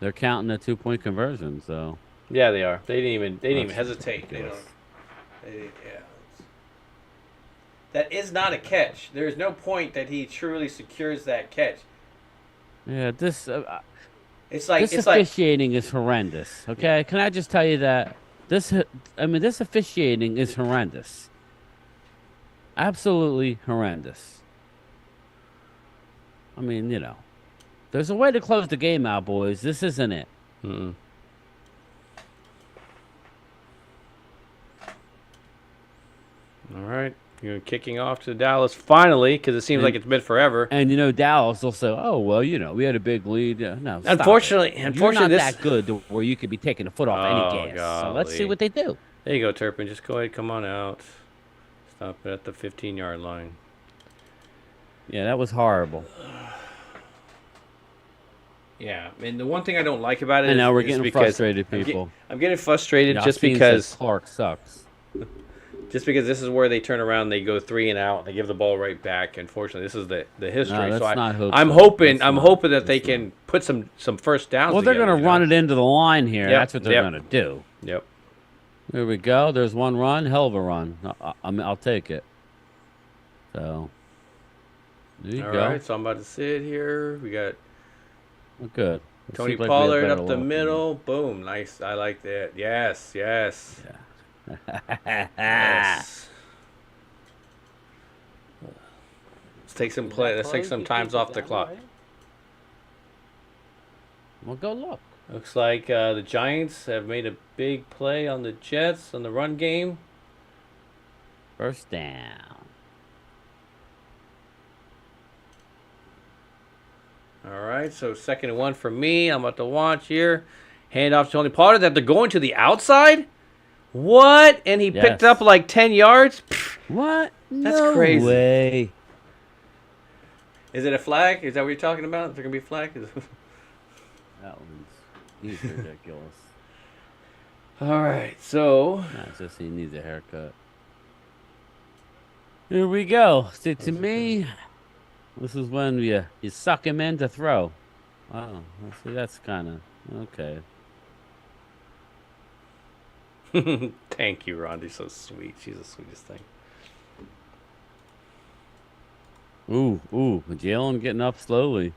They're counting the 2-point conversion, so. Yeah, they are. They didn't even That's hesitate. ridiculous. Yeah. That is not a catch. There is no point that he truly secures that catch. Yeah, this It's like this officiating is horrendous. Okay, can I just tell you that this officiating is horrendous. Absolutely horrendous. I mean, you know, there's a way to close the game out, boys. This isn't it. Mm-mm. All right, you're kicking off to Dallas finally because it seems like it's been forever. And you know, Dallas will say, "Oh well, you know, we had a big lead." Yeah, no, stop Unfortunately, it. You're not this that good to where you could be taking the foot off any gas. So let's see golly. what they do. There you go, Turpin. Just go ahead, come on out. Stop it at the 15-yard line. Yeah, that was horrible. Yeah, and the one thing I don't like about it And now we're is getting because frustrated, people. I'm getting frustrated Yeah, just Fiend because says Clark sucks. this is where they turn around, they go 3 and out, and they give the ball right back. Unfortunately, this is the history. No, so that's not hope I'm so. hoping That's not- hoping that they that's can put some first downs. Well, they're together, going to run it into the line here. Yep, That's what they're yep. going to do. Yep. There we go. There's one run. Hell of a run. I'll take it. So, there you All go. right, so I'm about to sit here. We got Well, good. It Tony seems like we have Pollard better up the luck. middle. Boom, nice. I like that. Yes. Yes. Let's take some play. Let's take some times off the clock. Well, go look. Looks like the Giants have made a big play on the Jets on the run game. First down. All right, so 2nd and 1 for me. I'm about to watch here. Hand off to Tony Pollard. That they're going to the outside? What? And he picked up like 10 yards? Pfft. What? That's No crazy. way. Is it a flag? Is that what you're talking about? Is there going to be a flag? That he's ridiculous. All right, so Nah, it's just he needs a haircut. Here we go. See, to me, this is when you suck him in to throw. Wow. See, that's kind of okay. thank you, Rhonda's so sweet. She's the sweetest thing. Ooh, Jalen getting up slowly.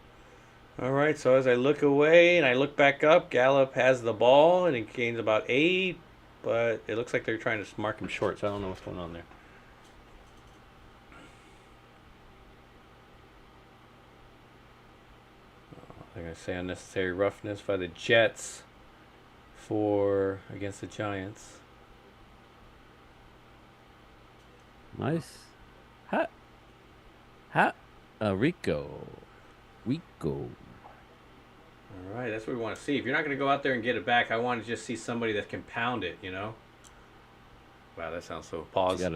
All right, so as I look away and I look back up, Gallup has the ball and he gains about 8, but it looks like they're trying to mark him short, so I don't know what's going on there. They're going to say unnecessary roughness by the Jets against the Giants. Nice. Rico. All right, that's what we want to see. If you're not going to go out there and get it back, I want to just see somebody that can pound it, you know? Wow, that sounds so... Pause.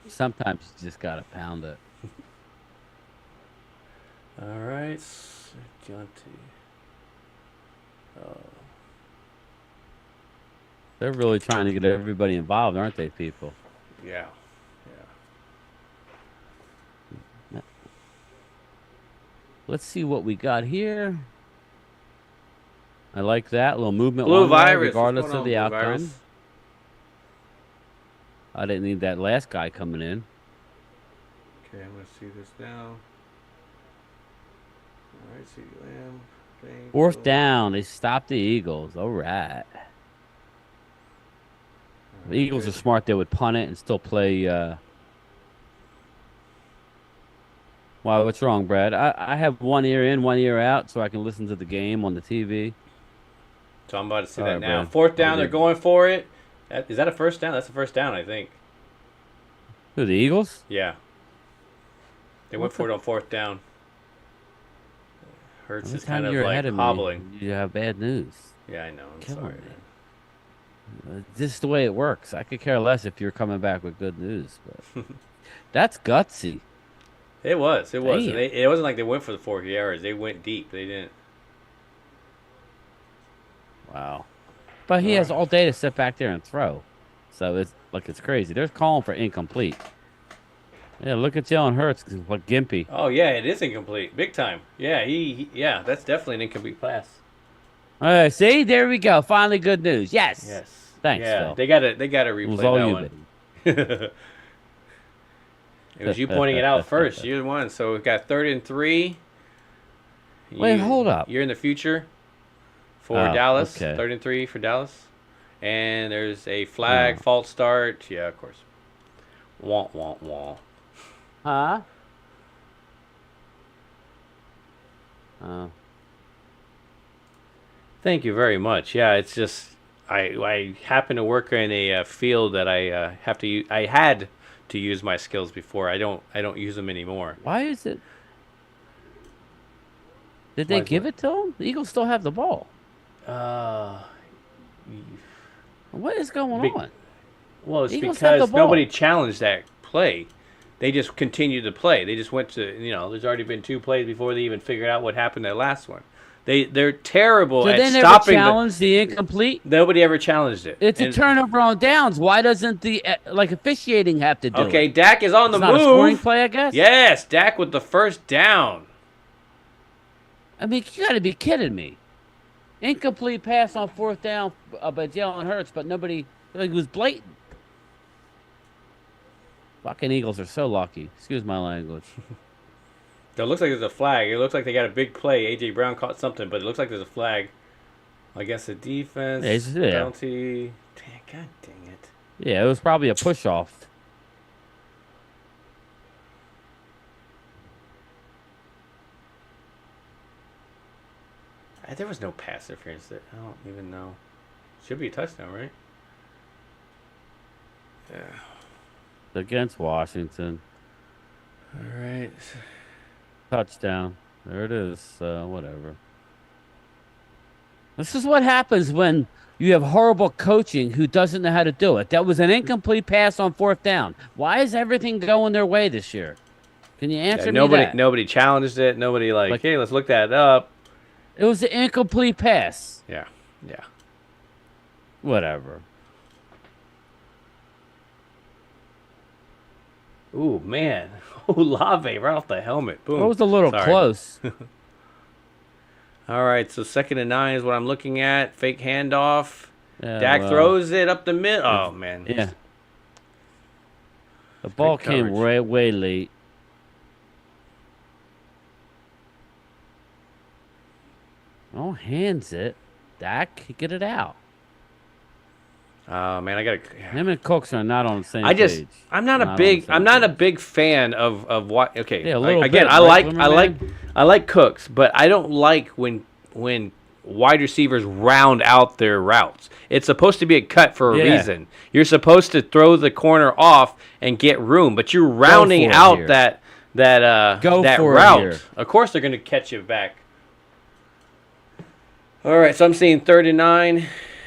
Sometimes you just got to pound it. All right. They're really trying to get everybody involved, aren't they, people? Yeah. Let's see what we got here. I like that little movement. Blue one way, virus. regardless What's going of the on, Blue outcome. Virus? I didn't need that last guy coming in. Okay, I'm going to see this now. All right, see Lamb. Bang, 4th boom. down. They stopped the Eagles. All right. The Eagles are smart. They would punt it and still play. Wow, what's wrong, Brad? I have one ear in, one ear out, so I can listen to the game on the TV. So I'm about to see All that right, now. Brad. 4th down, they're going for it. Is that a first down? That's a first down, I think. Who, the Eagles? Yeah. They went for it on 4th down. Hurts Every is kind time of you're like ahead of hobbling. me, you have bad news. Yeah, I know. I'm Killing sorry, me. man. This is the way it works. I could care less if you're coming back with good news, but that's gutsy. It was. It was. Damn. And it wasn't like they went for the 4 yards. They went deep. They didn't. Wow. But he has all day to sit back there and throw. So it's crazy. They're calling for incomplete. Yeah, look at Jalen Hurts, like gimpy. Oh yeah, it is incomplete, big time. Yeah, yeah, that's definitely an incomplete pass. All right, see, there we go. Finally, good news. Yes. Yes. Thanks, Yeah, Phil. they gotta It was replay all that you, one. baby. It was you pointing it out first. You're the one. So we've got 3rd and 3. Wait, hold up. You're in the future for Oh, Dallas. okay. 3rd and 3 for Dallas. And there's a flag, false start. Yeah, of course. Wah, wah, wah. Huh? Oh. Thank you very much. Yeah, it's just I happen to work in a field that I have to use. I had to use my skills before. I don't use them anymore. Why is it? Did they give it to him? The Eagles still have the ball. What is going on? Well, it's Eagles have the because ball. nobody challenged that play. They just continued to play. They just went to, there's already been 2 plays before they even figured out what happened that last one. They're terrible So at they never stopping challenged the incomplete? Nobody ever challenged it. It's a turnover on downs. Why doesn't the officiating have to do it? Okay, Dak is on the It's move. not a scoring play, I guess? Yes, Dak with the first down. I mean, you got to be kidding me. Incomplete pass on 4th down by Jalen Hurts, but nobody, it was blatant. Fucking Eagles are so lucky. Excuse my language. It looks like there's a flag. It looks like they got a big play. A.J. Brown caught something, but it looks like there's a flag against the defense. Yeah. Penalty. God dang it. Yeah, it was probably a push-off. There was no pass interference there. I don't even know. Should be a touchdown, right? Yeah. Against Washington. All right. Touchdown. There it is. Whatever. This is what happens when you have horrible coaching who doesn't know how to do it. That was an incomplete pass on 4th down. Why is everything going their way this year? Can you answer me that? Nobody challenged it. Nobody hey, let's look that up. It was an incomplete pass. Yeah. Whatever. Ooh, man. Olave right off the helmet. Boom. It was a little close. All right, so 2nd and 9 is what I'm looking at. Fake handoff. Yeah, Dak throws it up the middle. Oh, man. Yeah. The ball came way late. Oh, hands it. Dak, get it out. Oh man, I gotta. Him and Cooks are not on the same page. I'm not a big fan of what. Okay, Yeah, a little again, bit, I like Cooks, but I don't like when wide receivers round out their routes. It's supposed to be a cut for a reason. You're supposed to throw the corner off and get room, but you're rounding out that route. Here. Of course, they're gonna catch you back. All right, so I'm seeing 3rd and 9,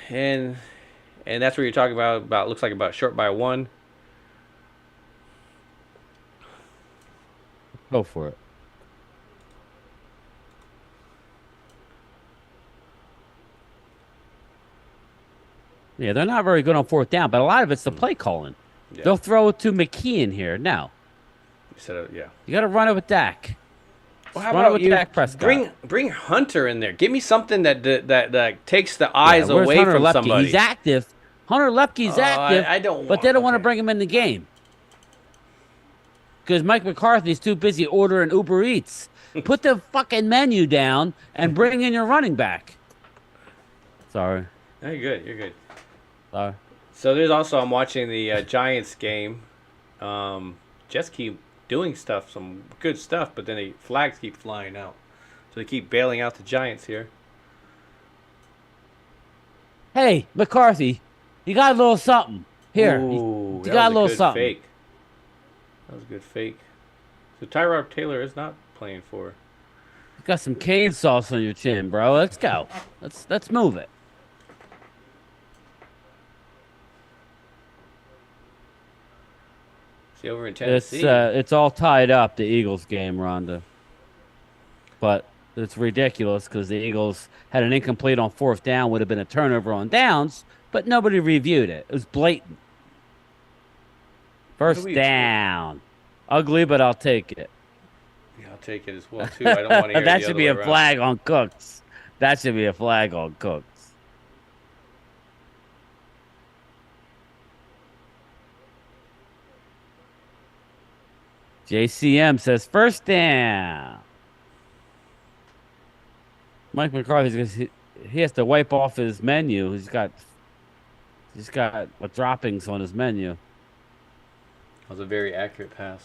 and that's what you're talking about. Looks like about short by 1. Go for it. Yeah, they're not very good on 4th down, but a lot of it's the play calling. Yeah. They'll throw it to McKeon here. Now, Yeah. you got to run it with Dak. Well, how Run it about with you Dak Prescott. bring Hunter in there? Give me something that takes the eyes Where's away Hunter from Lepke? somebody. He's active. Hunter Lepke's active. I don't. But they don't want to bring him in the game because Mike McCarthy's too busy ordering Uber Eats. Put the fucking menu down and bring in your running back. Sorry. No, you're good. You're good. Sorry. So there's also I'm watching the Giants game. Jets keep doing stuff, some good stuff, but then the flags keep flying out. So they keep bailing out the Giants here. Hey, McCarthy, you got a little something here. Ooh, You that got a was little good something. fake. That was a good fake. So Tyrod Taylor is not playing for. You got some cane sauce on your chin, bro. Let's go. Let's move it. See over in Tennessee. It's all tied up, the Eagles game, Rhonda. But it's ridiculous because the Eagles had an incomplete on fourth down, would have been a turnover on downs, but nobody reviewed it. It was blatant. First down. Ugly, but I'll take it. Yeah, I'll take it as well too. I don't want to hear That the should other be way a around. flag on Cooks. That should be a flag on Cooks. JCM says first down. Mike McCarthy, he has to wipe off his menu. He's got droppings on his menu. That was a very accurate pass.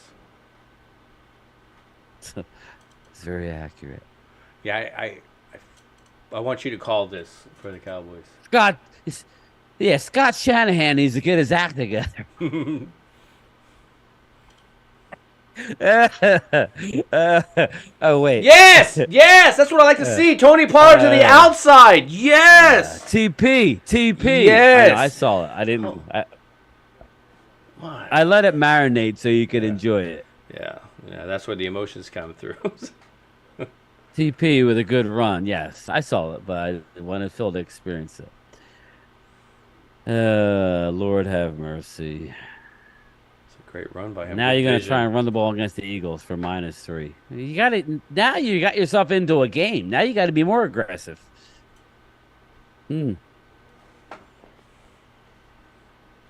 It's very accurate. Yeah, I want you to call this for the Cowboys. Scott Shanahan needs to get his act together. Oh wait. Yes, that's what I like to see. Tony Pollard to the outside. Yes. TP. Yes. I saw it. I didn't. I let it marinate so you could enjoy it. Yeah, that's where the emotions come through. TP with a good run. Yes, I saw it, but I wanted Phil to experience it. Lord have mercy. It's a great run by him. Now you're going to try and run the ball against the Eagles for -3. You got it. Now you got yourself into a game. Now you got to be more aggressive.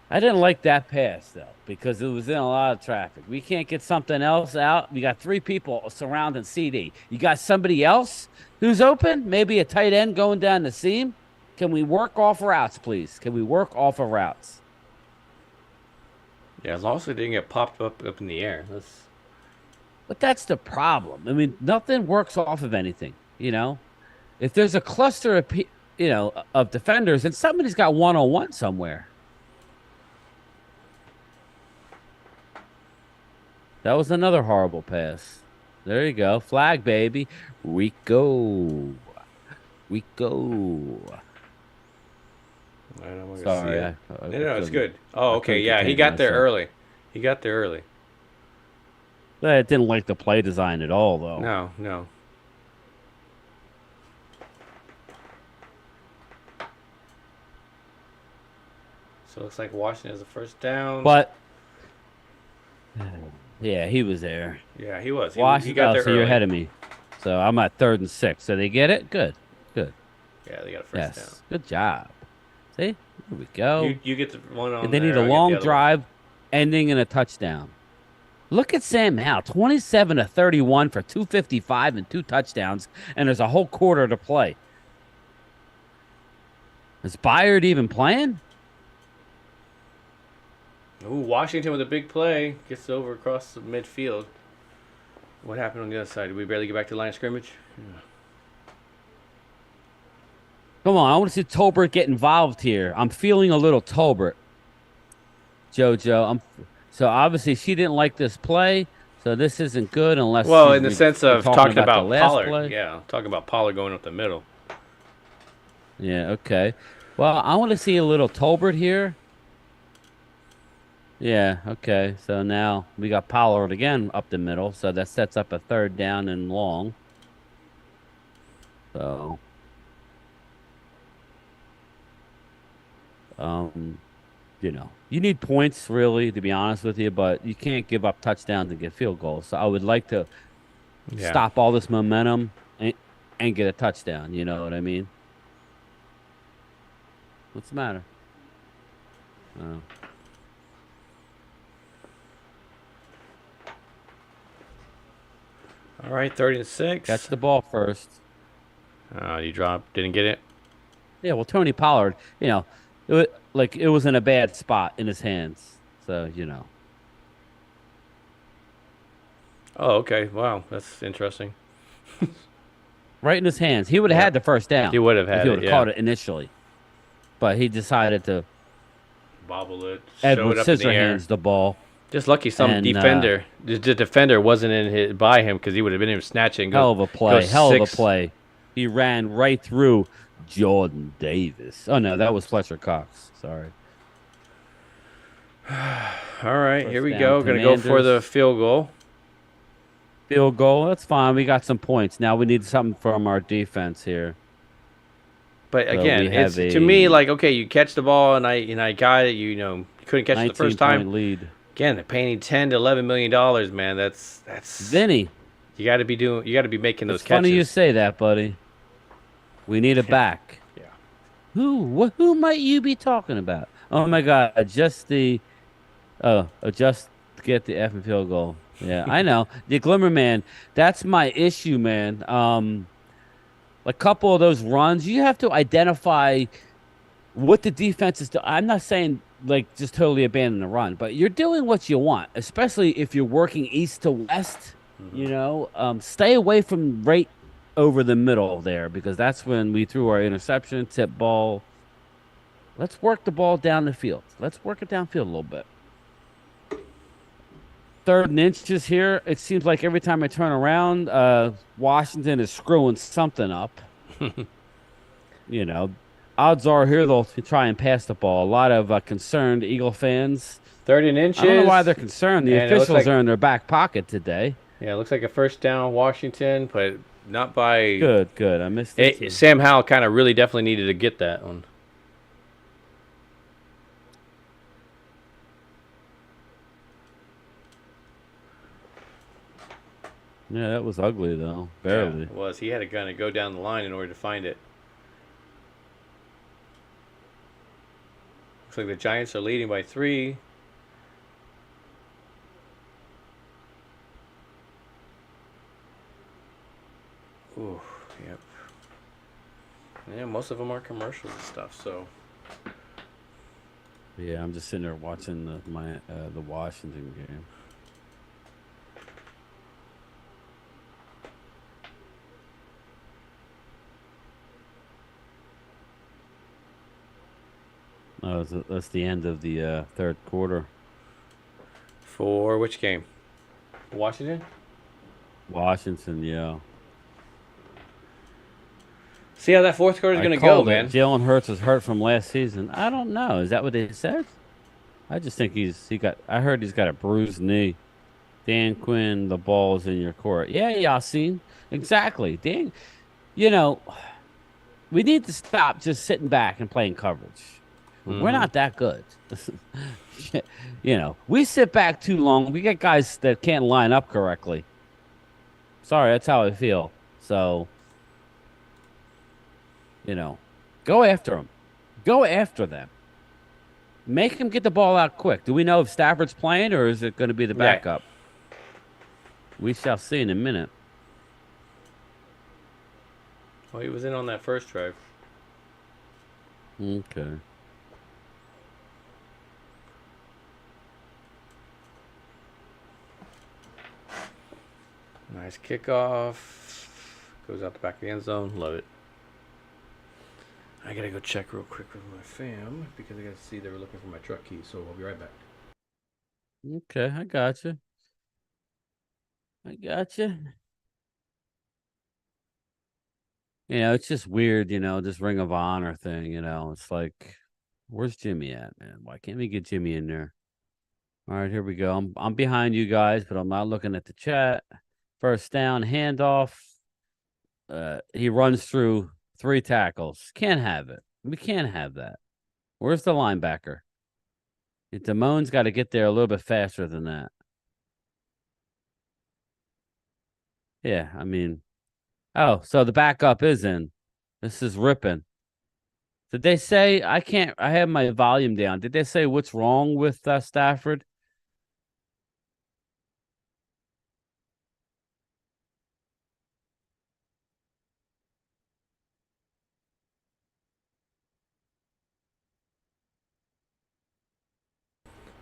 I didn't like that pass, though, because it was in a lot of traffic. We can't get something else out. We got 3 people surrounding CD. You got somebody else who's open? Maybe a tight end going down the seam? Can we work off routes, please? Can we work off of routes? Yeah, as long as it didn't get popped up in the air. But that's the problem. I mean, nothing works off of anything, you know? If there's a cluster of, of defenders, and somebody's got one-on-one somewhere. That was another horrible pass. There you go. Flag, baby. We go. Sorry. No, it's good. Oh, okay. Yeah, he got there early. I didn't like the play design at all, though. No. So it looks like Washington has the first down. But yeah, he was there. Yeah, he was. Washington, he got there so early. you're ahead of me. So I'm at 3rd and 6. So they get it? Good. Yeah, they got a first down. Good job. See? Here we go. You get the one on. They need a long drive ending in a touchdown. Look at Sam Howell, 27 of 31 for 255 and 2 touchdowns, and there's a whole quarter to play. Is Byard even playing? Ooh, Washington with a big play. Gets over across the midfield. What happened on the other side? Did we barely get back to the line of scrimmage? Yeah. Come on, I want to see Tolbert get involved here. I'm feeling a little Tolbert. JoJo, so obviously she didn't like this play, so this isn't good unless. Well, in the sense of talking about the Pollard. play. Yeah, talking about Pollard going up the middle. Yeah, okay. Well, I want to see a little Tolbert here. Yeah, okay. So now we got Pollard again up the middle, so that sets up a 3rd down and long. So, you need points, really, to be honest with you, but you can't give up touchdowns and get field goals. So I would like to stop all this momentum and get a touchdown. You know what I mean? What's the matter? All right, 30 to 6. Catch the ball first. You dropped. Didn't get it. Yeah, well, Tony Pollard, like it was in a bad spot in his hands. So, you know. Oh, okay. Wow, that's interesting. Right in his hands. He would have Yeah, had the first he down would have if had he would it. have Yeah, caught it initially. But he decided to bobble it, show Edward it up in the air. Scissorhands the ball. Just lucky some And defender, the defender wasn't in his, by him because he would have been able to snatch it and hell of a go play. Hell of a six. play. He ran right through Jordan Davis. Oh no, that was Fletcher Cox. Sorry. All right, here First we down, go. Gonna go for the Commanders. field goal. Field goal. That's fine. We got some points. Now we need something from our defense here. But So again, we it's have to me a like okay, you catch the ball and I got it. You couldn't catch it the first 19 time. point lead. Again, they're paying $10 to $11 million, man. That's Vinny, you got to be doing. You got to be making those it's funny you catches. say that, buddy. We need a back. Yeah. Who might you be talking about? Oh my God, just get the effing field goal. Yeah, I know. The Glimmer Man, that's my issue, man. A couple of those runs, you have to identify what the defense is doing. I'm not saying like just totally abandon the run, but you're doing what you want, especially if you're working east to west. Stay away from right over the middle there because that's when we threw our interception, tip ball. Let's work the ball down the field. Let's work it downfield a little bit. 3rd and inches here. It seems like every time I turn around, Washington is screwing something up. Odds are here they'll try and pass the ball. A lot of concerned Eagle fans. 3rd and inches. I don't know why they're concerned. The and it looks officials like- are in their back pocket today. Yeah, it looks like a first down, Washington, but not by. Good. I missed it. Sam Howell kind of really definitely needed to get that one. Yeah, that was ugly though. Barely. Yeah, it was. He had to kind of go down the line in order to find it. Looks like the Giants are leading by 3. Ooh, yep. Yeah, most of them are commercials and stuff, so. Yeah, I'm just sitting there watching the Washington game. Oh, that's the end of the 3rd quarter. For which game? Washington? Washington, yeah. See how that 4th quarter is going to go, man. Jalen Hurts was hurt from last season. I don't know. Is that what they said? I just think I heard he's got a bruised knee. Dan Quinn, the ball's in your court. Yeah, Yassine. Exactly. Dan, we need to stop just sitting back and playing coverage. We're not that good. We sit back too long. We get guys that can't line up correctly. Sorry, that's how I feel. So, go after them. Go after them. Make him get the ball out quick. Do we know if Stafford's playing or is it going to be the backup? We shall see in a minute. Well, he was in on that first drive. Okay. Nice kickoff. Goes out the back of the end zone. Love it. I gotta go check real quick with my fam because I gotta see they were looking for my truck keys. So I'll be right back. Okay, I got you. It's just weird, this Ring of Honor thing, It's like, where's Jimmy at, man? Why can't we get Jimmy in there? All right, here we go. I'm behind you guys, but I'm not looking at the chat. First down, handoff. He runs through 3 tackles. Can't have it. We can't have that. Where's the linebacker? Damone's got to get there a little bit faster than that. Yeah, I mean, so the backup is in. This is ripping. Did they say I have my volume down. Did they say what's wrong with Stafford?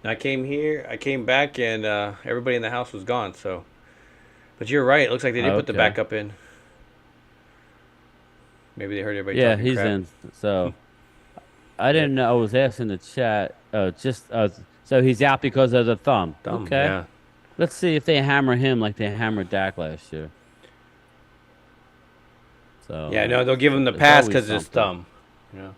I came back, and everybody in the house was gone. So, but you're right. It looks like they did put the Okay. backup in. Maybe they heard everybody Yeah, talking he's crap. in. So I didn't know. I was asking the chat. So he's out because of the thumb. Dumb, Okay. yeah. Let's see if they hammer him like they hammered Dak last year. So Yeah, no, they'll give him the it's pass always because of his something. thumb. Yeah.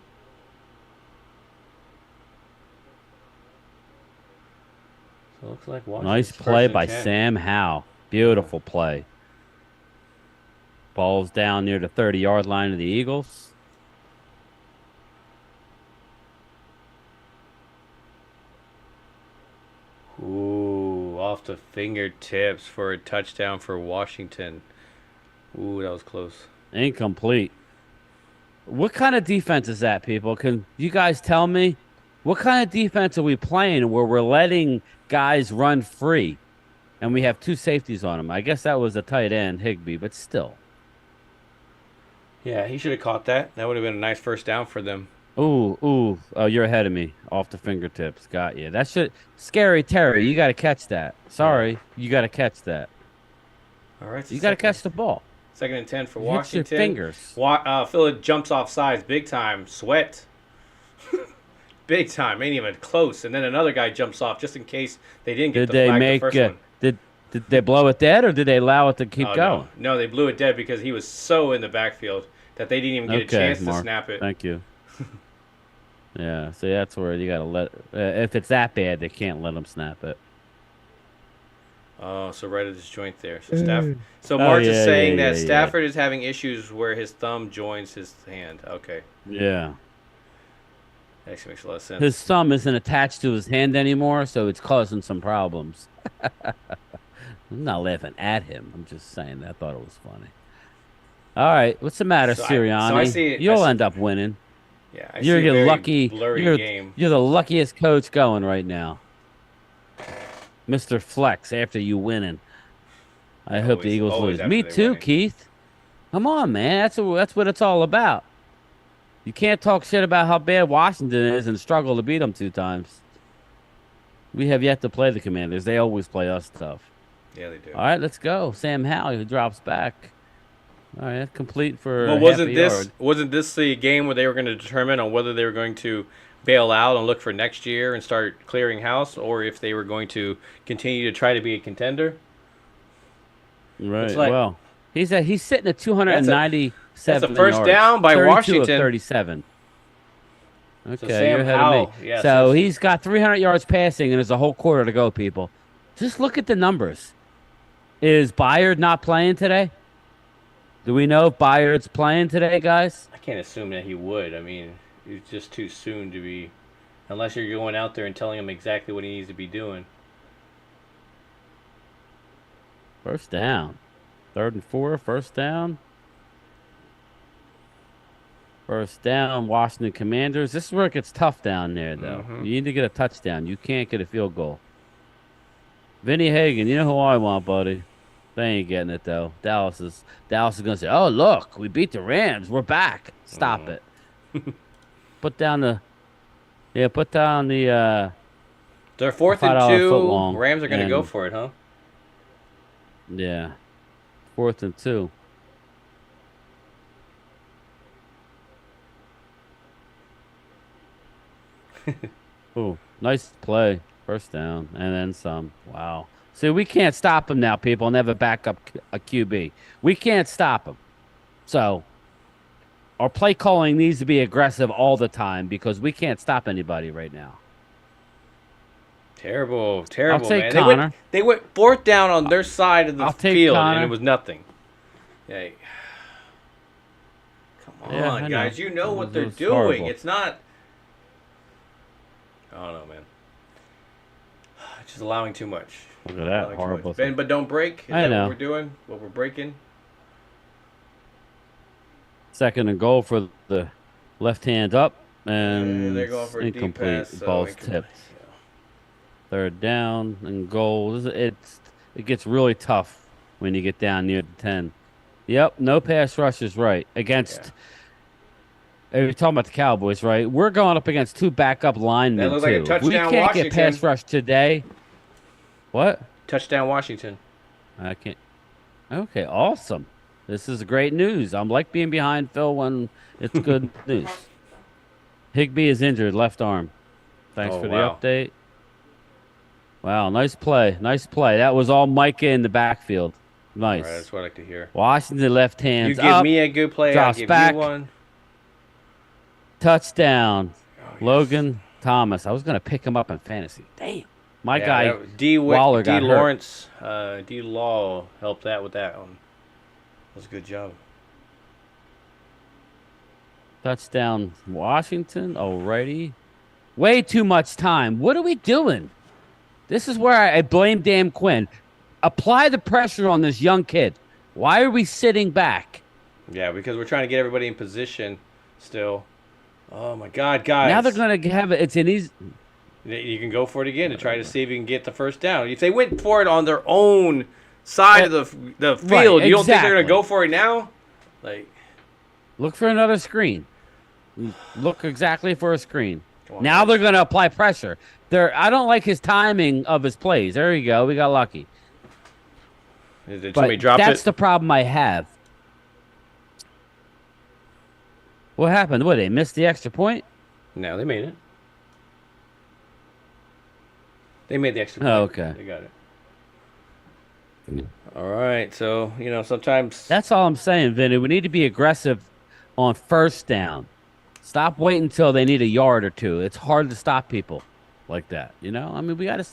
So it looks like Washington's Nice first play and by 10. Sam Howell. Beautiful play. Ball's down near the 30-yard line of the Eagles. Ooh, off the fingertips for a touchdown for Washington. Ooh, that was close. Incomplete. What kind of defense is that, people? Can you guys tell me? What kind of defense are we playing where we're letting guys run free and we have two safeties on them? I guess that was a tight end, Higbee, but still. Yeah, he should have caught that. That would have been a nice first down for them. Ooh. Oh, you're ahead of me. Off the fingertips. Got you. That should. Scary Terry, you got to catch that. Sorry. You got to catch that. All right. You got to catch the ball. 2nd and 10 for Hit your Washington. fingers. Phil jumps off sides big time. Sweat. Big time. Ain't even close. And then another guy jumps off just in case they didn't get Did the they flag make the first one. did they blow it dead or did they allow it to keep Oh, going? No, they blew it dead because he was so in the backfield that they didn't even get a chance to snap it. Thank you. Yeah, see, that's where you got to let. If it's that bad, they can't let them snap it. Oh, so right at this joint there. So March is saying that Stafford is having issues where his thumb joins his hand. Okay. Yeah. That actually makes a lot of sense. His thumb isn't attached to his hand anymore, so it's causing some problems. I'm not laughing at him. I'm just saying that I thought it was funny. All right, what's the matter, Sirianni? You'll end up winning. Yeah, You're the lucky. Blurry game. You're the luckiest coach going right now, Mr. Flex. After you winning, I hope the Eagles lose. Me too, Keith. Come on, man. That's what it's all about. You can't talk shit about how bad Washington is and struggle to beat them 2 times. We have yet to play the Commanders. They always play us tough. Yeah, they do. All right, let's go. Sam Howell, who drops back. All right, that's complete for. Well, wasn't this the game where they were going to determine on whether they were going to bail out and look for next year and start clearing house, or if they were going to continue to try to be a contender? Right. Well, he's sitting at 297. That's a first down by 32 Washington. Of 37. Okay, so Sam you're ahead Howell, of me. yeah, so he's got 300 yards passing, and there's a whole quarter to go, people. Just look at the numbers. Is Byard not playing today? Do we know if Byard's playing today, guys? I can't assume that he would. I mean, it's just too soon to be, unless you're going out there and telling him exactly what he needs to be doing. First down. 3rd and 4, first down. First down, Washington Commanders. This is where it gets tough down there, though. Mm-hmm. You need to get a touchdown. You can't get a field goal. Vinny Hagan, you know who I want, buddy. They ain't getting it, though. Dallas is going to say, oh, look, we beat the Rams. We're back. Stop it. Put down the... They're 4th and 2. Rams are going to go for it, huh? Yeah. 4th and 2. Ooh, nice play. First down, and then some. Wow. See, we can't stop him now, people. Never back up a QB. We can't stop him. So, our play calling needs to be aggressive all the time because we can't stop anybody right now. Terrible, I'll take man. Connor. They went 4th down on their side of the field, Connor. and it was nothing. Yeah. Come on, guys. You know what they're doing. Horrible. It's not... I don't know, man. Just allowing too much. Look at that. Horrible. Ben, but don't break. Is I that know. what we're doing? What we're breaking? 2nd and goal for the left hand up, and they're going for a deep incomplete. pass, so Ball's tipped. 3rd down and goal. It gets really tough when you get down near the 10. Yep, no pass rush is right against You're talking about the Cowboys, right? We're going up against two backup That linemen looks like a too. If we touchdown, can't get Washington. pass rush today, what? Touchdown, Washington. I can't. Okay, awesome. This is great news. I'm like being behind Phil when it's good news. Higbee is injured, left arm. Thanks Oh, for the wow. update. Wow, nice play. Nice play. That was all Micah in the backfield. Nice. All right, that's what I like to hear. Washington left You hands give up. me a good play, I'll drops give back. you one. Touchdown. Oh, yes. Logan Thomas. I was going to pick him up in fantasy. Damn. My guy, that was D. Waller, got hurt. Lawrence, D. Law helped that with that one. That was a good job. Touchdown, Washington. Alrighty. Way too much time. What are we doing? This is where I blame Dan Quinn. Apply the pressure on this young kid. Why are we sitting back? Yeah, because we're trying to get everybody in position still. Oh, my God, guys. Now they're going to have it. It's an easy. You can go for it again to try to see if you can get the first down. If they went for it on their own side of the field, Right, you don't think they're going exactly. to go for it now? Like, Look for another screen. Look exactly for a screen. Come on, Now guys. they're going to apply pressure. I don't like his timing of his plays. There you go. We got lucky. Did But somebody drop that's it? the problem I have. What happened? What, they missed the extra point? No, they made it. They made the extra point. Oh, okay. They got it. All right, so, sometimes... That's all I'm saying, Vinny. We need to be aggressive on first down. Stop waiting until they need a yard or two. It's hard to stop people like that, I mean, we got to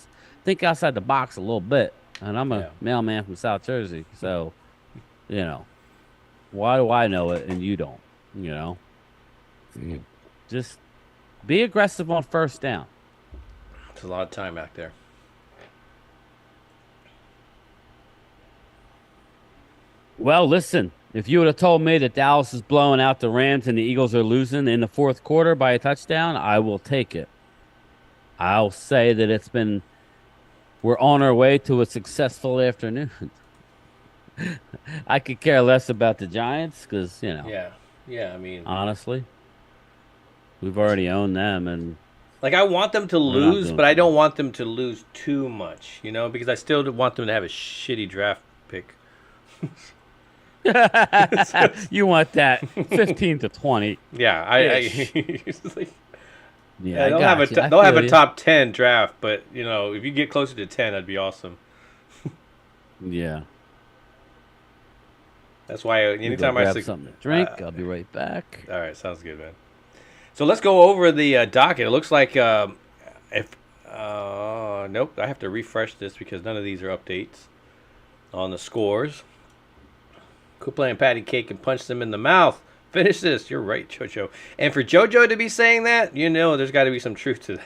think outside the box a little bit. And I'm a mailman from South Jersey, so, why do I know it and you don't, Just be aggressive on first down. It's a lot of time back there. Well, listen, if you would have told me that Dallas is blowing out the Rams and the Eagles are losing in the fourth quarter by a touchdown, I will take it. I'll say that we're on our way to a successful afternoon. I could care less about the Giants because, Yeah, I mean... honestly, we've already owned them. And Like, I want them to not lose, doing but I so. don't want them to lose too much, because I still want them to have a shitty draft pick. you want that 15 to 20. Yeah, Ish. it's like, Yeah, they'll have a top 10 draft, but if you get closer to 10, that'd be awesome. Yeah. That's why anytime I grab see something to drink, I'll be right back. All right, sounds good, man. So let's go over the docket. It looks like nope, I have to refresh this because none of these are updates on the scores. Quit playing patty cake and punch them in the mouth. Finish this. You're right, JoJo. And for JoJo to be saying that, there's got to be some truth to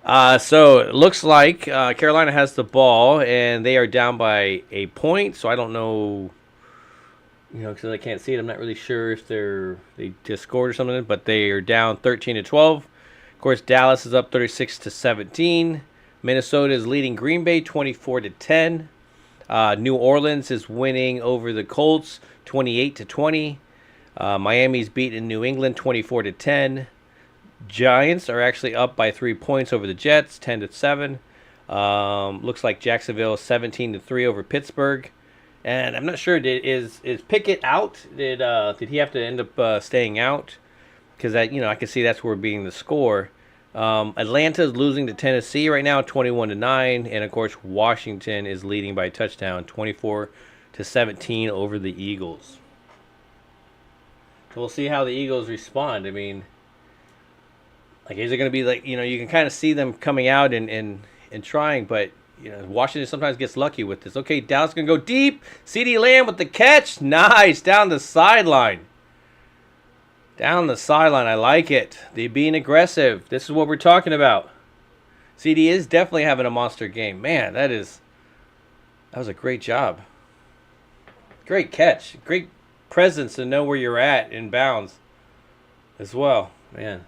that. So it looks like Carolina has the ball, and they are down by a point. So I don't know, because I can't see it. I'm not really sure if they just scored or something, but they are down 13-12. Of course, Dallas is up 36-17. Minnesota is leading Green Bay 24-10. New Orleans is winning over the Colts 28-20. Miami's beating New England 24-10. Giants are actually up by 3 points over the Jets 10-7. Looks like Jacksonville 17-3 over Pittsburgh. And I'm not sure, is Pickett out? Did he have to end up staying out? Because I can see that's where being the score. Atlanta is losing to Tennessee right now, 21-9, and of course Washington is leading by a touchdown, 24-17 over the Eagles. So we'll see how the Eagles respond. I mean, like, is it going to be like, you can kind of see them coming out and trying, but Washington sometimes gets lucky with this. Okay, Dallas going to go deep. CeeDee Lamb with the catch, nice, down the sideline. Down the sideline, I like it. They being aggressive. This is what we're talking about. CD is definitely having a monster game. Man, that was a great job. Great catch. Great presence to know where you're at in bounds as well. Man.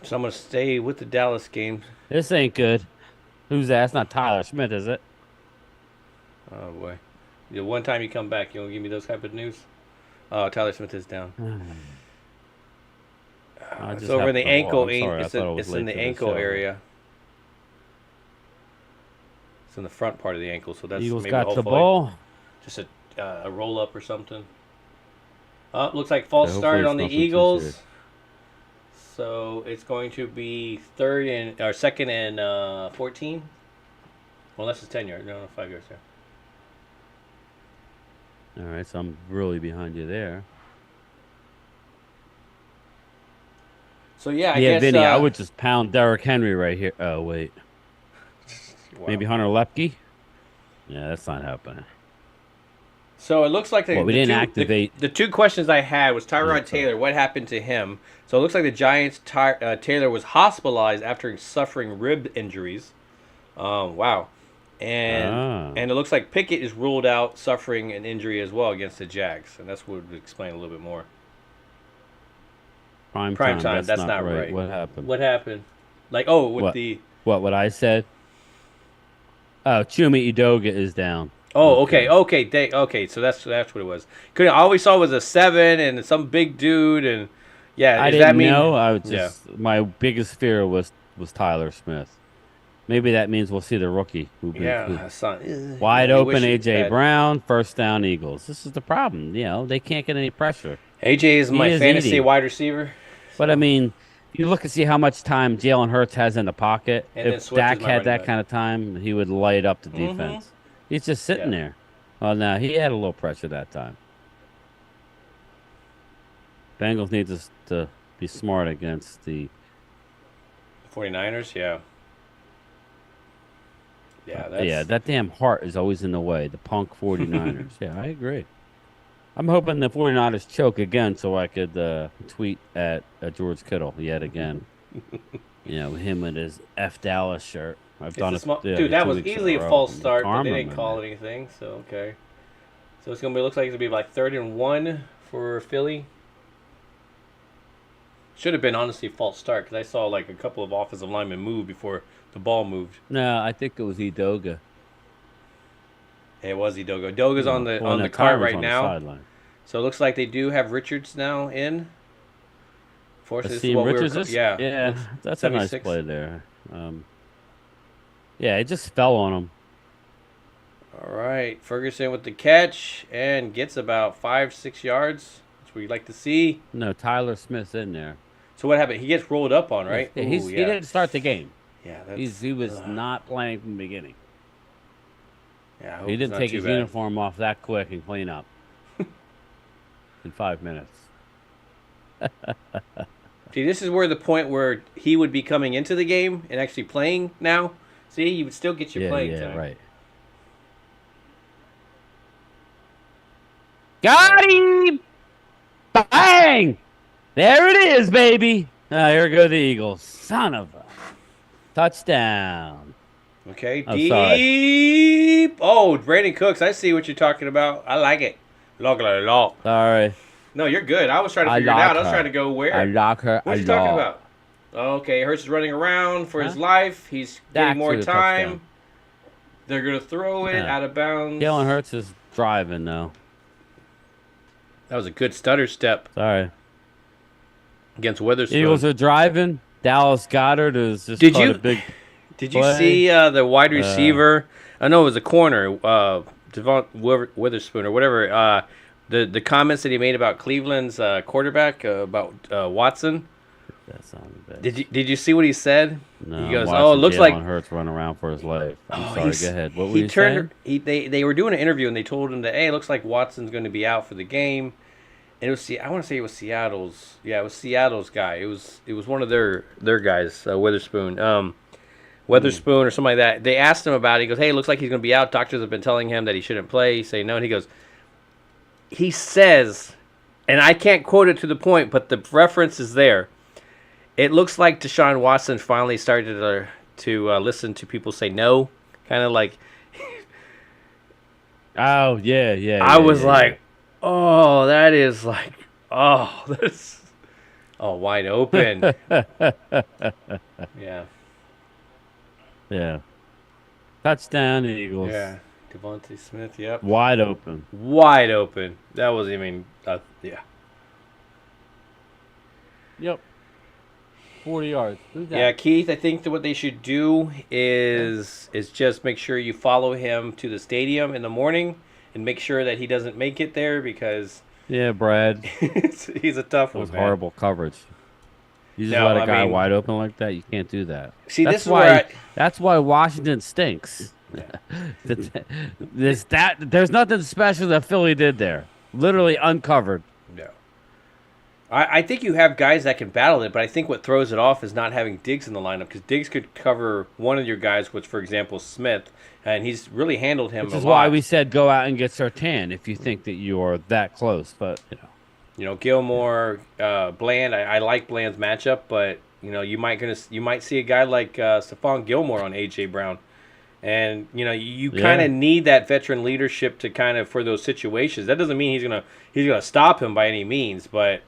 So I'm going to stay with the Dallas game. This ain't good. Who's that? It's not Tyler Smith, is it? Oh, boy. The one time you come back, you don't give me those type of news? Oh, Tyler Smith is down. I just It's over in the have to- ankle. I'm sorry, I It's thought I was in late the to the ankle show. area. It's in the front part of the ankle, so that's Eagles maybe got the hopefully ball. just a roll up or something. Looks like false Okay, start hopefully on the it's nothing too Eagles. serious. So it's going to be second and 14. Well, unless it's 10 yards. No, 5 yards there. All right, so I'm really behind you there. So yeah, I Yeah, guess. Vinny, I would just pound Derrick Henry right here. Oh wait, Wow. maybe Hunter Lepke. Yeah, that's not happening. So it looks like Well, we didn't activate. The two questions I had was Tyrod sorry. Taylor. What happened to him? So it looks like the Giants. Taylor was hospitalized after suffering rib injuries. Wow. And it looks like Pickett is ruled out suffering an injury as well against the Jags, and that's what would explain a little bit more. Prime Prime time. time. That's not right. What happened? What happened? Like with What? the. What I said? Oh, Chuma Edoga is down. Oh, okay. So that's what it was. All we saw was a 7 and some big dude, and yeah. I does that didn't mean? know. I was just my biggest fear was Tyler Smith. Maybe that means we'll see the rookie. Wide open AJ Brown, first down Eagles. This is the problem. They can't get any pressure. AJ is my fantasy eating. wide receiver. But I mean, you look and see how much time Jalen Hurts has in the pocket. And then if Swift is Dak my had running that back. kind of time, he would light up the defense. He's just sitting there. Oh, no, he had a little pressure that time. Bengals need to be smart against the 49ers, yeah. Yeah, that damn heart is always in the way. The punk 49ers. Yeah, I agree. I'm hoping the 49ers choke again so I could tweet at George Kittle yet again. Him with his F Dallas shirt. I've done it. Dude, that was easily a false start, but they didn't call it. anything, so okay. So it's looks like it's gonna be like 3rd and 1 for Philly. Should have been honestly a false start because I saw like a couple of offensive linemen move before the ball moved. No, I think it was Edoga. It was Edoga. Edoga's on the cart right now. So it looks like they do have Richards now in. Richards. Yeah, that's 76. a nice play there. Yeah, it just fell on him. All right, Ferguson with the catch and gets about 5-6 yards. That's what you'd like to see. No, Tyler Smith's in there. So what happened? He gets rolled up on, right? Yeah, he didn't start the game. Yeah, he was not playing from the beginning. Yeah, I hope He it's didn't not take too his bad. uniform off that quick and clean up in 5 minutes. See, this is where the point where he would be coming into the game and actually playing now. See, you would still get your playing time. Right. Got him! Bang! There it is, baby. Here go the Eagles. Son of a touchdown. Okay, Oh, deep. Oh, Brandon Cooks, I see what you're talking about. I like it. Sorry. No, you're good. I was trying to figure it out. I was trying to go where. I lock her. What are you talking about? Okay, Hurts is running around for his life. He's getting more threw the time. touchdown. They're going to throw it out of bounds. Jalen Hurts is driving, though. That was a good stutter step Sorry. against Witherspoon. Eagles are driving. Dallas Goddard is just Did caught you- a big Did you play. see the wide receiver? I know it was a corner, Devon Witherspoon or whatever. The comments that he made about Cleveland's quarterback, about Watson. That's not bad. Did you see what he said? No, He goes, I'm "Oh, it watching looks Jalen like Hurts run around for his life." I'm sorry. he's- Go ahead. What were he you turned. saying? They were doing an interview and they told him that it looks like Watson's going to be out for the game. And it was I want to say it was Seattle's. Yeah, it was Seattle's guy. It was one of their guys, Witherspoon. Witherspoon or something like that. They asked him about it. He goes, "Hey, it looks like he's going to be out. Doctors have been telling him that he shouldn't play." He say no, and he says, and I can't quote it to the point, but the reference is there. It looks like Deshaun Watson finally started to listen to people say no, kind of like. Oh yeah. I was like, oh, that is like, oh, that's, wide open. Yeah. Yeah. Touchdown, Eagles. Yeah. Devontae Smith, yep. Wide open. Wide open. That was, yeah. Yep. 40 yards. Who's that? Yeah, Keith, I think that what they should do is just make sure you follow him to the stadium in the morning and make sure that he doesn't make it there because Yeah, Brad. he's a tough That one, was man. horrible coverage. You just No, let a I guy mean- wide open like that. You can't do that. See, that's this is why. where That's why Washington stinks. There's nothing special that Philly did there. Literally uncovered. No. I think you have guys that can battle it, but I think what throws it off is not having Diggs in the lineup because Diggs could cover one of your guys, which, for example, Smith, and he's really handled him Which a is lot. why we said go out and get Surtain if you think that you are that close. But Gilmore, Bland. I like Bland's matchup, but you might see a guy like Stephon Gilmore on AJ Brown, and you kind of need that veteran leadership to kind of for those situations. That doesn't mean he's gonna stop him by any means, but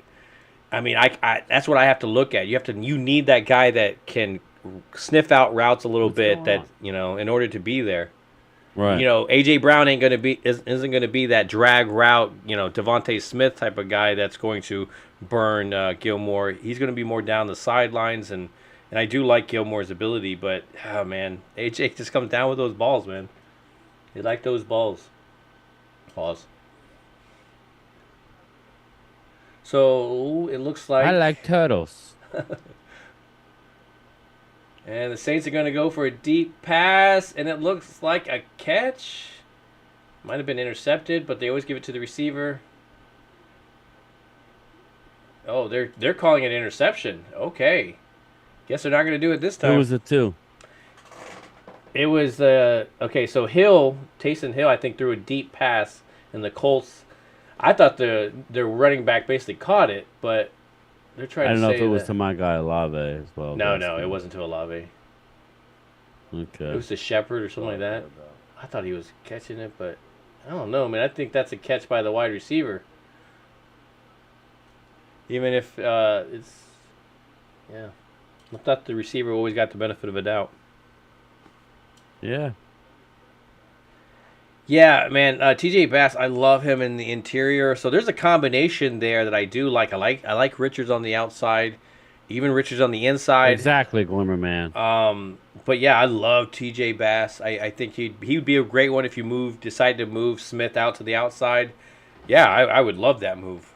I mean I that's what I have to look at. You need that guy that can sniff out routes a little bit that in order to be there. right. AJ Brown isn't going to be that drag route, Devontae Smith type of guy that's going to burn Gilmore. He's going to be more down the sidelines, and I do like Gilmore's ability, but oh man, AJ just comes down with those balls, man. They like those balls. Pause. So it looks like I like turtles. And the Saints are going to go for a deep pass, and it looks like a catch. Might have been intercepted, but they always give it to the receiver. Oh, they're calling it interception. Okay. Guess they're not going to do it this time. Who was it to? It was okay. So Taysom Hill, I think threw a deep pass, and the Colts. I thought their running back basically caught it, but they're trying I to don't know say if it was that- to my guy Olave as well. No, it wasn't to Olave. Okay. It was to Shepard or something like that. I thought he was catching it, but I don't know, man. I think that's a catch by the wide receiver. Even if it's, yeah. I thought the receiver always got the benefit of a doubt. Yeah. Yeah, man. TJ Bass, I love him in the interior. So there's a combination there that I do like. I like Richards on the outside, even Richards on the inside. Exactly, Glimmer Man. But yeah, I love TJ Bass. I think he'd be a great one if you decide to move Smith out to the outside. Yeah, I would love that move.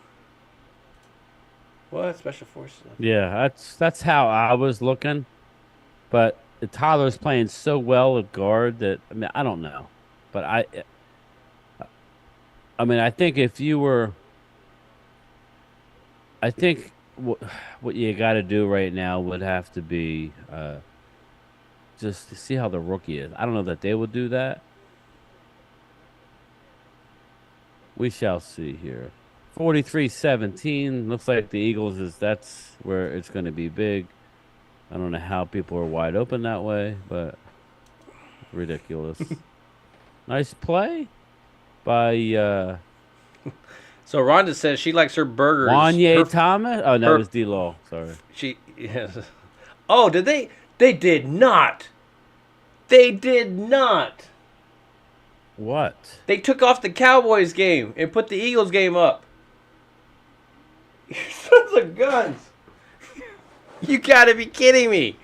What special forces? Yeah, that's how I was looking. But Tyler's playing so well at guard that I don't know. But I think if you were, I think what you got to do right now would have to be just to see how the rookie is. I don't know that they would do that. We shall see here. 43-17. Looks like the Eagles that's where it's going to be big. I don't know how people are wide open that way, but ridiculous. Nice play by So Rhonda says she likes her burgers. Wanye Thomas. Oh no, her- it was D-Law. Sorry. Yes. Oh, did they? They did not. They did not. What? They took off the Cowboys game and put the Eagles game up. You sons of guns. You gotta be kidding me.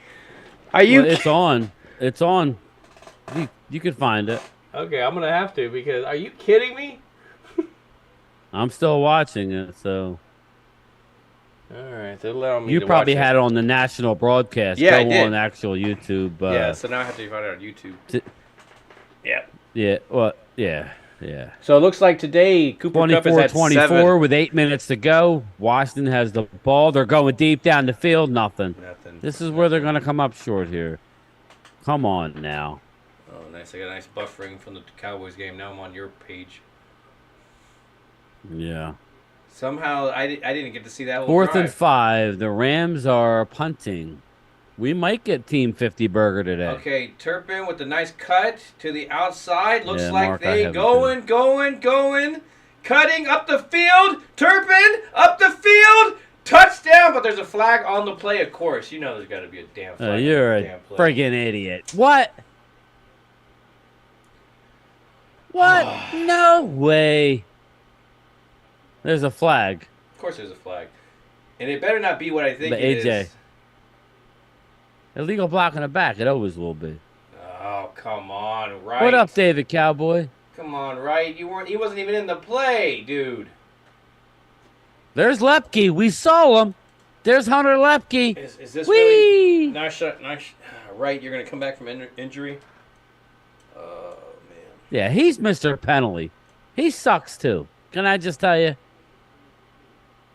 Are you? Well, it's on. It's on. You could find it. Okay, I'm gonna have to because are you kidding me? I'm still watching it, so All right, they're allowing me you to probably watch had it on the national broadcast. Yeah, I Go did. on actual YouTube. Yeah, so now I have to find it on YouTube. Yeah. Yeah. Well. Yeah. So it looks like today Cooper Kupp is at 24-24 7. with 8 minutes to go. Washington has the ball. They're going deep down the field. Nothing. Nothing. This is where they're going to come up short here. Come on now. Oh, nice. I got a nice buffering from the Cowboys game. Now I'm on your page. Yeah. Somehow I didn't get to see that whole 4th and drive. 5. The Rams are punting. We might get Team 50 burger today. Okay, Turpin with the nice cut to the outside. Looks Yeah, like Mark, I they have it going. Cutting up the field. Turpin up the field. Touchdown, but there's a flag on the play, of course. You know there's got to be a damn flag. on You're the a damn play. friggin' idiot. What? What? No way. There's a flag. Of course there's a flag. And it better not be what I think But it AJ. is. Illegal block in the back. It always will be. Oh, come on, right. What up, David Cowboy? Come on, right. He wasn't even in the play, dude. There's Lepke. We saw him. There's Hunter Lepke. Is this Whee! really nice? Right, you're gonna come back from injury. Oh man. Yeah, he's Mr. Penalty. He sucks too. Can I just tell you?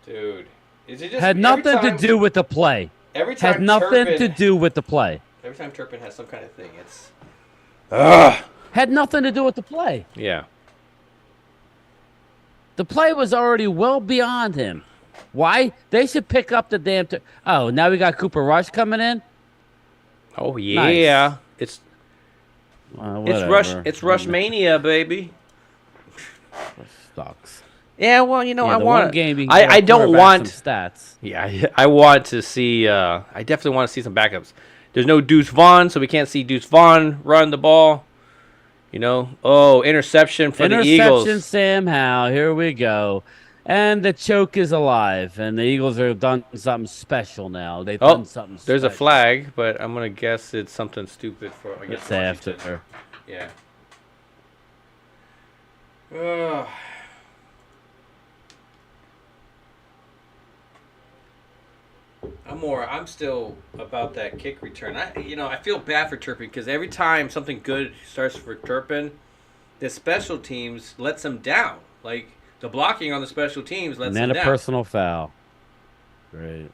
Dude, is it just Had nothing to do with the play. Every time Had nothing Turpin, to do with the play. Every time Turpin has some kind of thing, it's. Had nothing to do with the play. Yeah. The play was already well beyond him. Why? They should pick up the damn. Oh, now we got Cooper Rush coming in. Oh yeah, Nice. It's Rush Mania, baby. Sucks. Yeah, well, you know, Yeah, I the want. one game he can I get a don't quarterback want some stats. Yeah, I want to see. I definitely want to see some backups. There's no Deuce Vaughn, so we can't see Deuce Vaughn run the ball. You know, interception for the Eagles. Interception, Sam Howell. Here we go. And the choke is alive. And the Eagles have done something special now. They've done something special. There's a flag, but I'm going to guess it's something stupid for, I guess, It's after her. Yeah. I'm still about that kick return. I feel bad for Turpin because every time something good starts for Turpin, the special teams lets him down. Like the blocking on the special teams lets him down. And then a personal foul. Great.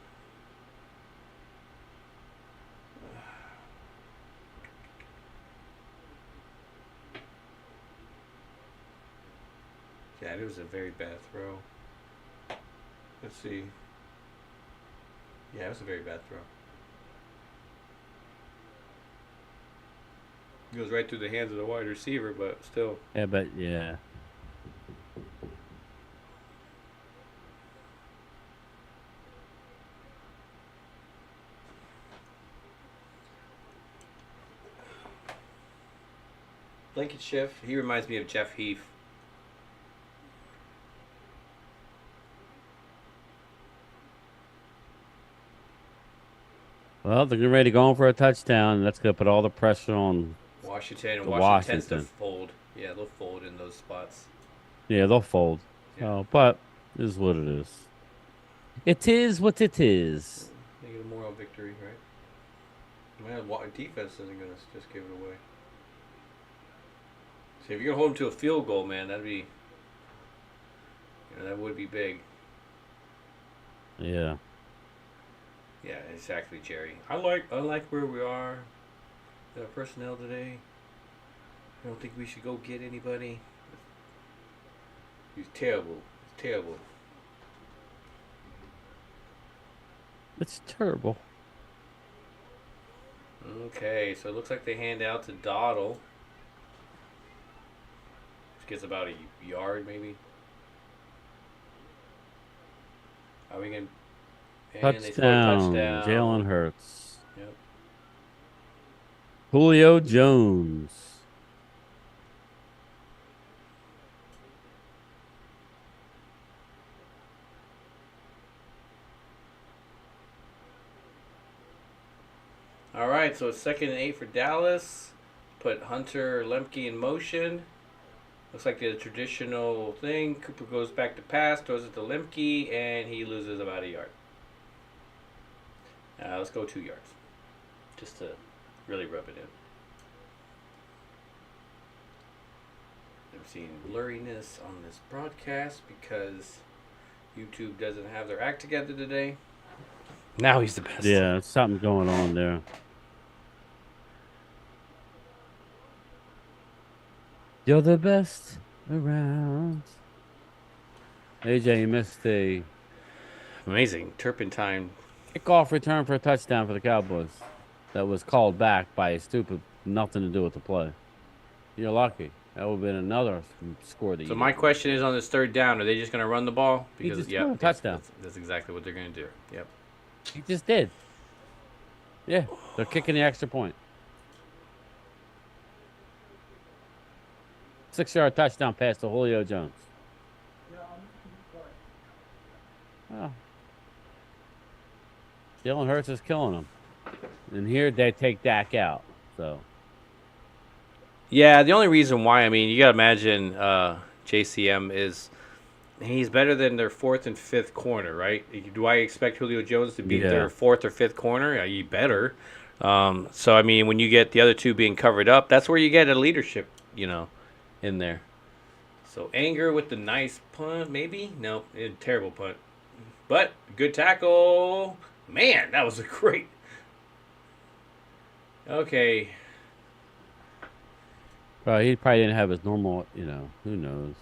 Yeah, it was a very bad throw. Let's see. Yeah, it was a very bad throw. It goes right through the hands of the wide receiver, but still. Yeah, but yeah. Blankenship, he reminds me of Jeff Heath. Well, they're getting ready to go in for a touchdown. That's going to put all the pressure on Washington, and the Washington tends to Washington. fold. Yeah, they'll fold in those spots. Yeah, they'll fold. Yeah. Oh, but it is what it is. It is what it is. They get a moral victory, right? Man, defense isn't going to just give it away. So if you're going to hold them to a field goal, man, that'd be, that would be big. Yeah. Yeah, exactly, Jerry. I like where we are. Our personnel today. I don't think we should go get anybody. He's terrible. He's terrible. It's terrible. Okay, so it looks like they hand out to Dottle. Which gets about a yard, maybe. Are we going to... And they score a Touchdown. touchdown. Jalen Hurts. Yep. Julio Jones. All right, so it's 2nd and 8 for Dallas. Put Hunter Lemke in motion. Looks like the traditional thing. Cooper goes back to pass, throws it to Lemke, and he loses about a yard. Let's go 2 yards. Just to really rub it in. I'm seeing blurriness on this broadcast because YouTube doesn't have their act together today. Now he's the best. Yeah, something going on there. You're the best around. AJ, you missed a Amazing. Turpentine. kickoff return for a touchdown for the Cowboys. That was called back by a stupid nothing to do with the play. You're lucky. That would have been another score. So my question is on this 3rd down, are they just going to run the ball? He just scored a touchdown. That's exactly what they're going to do. Yep. He just did. Yeah, they're kicking the extra point. 6-yard touchdown pass to Julio Jones. Oh. Jalen Hurts is killing him. And here they take Dak out. So. Yeah, the only reason why, I mean, you got to imagine JCM he's better than their fourth and fifth corner, right? Do I expect Julio Jones to beat their fourth or fifth corner? Yeah, you better. So, I mean, when you get the other two being covered up, that's where you get a leadership, in there. So, Anger with the nice punt, maybe? No, terrible punt. But, good tackle. Man, that was a great... Okay. Well, he probably didn't have his normal, who knows.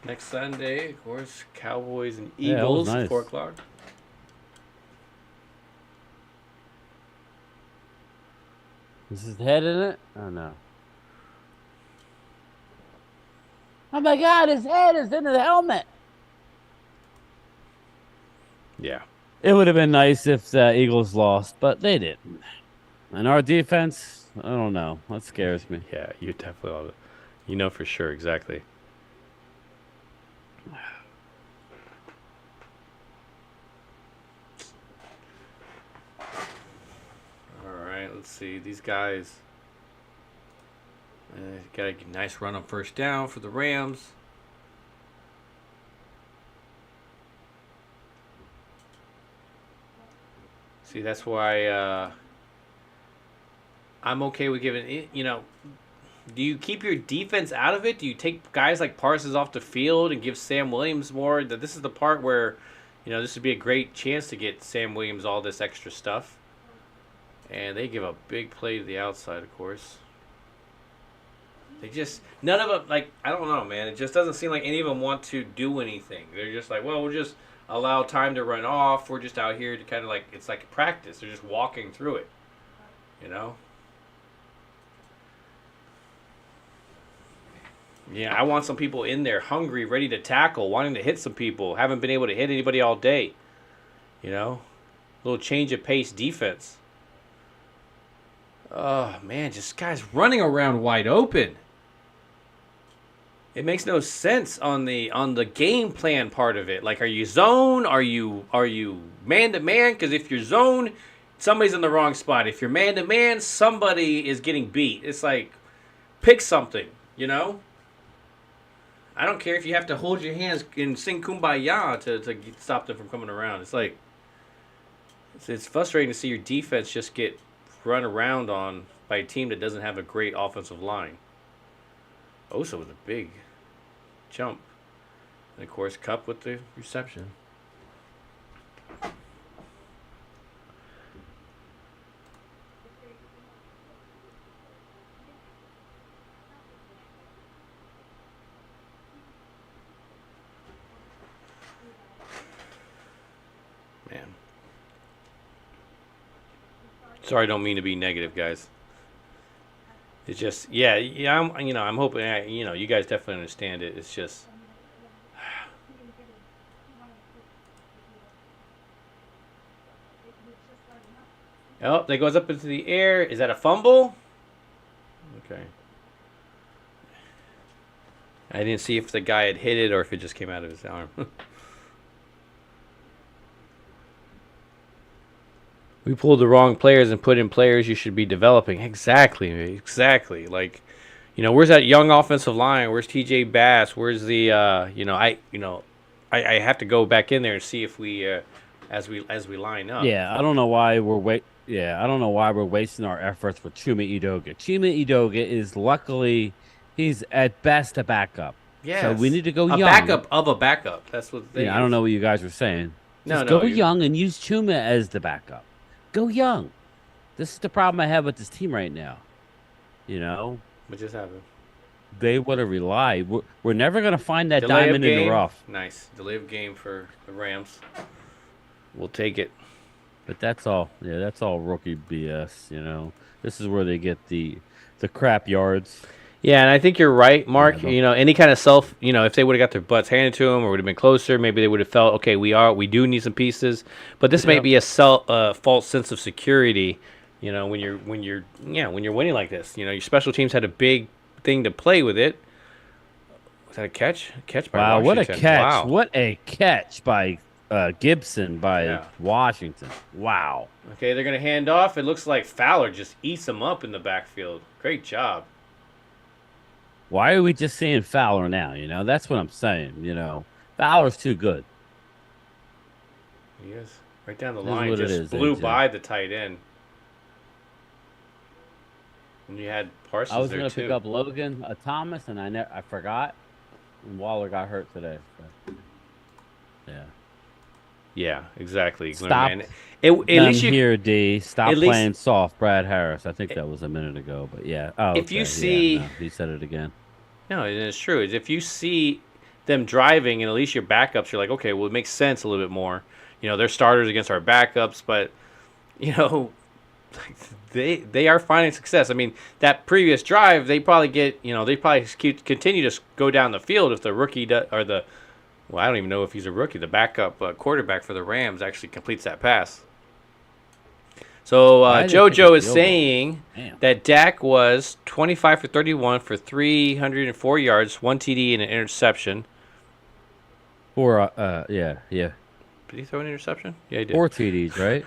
Next Sunday, of course, Cowboys and Yeah, that was Eagles, nice. 4 o'clock. Is his head in it? Oh, no. Oh, my God, his head is in the helmet. Yeah. It would have been nice if the Eagles lost, but they didn't. And our defense, I don't know. That scares me. Yeah, you definitely love it. You know for sure, exactly. All right, let's see. These guys got a nice run on first down for the Rams. See, that's why I'm okay with giving it, do you keep your defense out of it? Do you take guys like Parsons off the field and give Sam Williams more? This is the part where, this would be a great chance to get Sam Williams all this extra stuff. And they give a big play to the outside, of course. They just, none of them, I don't know, man. It just doesn't seem like any of them want to do anything. They're just like, well, we'll just allow time to run off. We're just out here to kind of it's like practice. They're just walking through it, Yeah, I want some people in there hungry, ready to tackle, wanting to hit some people. Haven't been able to hit anybody all day. A little change of pace defense. Oh, man, just guys running around wide open. It makes no sense on the game plan part of it. Are you zone? Are you man to man? Because if you're zone, somebody's in the wrong spot. If you're man to man, somebody is getting beat. It's pick something, I don't care if you have to hold your hands and sing Kumbaya to stop them from coming around. It's frustrating to see your defense just get run around on by a team that doesn't have a great offensive line. Osa with a big jump. And, of course, Cup with the reception. Man. Sorry, I don't mean to be negative, guys. It's just, yeah. I'm hoping, you guys definitely understand it. It's just, oh, that goes up into the air. Is that a fumble? Okay. I didn't see if the guy had hit it or if it just came out of his arm. We pulled the wrong players and put in players you should be developing. Exactly. Where's that young offensive line? Where's TJ Bass? Where's the I have to go back in there and see if we as we line up. Yeah, I don't know why we're wasting our efforts with Chuma Edoga. Chuma Edoga is luckily he's at best a backup. Yeah. So we need to go young. A backup of a backup. That's what they I don't know what you guys were saying. No, Go young and use Chuma as the backup. Go young. This is the problem I have with this team right now. What just happened? They want to rely. We're never going to find that Delay of diamond in game. the rough. Nice. Delay of game for the Rams. We'll take it. But that's all. Yeah, that's all rookie BS, This is where they get the crap yards. Yeah, and I think you're right, Mark. Any kind of if they would have got their butts handed to them or would have been closer, maybe they would have felt, okay, we do need some pieces. But this may be a false sense of security You know, when you're winning like this, you know, your special teams had a big thing to play with it. Was that a catch? A catch by Wow, Washington. what a catch. Wow. What a catch by Gibson by Yeah. Washington. Wow. Okay, they're going to hand off. It looks like Fowler just eats them up in the backfield. Great job. Why are we just seeing Fowler now? You know, that's what I'm saying. You know, Fowler's too good. He is. Right down the Is line. what it Just is, flew AJ. by the tight end. And you had Parsons I was there going to too. pick up Logan Thomas, and I forgot. And Waller got hurt today. So. Yeah. Yeah, exactly. Stop. Man. At least you here, D. Stop at least- playing soft, Brad Harris. I think that was a minute ago, but yeah. Oh, If you okay. see- no, he said it again. No, it's true. If you see them driving and at least your backups, you're like, okay, well, it makes sense a little bit more. You know, they're starters against our backups, but, you know, they are finding success. I mean, that previous drive, they probably continue to go down the field if the rookie I don't even know if he's a rookie. The backup quarterback for the Rams actually completes that pass. So Why did they JoJo kick is a field goal? saying Damn. that Dak was 25 for 31 for 304 yards, 1 TD, and an interception. Or yeah. Did he throw an interception? Yeah, he did. 4 TDs, right?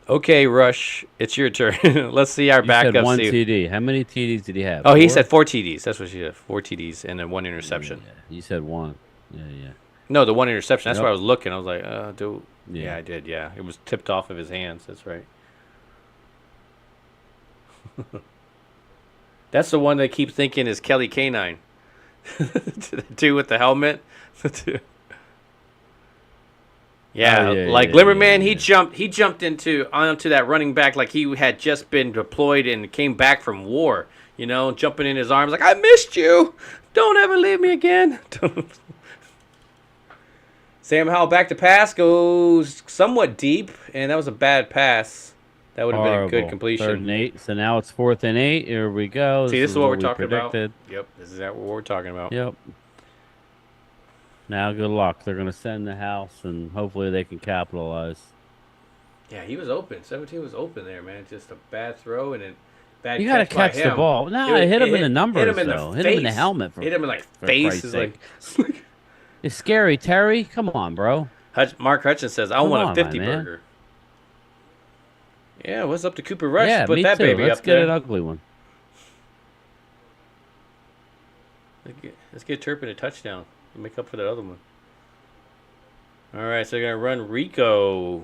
Okay, Rush, it's your turn. Let's see our You said backup. 1 TD. How many TDs did he have? Oh, he 4? said 4 TDs. That's what she said. 4 TDs and then 1 interception. Yeah, you said 1. Yeah. No, the 1 interception. That's Yep. why I was looking. I was like, yeah, Yeah. I did. Yeah, it was tipped off of his hands. That's right. That's the one they keep thinking is Kelly Canine. The dude with the helmet. Yeah, Oh, yeah, like yeah, Limmerman, yeah. he jumped onto that running back like he had just been deployed and came back from war. You know, jumping in his arms like, I missed you. Don't ever leave me again. Sam Howell back to pass goes somewhat deep, and that was a bad pass. That would have been a good Horrible. completion. 3rd and 8. So now it's 4th and 8. Here we go. See, this is what we're we talking predicted. about. Yep, this is what we're talking about. Yep. Now, good luck. They're going to send the house, and hopefully they can capitalize. Yeah, he was open. 17 was open there, man. Just a bad throw and a bad You got to catch by catch the him. ball. No, it hit him in the numbers, Hit him in though. the Hit face. him in the helmet. Hit him in like for face. Christ's Is sake. like It's scary, Terry. Come on, bro. Mark Hutchins says, I Come want on, a 50 my man. burger. Yeah, what's up to Cooper Rush? Yeah, Put me that too. baby Let's up get there. an ugly one. Let's get Turpin a touchdown. Make up for that other one. All right, so they're going to run Rico.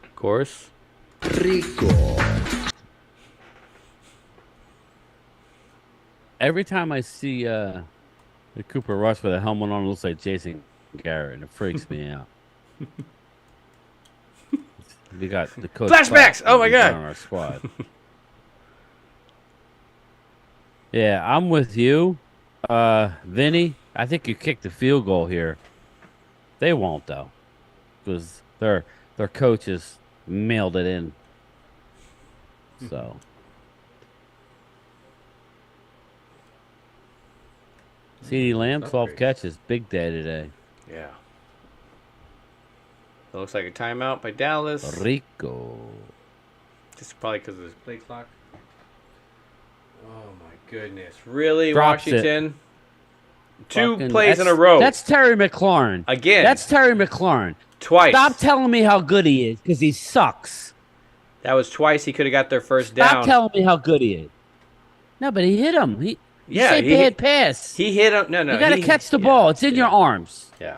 Of course. Every time I see the Cooper Rush with a helmet on, it looks like Jason Garrett, and it freaks me out. We got the coach. Flashbacks! Clark Oh, my God. on our squad. Yeah, I'm with you, Vinny. I think you kicked the field goal here. They won't though, because their coaches mailed it in. So. CeeDee Lamb, 12 catches. Big day today. Yeah. It looks like a timeout by Dallas. Rico. Just probably because of his play clock. Oh, my goodness. Really, Drops it. Washington? Two Fucking- plays in a that's- row. That's Terry McLaurin. Again. That's Terry McLaurin. Twice. Stop telling me how good he is, because he sucks. That was twice he could have got their first Stop down. telling me how good he is. No, but he hit him. He he bad pass. He hit him. No. You got to catch the ball. It's in your arms. Yeah.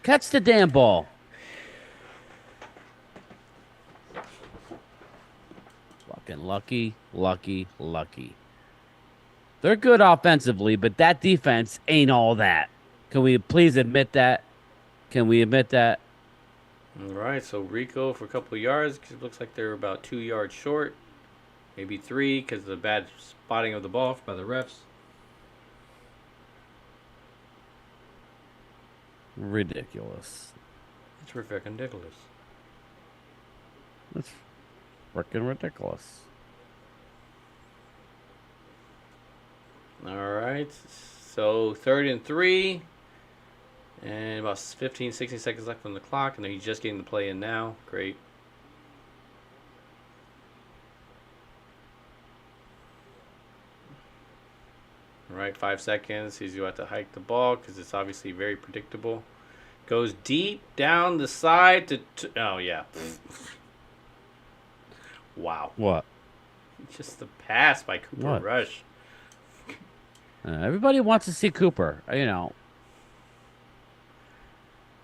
Catch the damn ball. Fucking lucky. They're good offensively, but that defense ain't all that. Can we please admit that? All right, so Rico for a couple of yards. 'Cause it looks like they're about 2 yards short. Maybe 3 because of the bad spotting of the ball by the refs. Ridiculous. It's freaking ridiculous. That's freaking ridiculous. All right, so 3rd and 3. And about 15, 16 seconds left on the clock. And he's just getting the play in now. Great. right, 5 seconds. He's about to hike the ball because it's obviously very predictable. Goes deep down the side oh, yeah. Wow. What? Just the pass by Cooper What? Rush. Everybody wants to see Cooper. I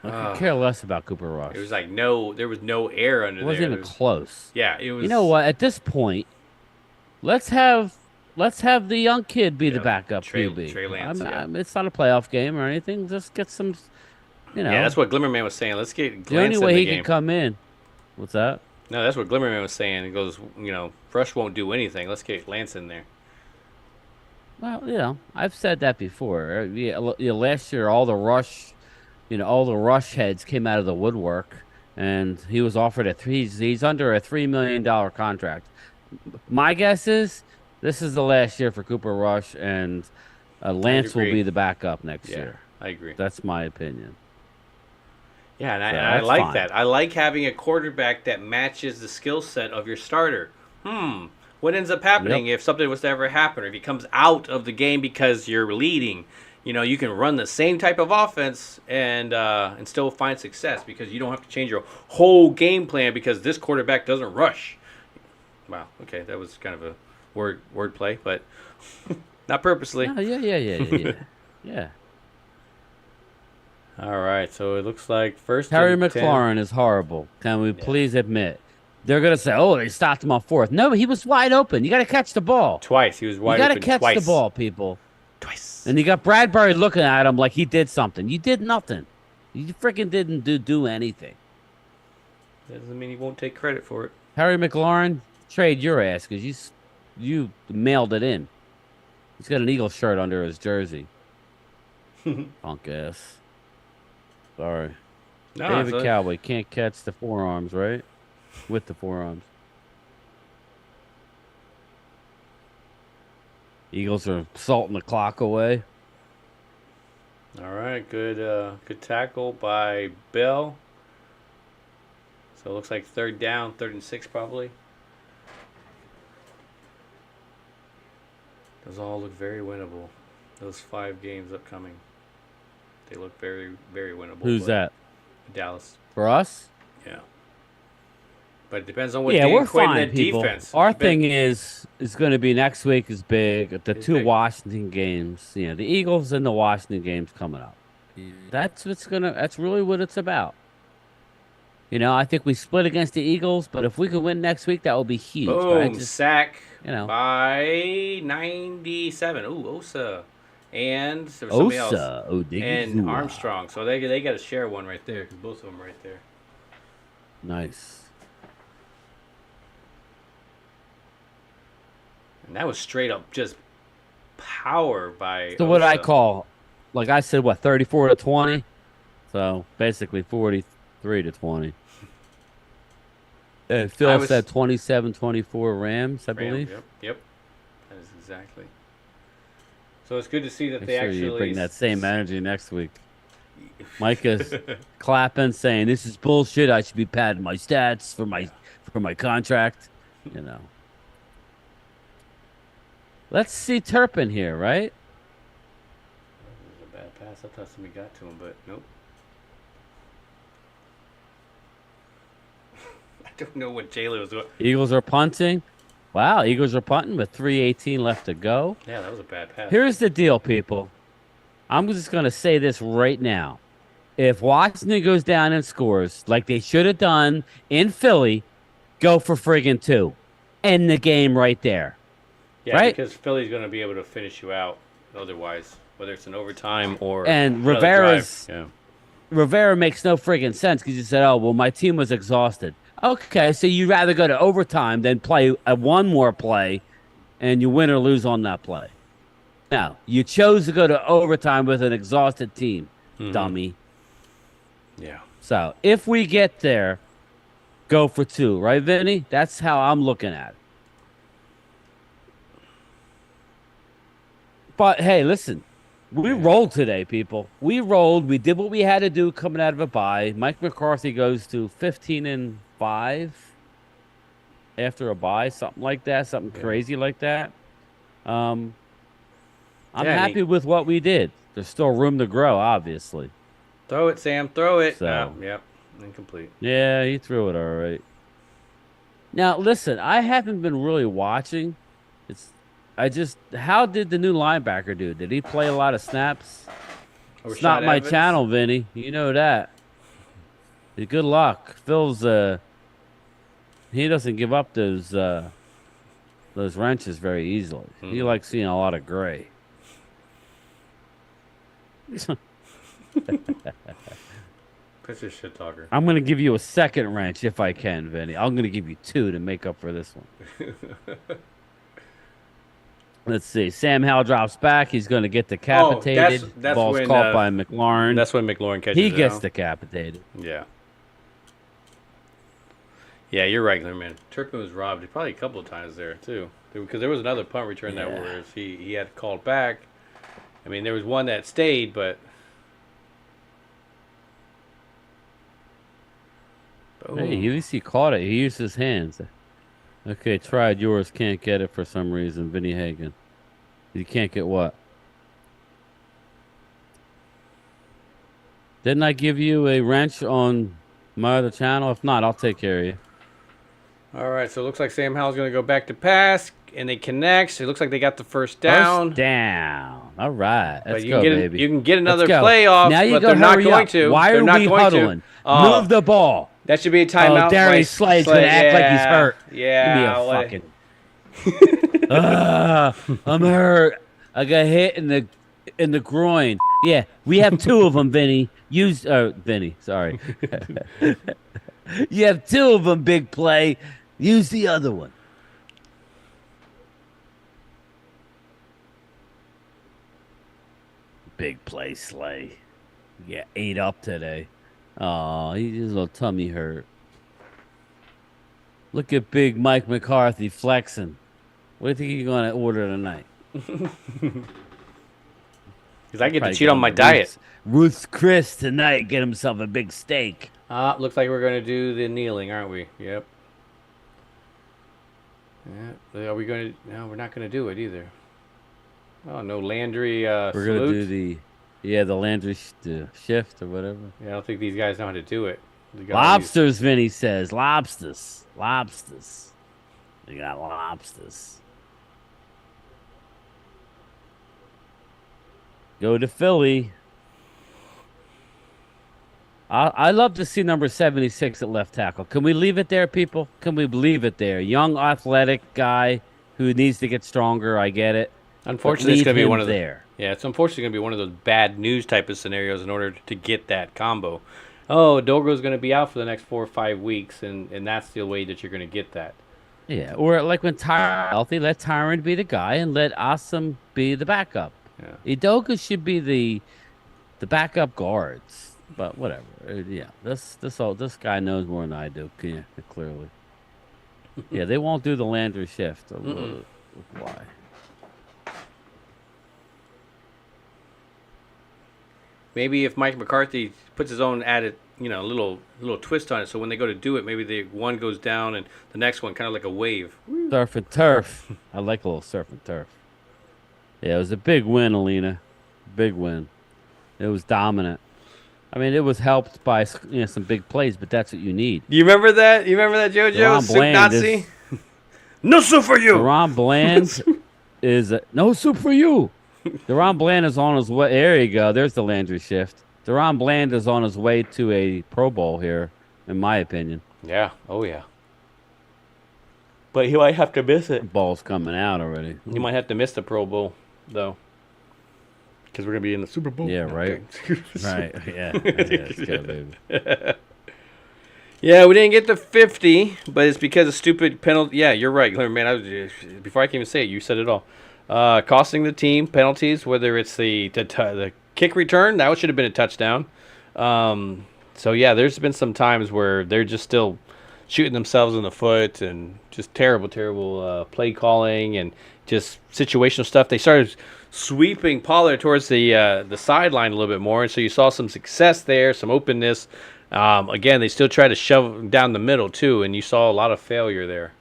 could care less about Cooper Rush. It was like there was no air under It there. wasn't even close. Yeah, it was. You know what? At this point, let's have the young kid be the backup QB. Trey Lance, It's not a playoff game or anything. Just get some, Yeah, that's what Glimmerman was saying. Let's get the only Glance way in the he game. can come in. What's that? No, that's what Glimmerman was saying. He goes, Rush won't do anything. Let's get Lance in there. Well, I've said that before. Last year, all the Rush heads came out of the woodwork, and he was offered he's under a $3 million contract. My guess is this is the last year for Cooper Rush, and Lance will be the backup next year. I agree. That's my opinion. Yeah, and I like that. I like having a quarterback that matches the skill set of your starter. What ends up happening if something was to ever happen, or if he comes out of the game because you're leading? You can run the same type of offense and still find success because you don't have to change your whole game plan because this quarterback doesn't rush. Wow. Okay, that was kind of a word play, but not purposely. Oh, yeah. All right, so it looks like first. Harry and 10. McLaurin is horrible. Can we please admit? They're gonna say, "Oh, they stopped him on 4th." No, he was wide open. You got to catch the ball Twice. He was wide open. You got to catch the ball, people. Twice. And you got Bradbury looking at him like he did something. You did nothing. You freaking didn't do anything. That doesn't mean he won't take credit for it. Harry McLaurin, trade your ass because you mailed it in. He's got an Eagle shirt under his jersey. Punk ass. Sorry. No, David Cowboy can't catch the forearms, right? With the forearms. Eagles are salting the clock away. All right, good tackle by Bell. So it looks like 3rd down, 3rd and 6 probably. Those all look very winnable. Those 5 games upcoming. They look very, very winnable. Who's that? Dallas. For us? Yeah. But it depends on what we're Quinn fine, that people. defense. Our thing is going to be next week is big. The 2 big. Washington games. The Eagles and the Washington games coming up. That's really what it's about. I think we split against the Eagles, but if we could win next week, that would be huge. Boom, sack by 97. Ooh, Osa. And there was somebody else. And Armstrong. So they got to share one right there, because both of them right there. Nice. And that was straight up just power by So what I call, like I said, 34-20? So basically 43-20. And Phil said 27-24 Rams, I believe. Yep. That is exactly. So it's good to see that Make they sure actually you bring that same energy next week. Mike is clapping, saying, "This is bullshit. I should be padding my stats for my contract." Let's see Turpin here, right? That was a bad pass. I thought somebody got to him, but nope. I don't know what Jalen was doing. Eagles are punting. Wow, Eagles are punting with 3:18 left to go. Yeah, that was a bad pass. Here's the deal, people. I'm just going to say this right now. If Washington goes down and scores like they should have done in Philly, go for friggin' 2. End the game right there. Yeah, right? Because Philly's going to be able to finish you out otherwise, whether it's an overtime or and Rivera makes no friggin' sense because you said, "Oh, well, my team was exhausted." Okay, so you'd rather go to overtime than play one more play, and you win or lose on that play. Now, you chose to go to overtime with an exhausted team, dummy. Yeah. So, if we get there, go for 2, right, Vinny? That's how I'm looking at it. But, hey, listen. We rolled today, people. We rolled. We did what we had to do coming out of a bye. Mike McCarthy goes to 15-5 after a bye, something like that, something crazy like that. I'm Yeah, happy with what we did. There's still room to grow, obviously. Throw it, Sam. Throw it. So. Yep. Incomplete. Yeah, he threw it all right. Now, listen, I haven't been really watching. How did the new linebacker do? Did he play a lot of snaps? It's not my channel, Vinny. You know that. Good luck. Phil's, he doesn't give up those wrenches very easily. He likes seeing a lot of gray. That's a shit talker. I'm going to give you a second wrench if I can, Vinny. I'm going to give you 2 to make up for this one. Let's see. Sam Howell drops back. He's going to get decapitated. That's Ball's when, caught by McLaurin. That's when McLaurin catches He gets out. decapitated. Yeah. Yeah, you're right, man. Turpin was robbed probably a couple of times there, too. Because there was another punt return that where he had called back. I mean, there was one that stayed, but... Hey, at least he caught it. He used his hands. Okay, tried yours. Can't get it for some reason. Vinny Hagan. You can't get what? Didn't I give you a wrench on my other channel? If not, I'll take care of you. All right, so it looks like Sam Howell's going to go back to pass, and they connect. It looks like they got the first down. First down. All right. Let's go, baby. You can get another Let's go. playoff, now you but go they're not hurry going up. to. Why they're are not we going huddling? To. Move the ball. That should be a timeout. Oh, Darius Slay's going to act like he's hurt. Yeah. Give me a fucking... I'm hurt. I got hit in the groin. Yeah, we have 2 of them, Vinny. Vinny, sorry. You have 2 of them, big play. Use the other one. Big play, Slay. Yeah, 8 up today. Oh, he's a little tummy hurt. Look at big Mike McCarthy flexing. What do you think you're going to order tonight? Because I get to cheat on my diet. Ruth's Chris tonight. Get himself a big steak. Looks like we're going to do the kneeling, aren't we? Yep. Yeah. Are we going to? No, we're not going to do it either. Oh, no Landry. We're going to do the Landry shift or whatever. Yeah, I don't think these guys know how to do it. Lobsters, Vinny says. Lobsters. They got lobsters. Go to Philly. I love to see number 76 at left tackle. Can we leave it there, people? Can we leave it there? Young, athletic guy who needs to get stronger. I get it. Unfortunately, it's going to be one of there. Yeah, it's unfortunately going to be one of those bad news type of scenarios in order to get that combo. Oh, Dogro's going to be out for the next 4 or 5 weeks, and that's the way that you're going to get that. Yeah, or like when Tyron healthy, let Tyron be the guy and let Awesome be the backup. Yeah. Idoka should be the backup guards. But whatever. Yeah, this guy knows more than I do. Yeah, clearly. Yeah, they won't do the Landry shift. Why? Maybe if Mike McCarthy puts his own added, little twist on it, so when they go to do it, maybe the one goes down and the next one kind of like a wave. Surf and turf. I like a little surf and turf. Yeah, it was a big win, Alina. Big win. It was dominant. I mean, it was helped by some big plays, but that's what you need. You remember that? JoJo? Soup Nazi? No soup for you! Deron Bland is... no soup for you! Deron Bland is on his way... There you go. There's the Landry shift. Deron Bland is on his way to a Pro Bowl here, in my opinion. Yeah. Oh, yeah. But he might have to miss it. Ball's coming out already. He might have to miss the Pro Bowl, though. Because we're going to be in the Super Bowl. Yeah, right. Right. Yeah. Let's go, baby. Yeah, we didn't get the 50, but it's because of stupid penalty. Yeah, you're right, man. Before I can even say it, you said it all. Costing the team penalties, whether it's the kick return, that should have been a touchdown. So, yeah, there's been some times where they're just still shooting themselves in the foot and just terrible play calling and just situational stuff. They started sweeping Pollard towards the sideline a little bit more, and so you saw some success there, some openness. Again, they still try to shove down the middle too, and you saw a lot of failure there.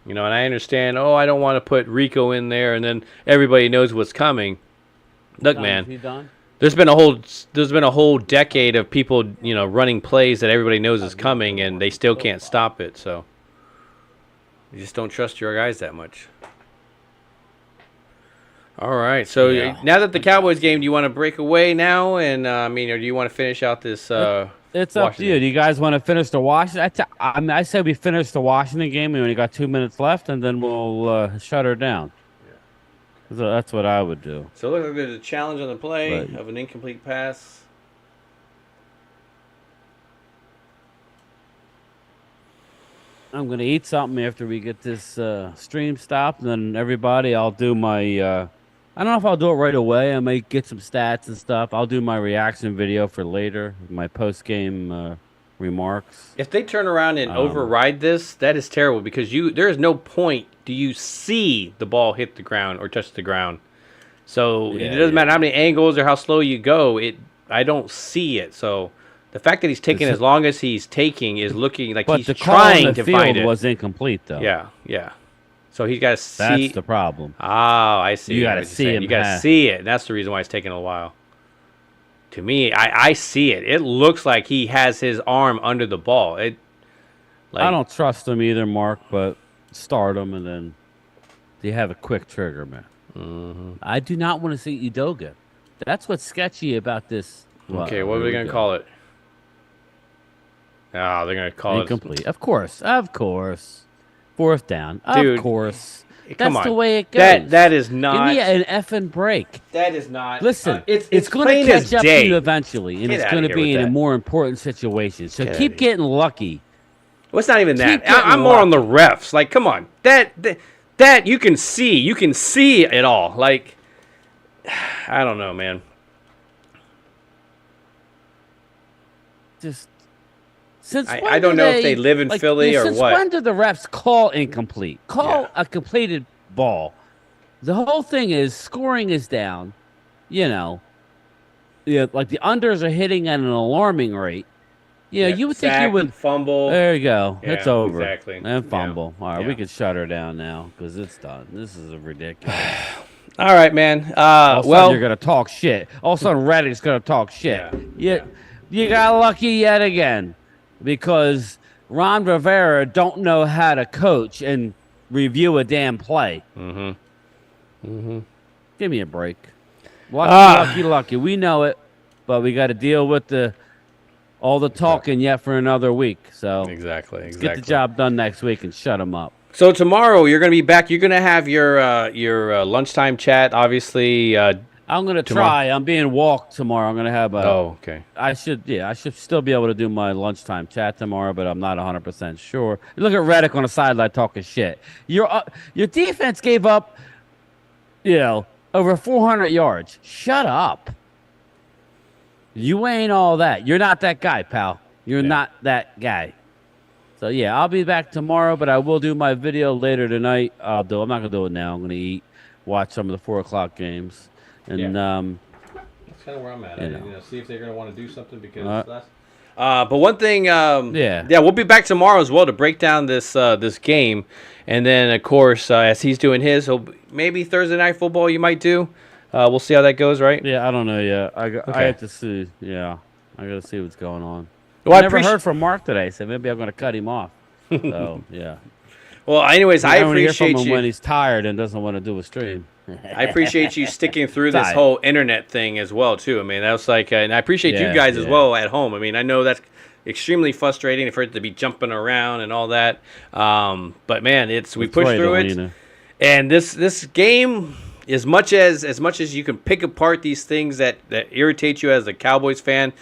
You know, and I understand. Oh, I don't want to put Rico in there, and then everybody knows what's coming. Look, man, there's been a whole decade of people, you know, running plays that everybody knows is coming, and they still can't stop it. So you just don't trust your guys that much. All right. So now that the Cowboys game, do you want to break away now, and or do you want to finish out this? It's up to you. Do you guys want to finish the Washington? I say we finish the Washington game. We only got 2 minutes left, and then we'll shut her down. Yeah. So that's what I would do. So it looks like there's a challenge on the play of an incomplete pass. I'm going to eat something after we get this stream stopped, and then everybody, I'll do my I don't know if I'll do it right away. I may get some stats and stuff. I'll do my reaction video for later, my post-game remarks. If they turn around and override this, that is terrible because there is no point do you see the ball hit the ground or touch the ground. So it doesn't matter how many angles or how slow you go. I don't see it. So the fact that he's taking as long as he's taking is looking like he's trying to find it. Was incomplete though. Yeah. So he's got to see. That's the problem. Oh, I see. You got to see him. You got to see it. That's the reason why it's taking a while. To me, I see it. It looks like he has his arm under the ball. I don't trust him either, Mark, but start him and then you have a quick trigger, man. Mm-hmm. I do not want to see Udoga. That's what's sketchy about this. Okay, what are they going to call it? Oh, they're going to call incomplete. Of course. 4th down. Dude, of course. Come That's on. the way it goes. That is not. Give me an effing break. That is not. Listen, it's going to catch up to you eventually, and Get it's going to be in a more important situation. So keep getting lucky. Well, it's not even that. I'm more on the refs. Like, come on. That you can see. You can see it all. Like, I don't know, man. Just. I don't know if they live in Philly or what. Since when do the refs call incomplete? Call a completed ball. The whole thing is scoring is down. You know, like the unders are hitting at an alarming rate. You would think you would fumble. There you go. Yeah, it's over. Exactly. And fumble. All right, we can shut her down now because it's done. This is ridiculous. All right, man. All of a sudden you're gonna talk shit. All of a sudden Reddit's gonna talk shit. You got lucky yet again. Because Ron Rivera don't know how to coach and review a damn play. Give me a break. Lucky. We know it, but we got to deal with all the talking yet for another week. So exactly. Get the job done next week and shut them up. So tomorrow you're going to be back. You're going to have your lunchtime chat, obviously. I'm going to try. I'm being walked tomorrow. I'm going to have a... Oh, okay. I should still be able to do my lunchtime chat tomorrow, but I'm not 100% sure. You look at Reddick on the sideline talking shit. Your defense gave up, over 400 yards. Shut up. You ain't all that. You're not that guy, pal. You're not that guy. So, I'll be back tomorrow, but I will do my video later tonight. I'm not going to do it now. I'm going to eat, watch some of the 4 o'clock games. And that's kind of where I'm at. See if they're going to want to do something because but one thing, we'll be back tomorrow as well to break down this game, and then of course as he's doing his, maybe Thursday night football you might do. We'll see how that goes, right? Yeah, I don't know yet. I have to see. Yeah, I got to see what's going on. Well, I never heard from Mark today, so maybe I'm going to cut him off. So yeah. Well, anyways, I appreciate hear from him you when he's tired and doesn't want to do a stream. I appreciate you sticking through this whole internet thing as well, too. I mean, that was like, and I appreciate you guys as well at home. I mean, I know that's extremely frustrating for it to be jumping around and all that. But man, we pushed through it. And this game, as much as you can pick apart these things that irritate you as a Cowboys fan,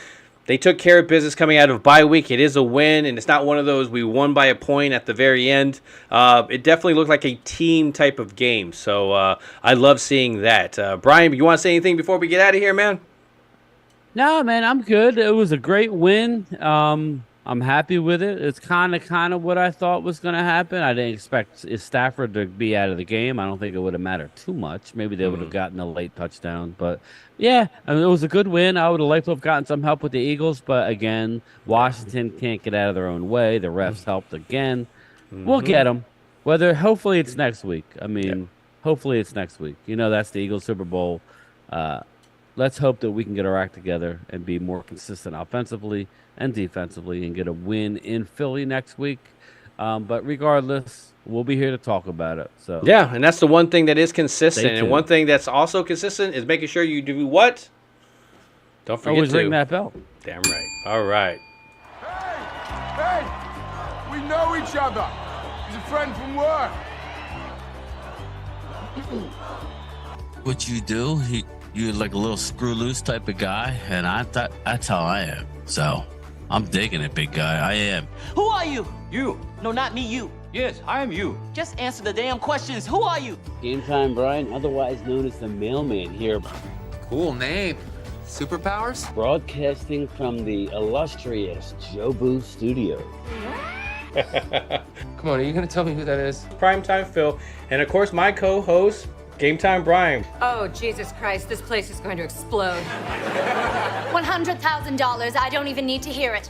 they took care of business coming out of bye week. It is a win, and it's not one of those we won by a point at the very end. It definitely looked like a team type of game, so I love seeing that. Brian, you want to say anything before we get out of here, man? No, man, I'm good. It was a great win. I'm happy with it. It's kind of what I thought was going to happen. I didn't expect Stafford to be out of the game. I don't think it would have mattered too much. Maybe they would have gotten a late touchdown. But, it was a good win. I would have liked to have gotten some help with the Eagles. But, again, Washington can't get out of their own way. The refs helped again. We'll get them. Hopefully it's next week. I mean, hopefully it's next week. That's the Eagles Super Bowl. Let's hope that we can get our act together and be more consistent offensively and defensively and get a win in Philly next week. But regardless, we'll be here to talk about it. So yeah, and that's the one thing that is consistent. Stay And one tuned. thing that's also consistent is making sure you do what? Don't forget always to ring that bell. Damn right. All right. Hey, we know each other. He's a friend from work. What you do, you're like a little screw loose type of guy, and that's how I am. So I'm digging it, big guy. I am. Who are you? You. No, not me, you. Yes, I am you. Just answer the damn questions. Who are you? Gametime Bryan, otherwise known as the mailman here, Cool name. Superpowers? broadcasting from the illustrious Jobu Studio. Come on, are you going to tell me who that is? Primetime Phil, and of course my co-host, Gametime Bryan. Oh, Jesus Christ, this place is going to explode. $100,000, I don't even need to hear it.